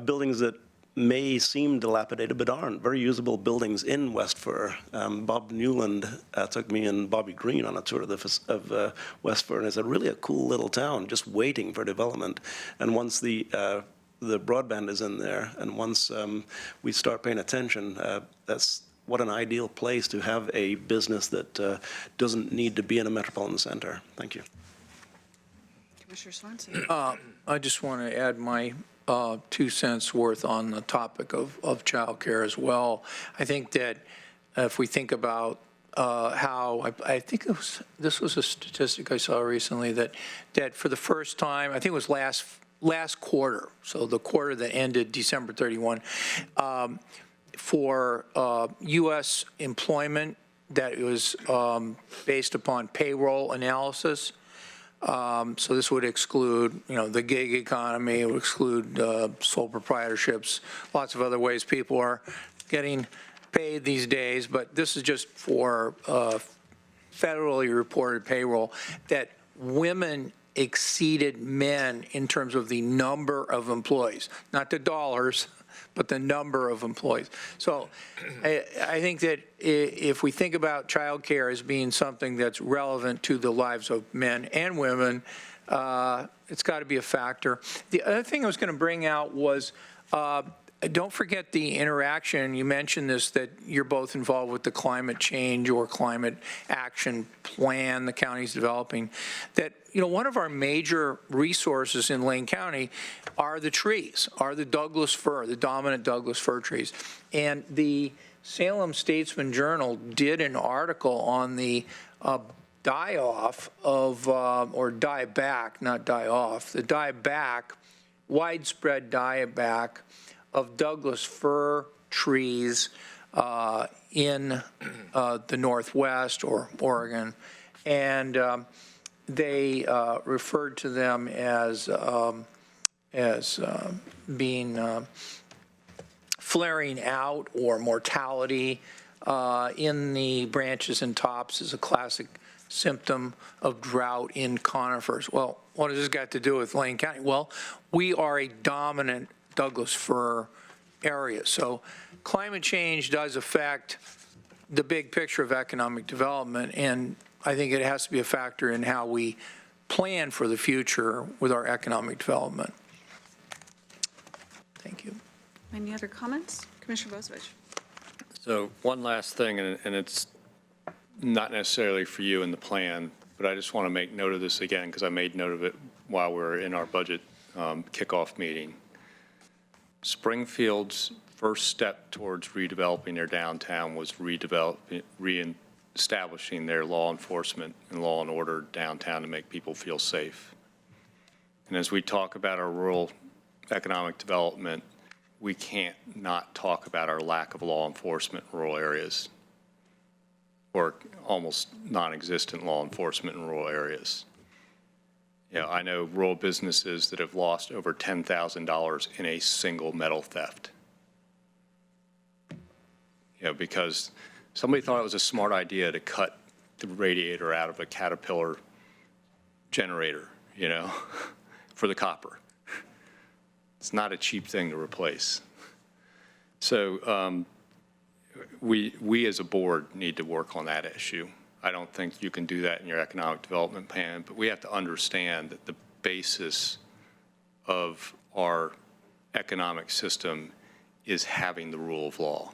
[SPEAKER 1] buildings that may seem dilapidated but aren't, very usable buildings in West Fir. Bob Newland took me and Bobby Green on a tour of West Fir, and it's really a cool little town just waiting for development. And once the broadband is in there, and once we start paying attention, that's what an ideal place to have a business that doesn't need to be in a metropolitan center. Thank you.
[SPEAKER 2] Commissioner Swanson?
[SPEAKER 9] I just want to add my 2 cents worth on the topic of childcare as well. I think that if we think about how, I think this was a statistic I saw recently that for the first time, I think it was last quarter, so the quarter that ended December 31, for U.S. employment that was based upon payroll analysis. So this would exclude, the gig economy, it would exclude sole proprietorships, lots of other ways people are getting paid these days, but this is just for federally reported payroll, that women exceeded men in terms of the number of employees, not the dollars, but the number of employees. So I think that if we think about childcare as being something that's relevant to the lives of men and women, it's got to be a factor. The other thing I was going to bring out was, don't forget the interaction, you mentioned this, that you're both involved with the climate change or climate action plan the county's developing, that one of our major resources in Lane County are the trees, are the Douglas fir, the dominant Douglas fir trees. And the Salem Statesman Journal did an article on the die-off of, or die-back, not die-off, the die-back, widespread die-back of Douglas fir trees in the Northwest or Oregon. And they referred to them as being flaring out, or mortality in the branches and tops is a classic symptom of drought in conifers. Well, what has this got to do with Lane County? Well, we are a dominant Douglas fir area. So climate change does affect the big picture of economic development, and I think it has to be a factor in how we plan for the future with our economic development. Thank you.
[SPEAKER 2] Any other comments? Commissioner Bozievich.
[SPEAKER 7] So one last thing, and it's not necessarily for you in the plan, but I just want to make note of this again because I made note of it while we were in our budget kickoff meeting. Springfield's first step towards redeveloping their downtown was reestablishing their law enforcement and law and order downtown to make people feel safe. And as we talk about our rural economic development, we can't not talk about our lack of law enforcement in rural areas, or almost non-existent law enforcement in rural areas. I know rural businesses that have lost over $10,000 in a single metal theft. Because somebody thought it was a smart idea to cut the radiator out of a Caterpillar generator, for the copper. It's not a cheap thing to replace. So we as a board need to work on that issue. I don't think you can do that in your economic development plan, but we have to understand that the basis of our economic system is having the rule of law.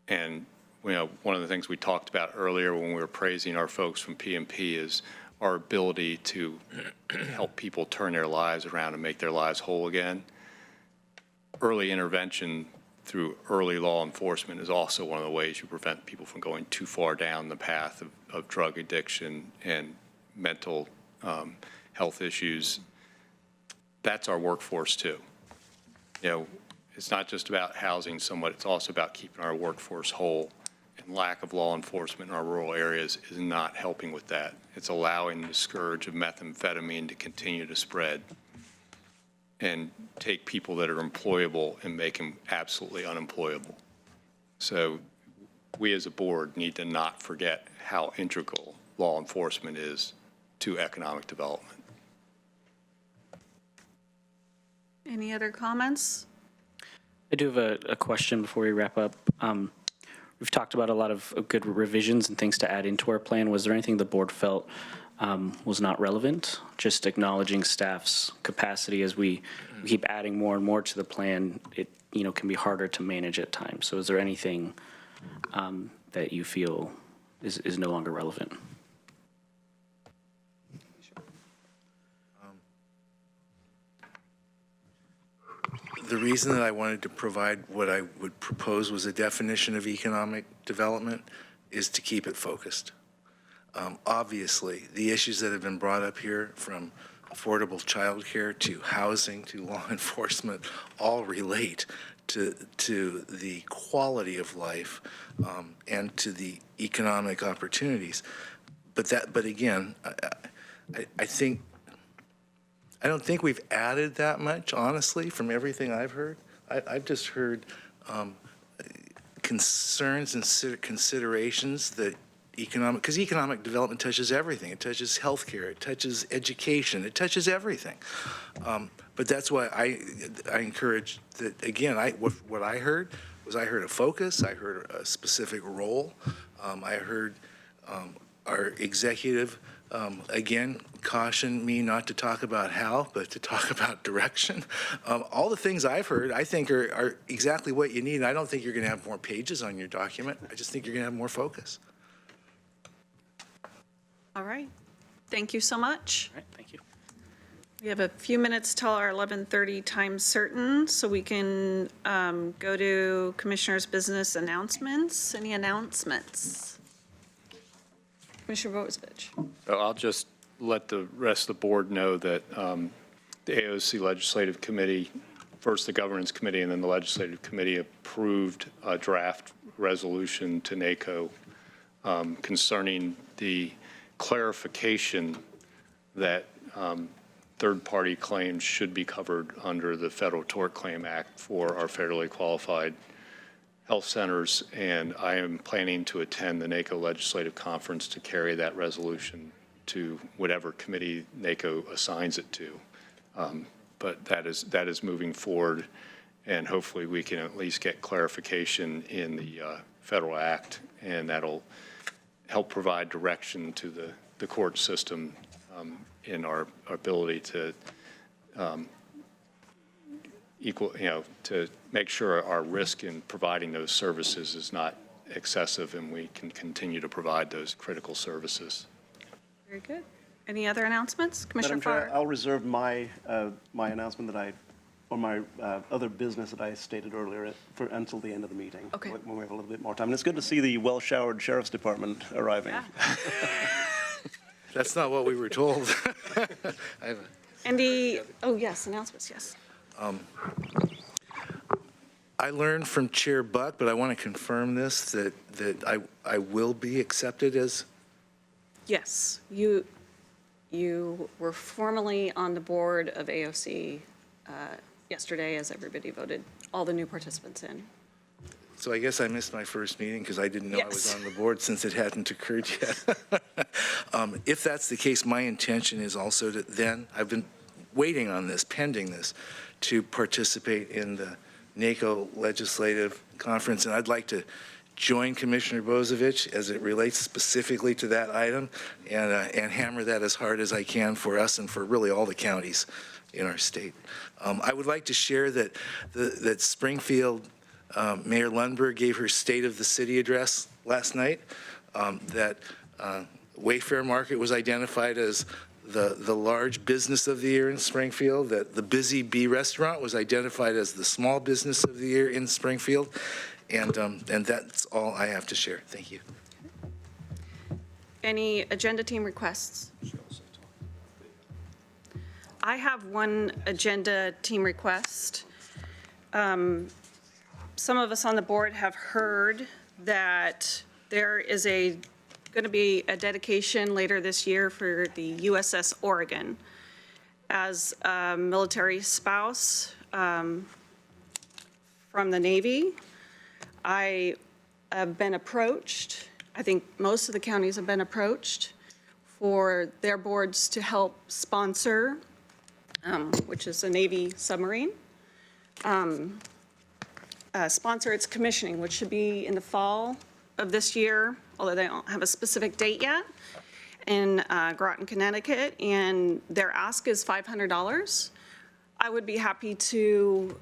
[SPEAKER 7] And, one of the things we talked about earlier when we were praising our folks from PMP is our ability to help people turn their lives around and make their lives whole again. Early intervention through early law enforcement is also one of the ways you prevent people from going too far down the path of drug addiction and mental health issues. That's our workforce too. It's not just about housing someone, it's also about keeping our workforce whole. And lack of law enforcement in our rural areas is not helping with that. It's allowing the scourge of methamphetamine to continue to spread and take people that are employable and make them absolutely unemployable. So we as a board need to not forget how integral law enforcement is to economic development.
[SPEAKER 2] Any other comments?
[SPEAKER 12] I do have a question before we wrap up. We've talked about a lot of good revisions and things to add into our plan. Was there anything the board felt was not relevant? Just acknowledging staff's capacity as we keep adding more and more to the plan, it can be harder to manage at times. So is there anything that you feel is no longer relevant?
[SPEAKER 8] The reason that I wanted to provide what I would propose was a definition of economic development is to keep it focused. Obviously, the issues that have been brought up here, from affordable childcare to housing to law enforcement, all relate to the quality of life and to the economic opportunities. But again, I don't think we've added that much, honestly, from everything I've heard. I've just heard concerns and considerations that because economic development touches everything. It touches healthcare, it touches education, it touches everything. But that's why I encourage that, again, what I heard was I heard a focus, I heard a specific role, I heard our executive again, caution me not to talk about how, but to talk about direction. All the things I've heard, I think are exactly what you need. And I don't think you're going to have more pages on your document. I just think you're going to have more focus.
[SPEAKER 2] All right. Thank you so much.
[SPEAKER 12] All right, thank you.
[SPEAKER 2] We have a few minutes till our 11:30 time certain, so we can go to Commissioner's business announcements. Any announcements? Commissioner Vojtovich.
[SPEAKER 7] I'll just let the rest of the board know that the AOC Legislative Committee, first the Governance Committee and then the Legislative Committee, approved a draft resolution to NACO concerning the clarification that third-party claims should be covered under the Federal Tort Claim Act for our federally qualified health centers, and I am planning to attend the NACO Legislative Conference to carry that resolution to whatever committee NACO assigns it to. But that is moving forward, and hopefully we can at least get clarification in the federal act, and that'll help provide direction to the court system in our ability to to make sure our risk in providing those services is not excessive and we can continue to provide those critical services.
[SPEAKER 2] Very good. Any other announcements? Commissioner
[SPEAKER 1] Madam Chair,
[SPEAKER 2] Farr?
[SPEAKER 1] I'll reserve my announcement or my other business that I stated earlier until the end of the meeting.
[SPEAKER 2] Okay.
[SPEAKER 1] When we have a little bit more time. And it's good to see the well-showered Sheriff's Department arriving.
[SPEAKER 2] Yeah.
[SPEAKER 8] That's not what we were told.
[SPEAKER 2] Oh, yes, announcements, yes.
[SPEAKER 8] I learned from Chair Buck, but I want to confirm this, that I will be accepted as.
[SPEAKER 2] Yes, you were formally on the board of AOC yesterday as everybody voted all the new participants in.
[SPEAKER 8] So I guess I missed my first meeting because I didn't know I was
[SPEAKER 2] Yes.
[SPEAKER 8] on the board since it hadn't occurred yet. If that's the case, my intention is also to then, I've been waiting on this, pending this, to participate in the NACO Legislative Conference, and I'd like to join Commissioner Vojtovich as it relates specifically to that item and hammer that as hard as I can for us and for really all the counties in our state. I would like to share that that Springfield Mayor Lundberg gave her State of the City address last night, that Wayfair Market was identified as the large business of the year in Springfield, that the Busy Bee Restaurant was identified as the small business of the year in Springfield, and that's all I have to share. Thank you.
[SPEAKER 2] Any agenda team requests? I have one agenda team request. Some of us on the board have heard that there is going to be a dedication later this year for the USS Oregon. As a military spouse from the Navy, I have been approached, I think most of the counties have been approached for their boards to help sponsor, which is a Navy submarine, sponsor its commissioning, which should be in the fall of this year, although they don't have a specific date yet, in Groton, Connecticut, and their ask is $500. I would be happy to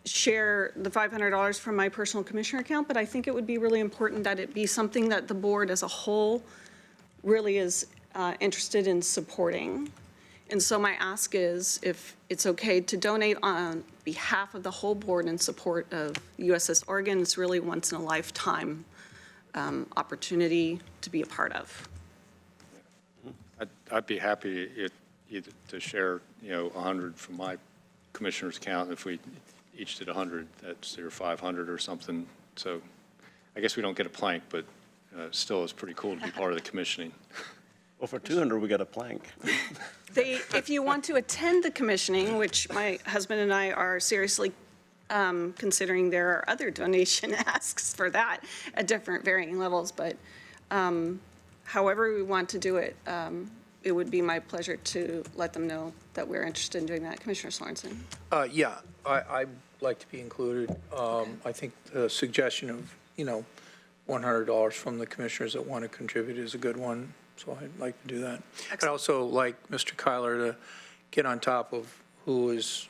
[SPEAKER 2] share the $500 from my personal commissioner account, but I think it would be really important that it be something that the board as a whole really is interested in supporting. And so my ask is if it's okay to donate on behalf of the whole board in support of USS Oregon. It's really once in a lifetime opportunity to be a part of.
[SPEAKER 7] I'd be happy either to share, 100 from my commissioner's account. If we each did 100, that's your 500 or something. So I guess we don't get a plank, but still it's pretty cool to be part of the commissioning.
[SPEAKER 1] Well, for 200, we got a plank.
[SPEAKER 2] If you want to attend the commissioning, which my husband and I are seriously considering, there are other donation asks for that at different varying levels, but however we want to do it, it would be my pleasure to let them know that we're interested in doing that. Commissioner Sorensen.
[SPEAKER 9] Yeah, I'd like to be included. I think the suggestion of, $100 from the commissioners that want to contribute is a good one, so I'd like to do that. I'd also like Mr. Kyler to get on top of who is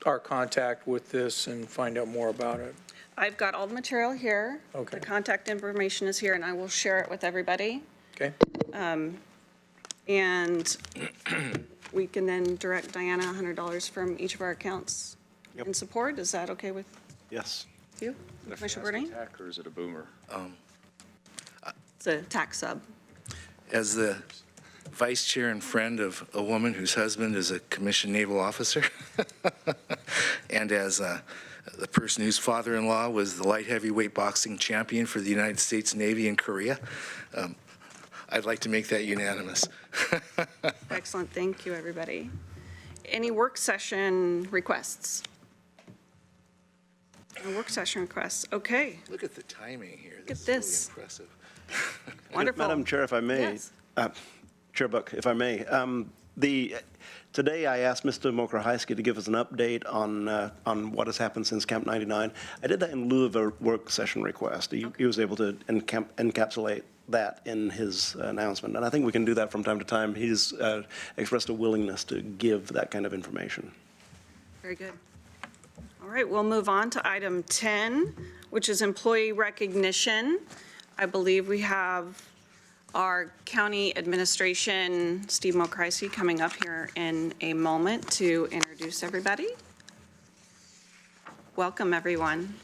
[SPEAKER 9] our contact with this and find out more about it.
[SPEAKER 2] I've got all the material here.
[SPEAKER 9] Okay.
[SPEAKER 2] The contact information is here, and I will share it with everybody.
[SPEAKER 9] Okay?
[SPEAKER 2] And we can then direct Diana $100 from each of our accounts in support. Is that okay with
[SPEAKER 1] Yes.
[SPEAKER 2] you, Commissioner Bernie?
[SPEAKER 7] Or is it a boomer?
[SPEAKER 2] It's a tax sub.
[SPEAKER 8] As the vice chair and friend of a woman whose husband is a commissioned naval officer, and as the person whose father-in-law was the light heavyweight boxing champion for the United States Navy in Korea, I'd like to make that unanimous.
[SPEAKER 2] Excellent. Thank you, everybody. Any work session requests? No work session requests. Okay.
[SPEAKER 8] Look at the timing here.
[SPEAKER 2] Look at
[SPEAKER 8] This
[SPEAKER 2] this.
[SPEAKER 8] is really impressive.
[SPEAKER 2] Wonderful.
[SPEAKER 1] Madam Chair, if I may,
[SPEAKER 2] Yes.
[SPEAKER 1] Chair Buck, if I may, today I asked Mr. Mokrahajski to give us an update on what has happened since Camp 99. I did that in lieu of a work session request. He was able to encapsulate that in his announcement, and I think we can do that from time to time. He's expressed a willingness to give that kind of information.
[SPEAKER 2] Very good. All right, we'll move on to item 10, which is employee recognition. I believe we have our county administration, Steve Mokrahajski, coming up here in a moment to introduce everybody. Welcome, everyone.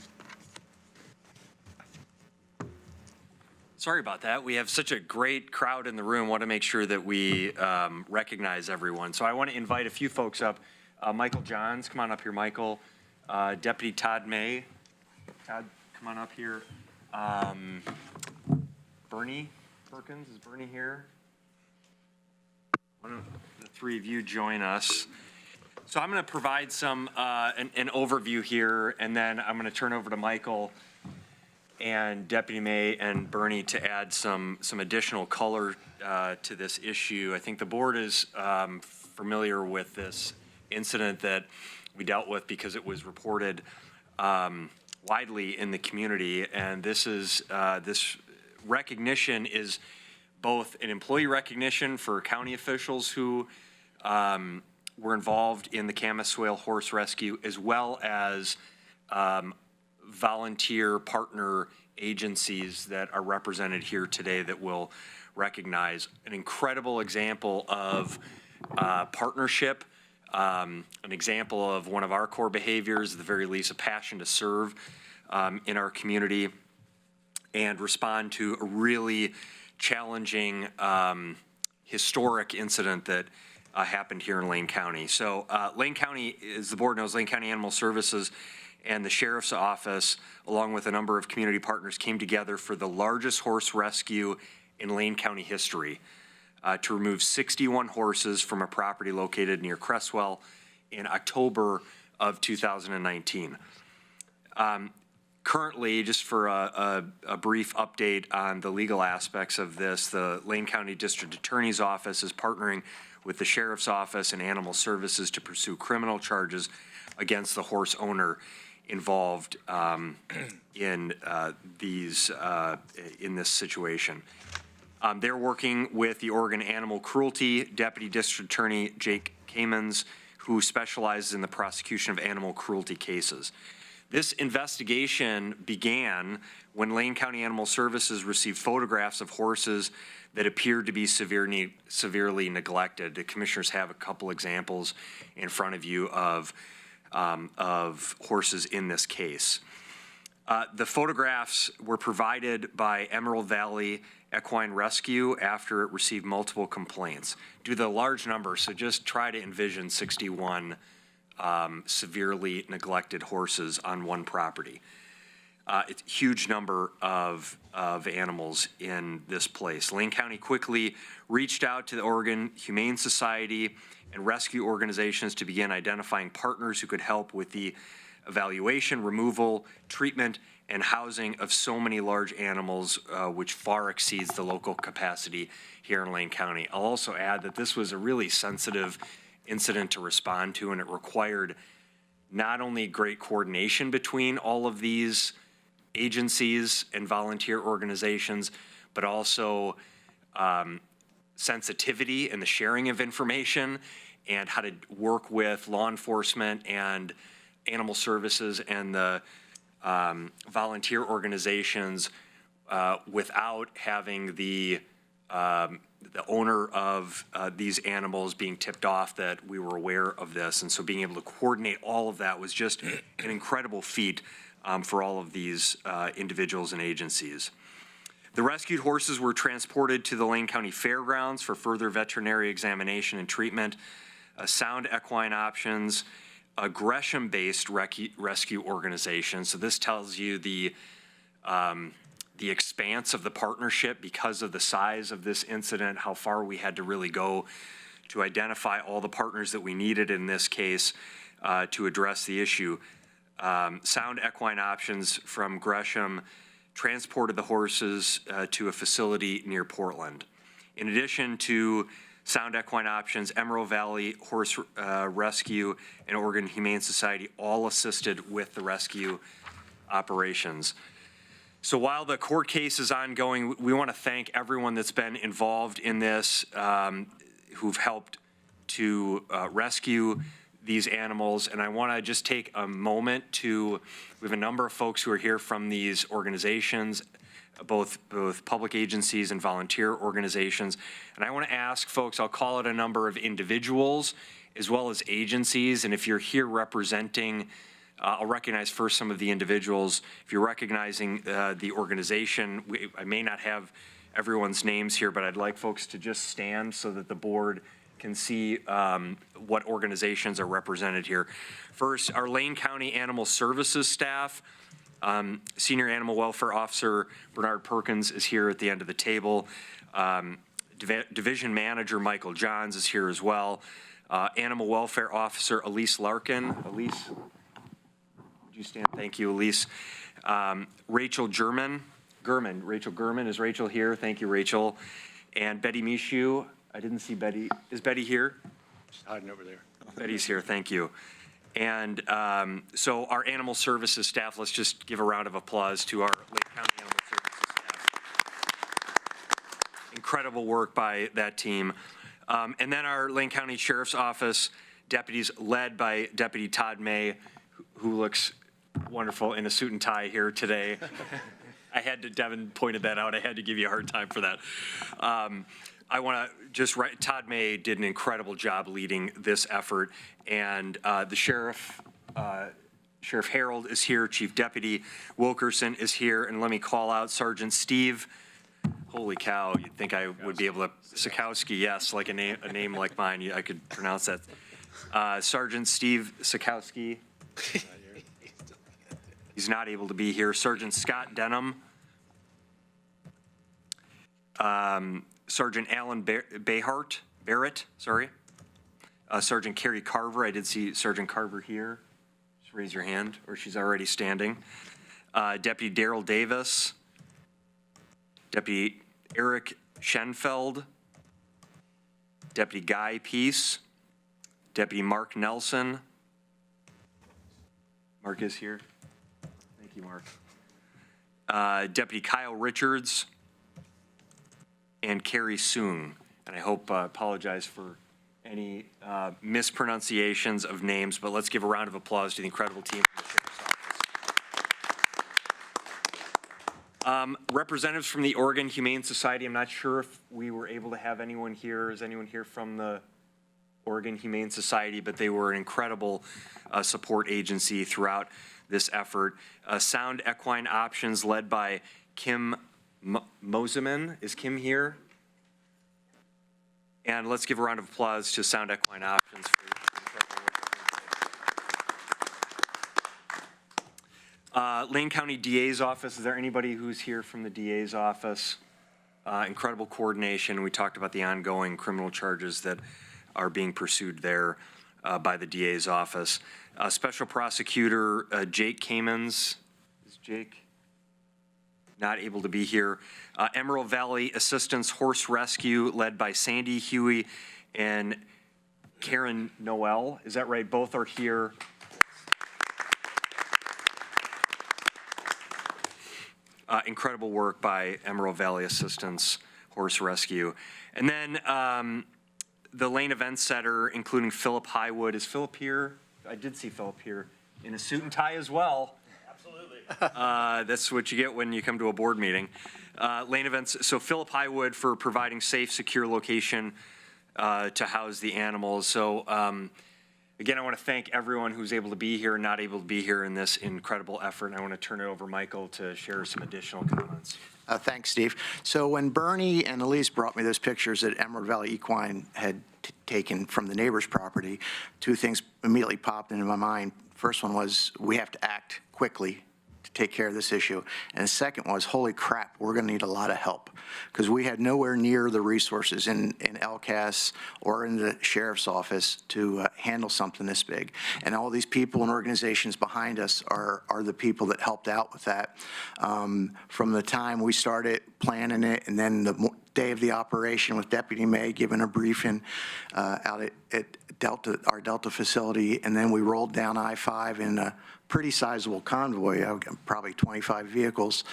[SPEAKER 3] Sorry about that. We have such a great crowd in the room. Want to make sure that we recognize everyone. So I want to invite a few folks up. Michael Johns, come on up here, Michael. Deputy Todd May. Todd, come on up here. Bernie Perkins, is Bernie here? Why don't the three of you join us? So I'm going to provide an overview here, and then I'm going to turn over to Michael and Deputy May and Bernie to add some additional color to this issue. I think the board is familiar with this incident that we dealt with because it was reported widely in the community, and this recognition is both an employee recognition for county officials who were involved in the Camaswale Horse Rescue, as well as volunteer partner agencies that are represented here today that will recognize an incredible example of partnership, an example of one of our core behaviors, at the very least, a passion to serve in our community and respond to a really challenging, historic incident that happened here in Lane County. So Lane County, as the board knows, Lane County Animal Services and the Sheriff's Office, along with a number of community partners, came together for the largest horse rescue in Lane County history to remove 61 horses from a property located near Cresswell in October of 2019. Currently, just for a brief update on the legal aspects of this, the Lane County District Attorney's Office is partnering with the Sheriff's Office and Animal Services to pursue criminal charges against the horse owner involved in this situation. They're working with the Oregon Animal Cruelty Deputy District Attorney Jake Kamens, who specializes in the prosecution of animal cruelty cases. This investigation began when Lane County Animal Services received photographs of horses that appeared to be severely neglected. The commissioners have a couple examples in front of you of horses in this case. The photographs were provided by Emerald Valley Equine Rescue after it received multiple complaints. Due to the large number, so just try to envision 61 severely neglected horses on one property. It's a huge number of animals in this place. Lane County quickly reached out to the Oregon Humane Society and rescue organizations to begin identifying partners who could help with the evaluation, removal, treatment, and housing of so many large animals, which far exceeds the local capacity here in Lane County. I'll also add that this was a really sensitive incident to respond to, and it required not only great coordination between all of these agencies and volunteer organizations, but also sensitivity in the sharing of information and how to work with law enforcement and animal services and the volunteer organizations without having the owner of these animals being tipped off that we were aware of this. And so being able to coordinate all of that was just an incredible feat for all of these individuals and agencies. The rescued horses were transported to the Lane County Fairgrounds for further veterinary examination and treatment. Sound Equine Options, a Gresham-based rescue organization. So this tells you the expanse of the partnership because of the size of this incident, how far we had to really go to identify all the partners that we needed in this case to address the issue. Sound Equine Options from Gresham transported the horses to a facility near Portland. In addition to Sound Equine Options, Emerald Valley Horse Rescue, and Oregon Humane Society all assisted with the rescue operations. So while the court case is ongoing, we want to thank everyone that's been involved in this, who've helped to rescue these animals. And I want to just take a moment we have a number of folks who are here from these organizations, both public agencies and volunteer organizations. And I want to ask folks, I'll call it a number of individuals as well as agencies. And if you're here representing, I'll recognize first some of the individuals. If you're recognizing the organization, I may not have everyone's names here, but I'd like folks to just stand so that the board can see what organizations are represented here. First, our Lane County Animal Services staff. Senior Animal Welfare Officer Bernard Perkins is here at the end of the table. Division Manager Michael Johns is here as well. Animal Welfare Officer Elise Larkin. Elise, would you stand? Thank you, Elise. Rachel Gurman. Rachel Gurman. Is Rachel here? Thank you, Rachel. And Betty Mishu. I didn't see Betty. Is Betty here?
[SPEAKER 7] She's hiding over there.
[SPEAKER 3] Betty's here. Thank you. And so our Animal Services staff, let's just give a round of applause to our Lake County Animal Services staff. Incredible work by that team. And then our Lane County Sheriff's Office deputies led by Deputy Todd May, who looks wonderful in a suit and tie here today. Devin pointed that out. I had to give you a hard time for that. I want to just write, Todd May did an incredible job leading this effort, and the sheriff, Sheriff Harold is here, Chief Deputy Wilkerson is here, and let me call out Sergeant Steve. Holy cow, you'd think I would be able to, Sikowski, yes, like a name like mine, I could pronounce that. Sergeant Steve Sikowski. He's not able to be here. Sergeant Scott Denham. Sergeant Alan Barrett, sorry. Sergeant Carrie Carver, I did see Sergeant Carver here. Just raise your hand, or she's already standing. Deputy Daryl Davis. Deputy Eric Schenfeld. Deputy Guy Peace. Deputy Mark Nelson. Mark is here. Thank you, Mark. Deputy Kyle Richards. And Carrie Soong. And I hope, apologize for any mispronunciations of names, but let's give a round of applause to the incredible team from the Sheriff's Office. Representatives from the Oregon Humane Society, I'm not sure if we were able to have anyone here. Is anyone here from the Oregon Humane Society? But they were an incredible support agency throughout this effort. Sound Equine Options led by Kim Moseman. Is Kim here? And let's give a round of applause to Sound Equine Options for incredible work. Lane County DA's office, is there anybody who's here from the DA's office? Incredible coordination. We talked about the ongoing criminal charges that are being pursued there by the DA's office. Special Prosecutor Jake Kamens. Is Jake not able to be here? Emerald Valley Assistance Horse Rescue led by Sandy Huey and Karen Noel. Is that right? Both are here. Incredible work by Emerald Valley Assistance Horse Rescue. And then the Lane Event Center, including Philip Highwood. Is Philip here? I did see Philip here in a suit and tie as well. That's what you get when you come to a board meeting. Lane Events, so Philip Highwood for providing safe, secure location to house the animals. So again, I want to thank everyone who's able to be here and not able to be here in this incredible effort. And I want to turn it over to Michael to share some additional comments.
[SPEAKER 15] Thanks, Steve. So when Bernie and Elise brought me those pictures that Emerald Valley Equine had taken from the neighbor's property, two things immediately popped into my mind. First one was we have to act quickly to take care of this issue. And the second was, holy crap, we're going to need a lot of help because we had nowhere near the resources in LCAS or in the sheriff's office to handle something this big. And all these people and organizations behind us are the people that helped out with that. From the time we started planning it and then the day of the operation with Deputy May giving a briefing out at Delta, our Delta facility, and then we rolled down I-5 in a pretty sizable convoy, probably 25 vehicles.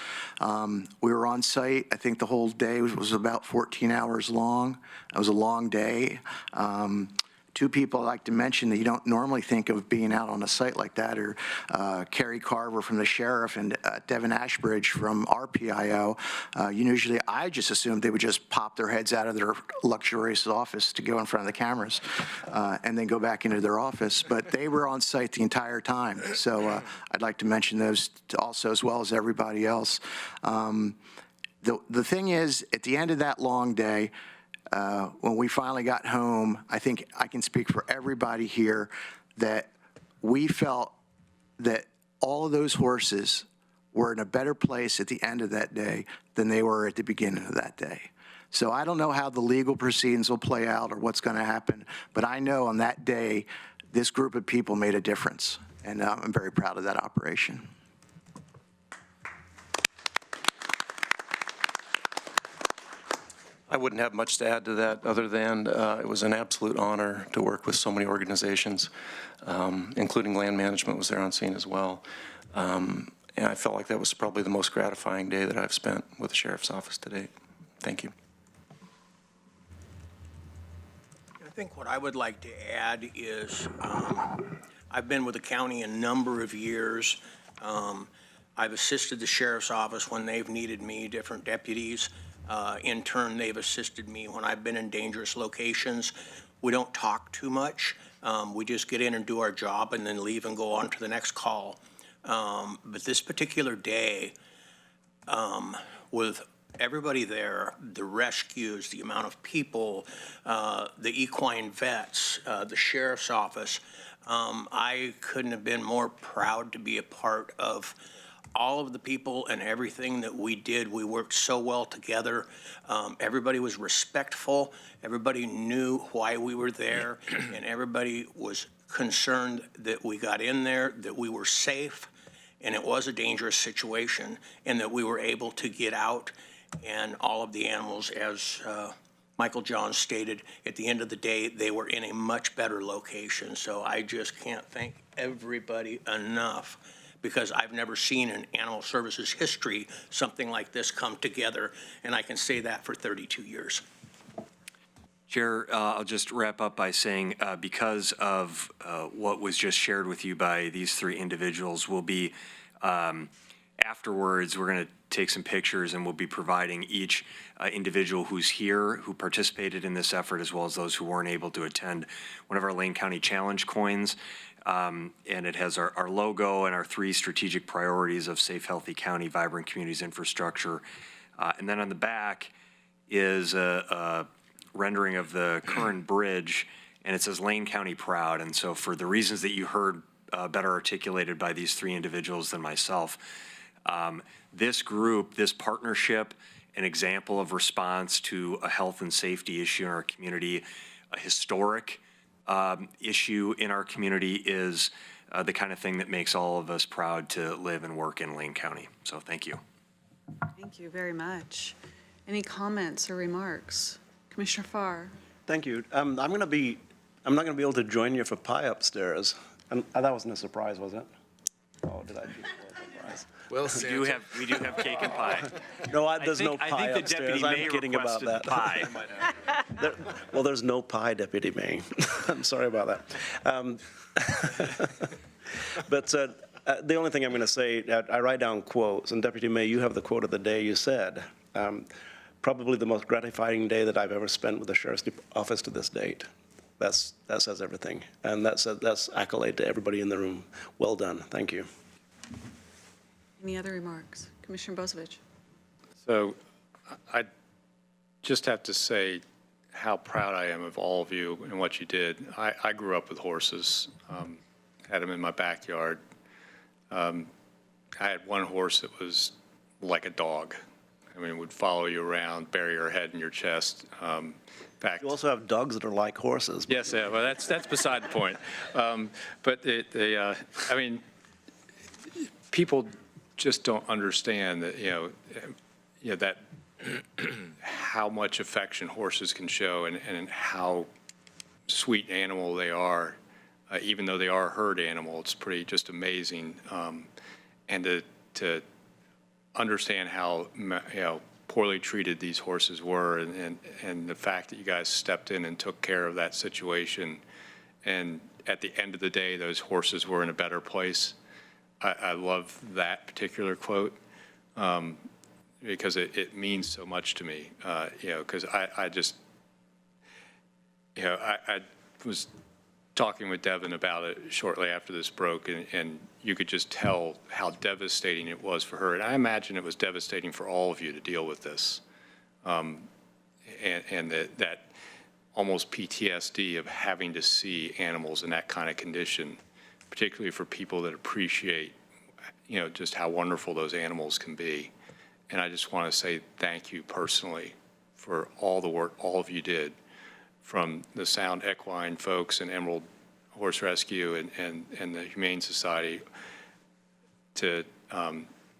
[SPEAKER 15] We were on site. I think the whole day was about 14 hours long. It was a long day. Two people I like to mention that you don't normally think of being out on a site like that are Carrie Carver from the sheriff and Devin Ashbridge from RPIO. Usually I just assumed they would just pop their heads out of their luxurious office to go in front of the cameras and then go back into their office. But they were on site the entire time. So I'd like to mention those also as well as everybody else. The thing is, at the end of that long day, when we finally got home, I think I can speak for everybody here that we felt that all of those horses were in a better place at the end of that day than they were at the beginning of that day. So I don't know how the legal proceedings will play out or what's going to happen, but I know on that day, this group of people made a difference, and I'm very proud of that operation.
[SPEAKER 16] I wouldn't have much to add to that other than it was an absolute honor to work with so many organizations, including Land Management was there on scene as well. And I felt like that was probably the most gratifying day that I've spent with the Sheriff's Office to date. Thank you.
[SPEAKER 17] think what I would like to add is, I've been with the county a number of years. I've assisted the sheriff's office when they've needed me, different deputies. In turn, they've assisted me when I've been in dangerous locations. We don't talk too much. We just get in and do our job and then leave and go on to the next call. But this particular day, with everybody there, the rescues, the amount of people, the equine vets, the sheriff's office, I couldn't have been more proud to be a part of all of the people and everything that we did. We worked so well together. Everybody was respectful. Everybody knew why we were there, and everybody was concerned that we got in there, that we were safe, and it was a dangerous situation, and that we were able to get out. And all of the animals, as Michael Johns stated, at the end of the day, they were in a much better location. So I just can't thank everybody enough, because I've never seen in animal services history something like this come together, and I can say that for 32 years.
[SPEAKER 3] Chair, I'll just wrap up by saying, because of what was just shared with you by these three individuals, we'll be, afterwards, we're going to take some pictures and we'll be providing each individual who's here, who participated in this effort, as well as those who weren't able to attend, one of our Lane County Challenge coins. And it has our logo and our three strategic priorities of safe, healthy county, vibrant communities, infrastructure. And then on the back is a rendering of the Curran Bridge, and it says Lane County Proud. And so for the reasons that you heard better articulated by these three individuals than myself, this group, this partnership, an example of response to a health and safety issue in our community, a historic issue in our community, is the kind of thing that makes all of us proud to live and work in Lane County. So thank you.
[SPEAKER 2] Thank you very much. Any comments or remarks? Commissioner Farr.
[SPEAKER 1] Thank you. I'm not going to be able to join you for pie upstairs. And that wasn't a surprise, was it? Oh, did I do a surprise?
[SPEAKER 3] Well, we do have cake and pie.
[SPEAKER 1] No, there's no
[SPEAKER 3] I
[SPEAKER 1] pie
[SPEAKER 3] think the
[SPEAKER 1] upstairs.
[SPEAKER 3] deputy
[SPEAKER 1] I'm
[SPEAKER 3] mayor
[SPEAKER 1] kidding about
[SPEAKER 3] requested
[SPEAKER 1] that.
[SPEAKER 3] pie.
[SPEAKER 1] Well, there's no pie, Deputy May. I'm sorry about that. But the only thing I'm going to say, I write down quotes, and Deputy May, you have the quote of the day. You said, probably the most gratifying day that I've ever spent with the Sheriff's Office to this date. That says everything, and that's accolade to everybody in the room. Well done. Thank you.
[SPEAKER 2] Any other remarks? Commissioner Bozievich.
[SPEAKER 7] So I just have to say how proud I am of all of you and what you did. I grew up with horses, had them in my backyard. I had one horse that was like a dog. I mean, it would follow you around, bury your head in your chest. In fact,
[SPEAKER 1] you also have dogs that are like horses.
[SPEAKER 7] Yes, yeah, well, that's beside the point. But I mean, people just don't understand that, that how much affection horses can show, and how sweet an animal they are. Even though they are a herd animal, it's pretty just amazing. And to understand how poorly treated these horses were, and the fact that you guys stepped in and took care of that situation, and at the end of the day, those horses were in a better place. I love that particular quote, because it means so much to me, because I just, I was talking with Devin about it shortly after this broke, and you could just tell how devastating it was for her. And I imagine it was devastating for all of you to deal with this. And that almost PTSD of having to see animals in that kind of condition, particularly for people that appreciate, just how wonderful those animals can be. And I just want to say thank you personally for all the work all of you did, from the Sound Equine folks and Emerald Horse Rescue and the Humane Society to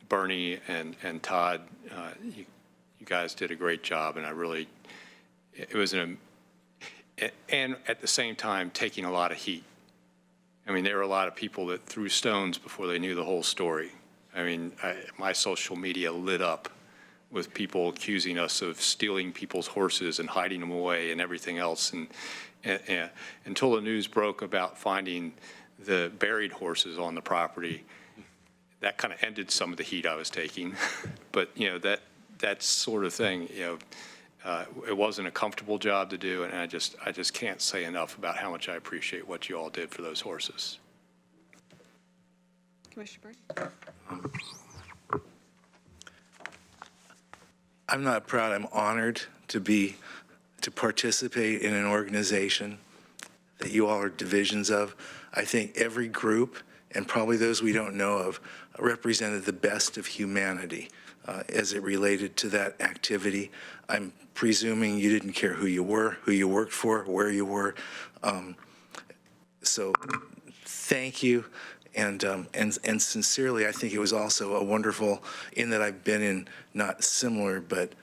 [SPEAKER 7] Bernie and Todd. You guys did a great job, and it was and at the same time taking a lot of heat. I mean, there were a lot of people that threw stones before they knew the whole story. I mean, my social media lit up with people accusing us of stealing people's horses and hiding them away and everything else. And until the news broke about finding the buried horses on the property, that kind of ended some of the heat I was taking. But, that sort of thing, it wasn't a comfortable job to do, and I just can't say enough about how much I appreciate what you all did for those horses.
[SPEAKER 2] Commissioner Bird?
[SPEAKER 8] I'm not proud, I'm honored to participate in an organization that you all are divisions of. I think every group, and probably those we don't know of, represented the best of humanity as it related to that activity. I'm presuming you didn't care who you were, who you worked for, where you were. So thank you. And sincerely, I think it was also a wonderful, in that I've been in not similar, but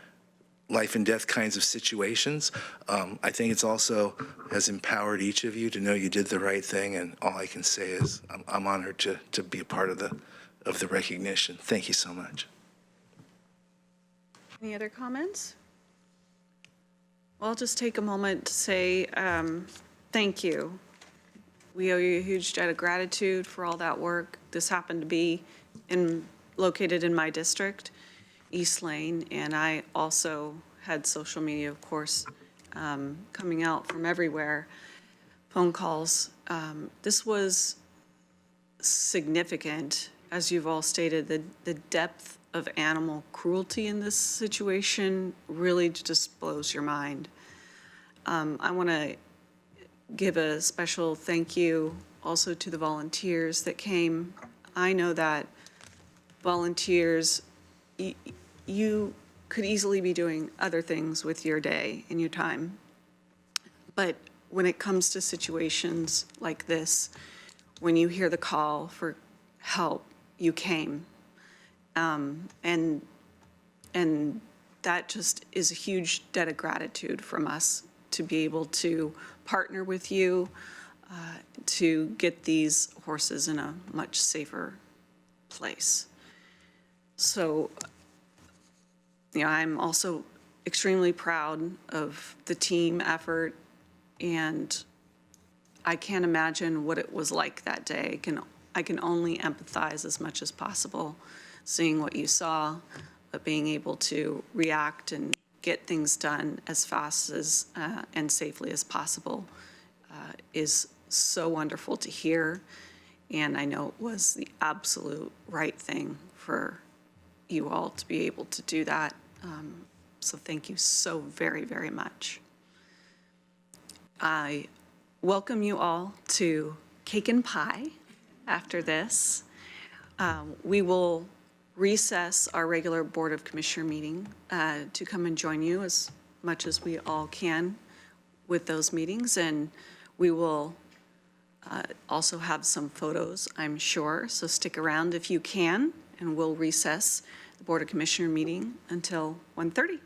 [SPEAKER 8] life and death kinds of situations. I think it's also has empowered each of you to know you did the right thing. And all I can say is I'm honored to be a part of the recognition. Thank you so much.
[SPEAKER 2] Any other comments? Well, I'll just take a moment to say thank you. We owe you a huge debt of gratitude for all that work. This happened to be located in my district, East Lane, and I also had social media, of course, coming out from everywhere, phone calls. This was significant, as you've all stated. The depth of animal cruelty in this situation really just blows your mind. I want to give a special thank you also to the volunteers that came. I know that volunteers, you could easily be doing other things with your day and your time. But when it comes to situations like this, when you hear the call for help, you came. And that just is a huge debt of gratitude from us to be able to partner with you to get these horses in a much safer place. So, I'm also extremely proud of the team effort, and I can't imagine what it was like that day. I can only empathize as much as possible, seeing what you saw, but being able to react and get things done as fast as and safely as possible is so wonderful to hear. And I know it was the absolute right thing for you all to be able to do that. So thank you so very, very much. I welcome you all to Cake and Pie after this. We will recess our regular Board of Commissioner meeting to come and join you as much as we all can with those meetings. And we will also have some photos, I'm sure. So stick around if you can, and we'll recess the Board of Commissioner meeting until 1:30.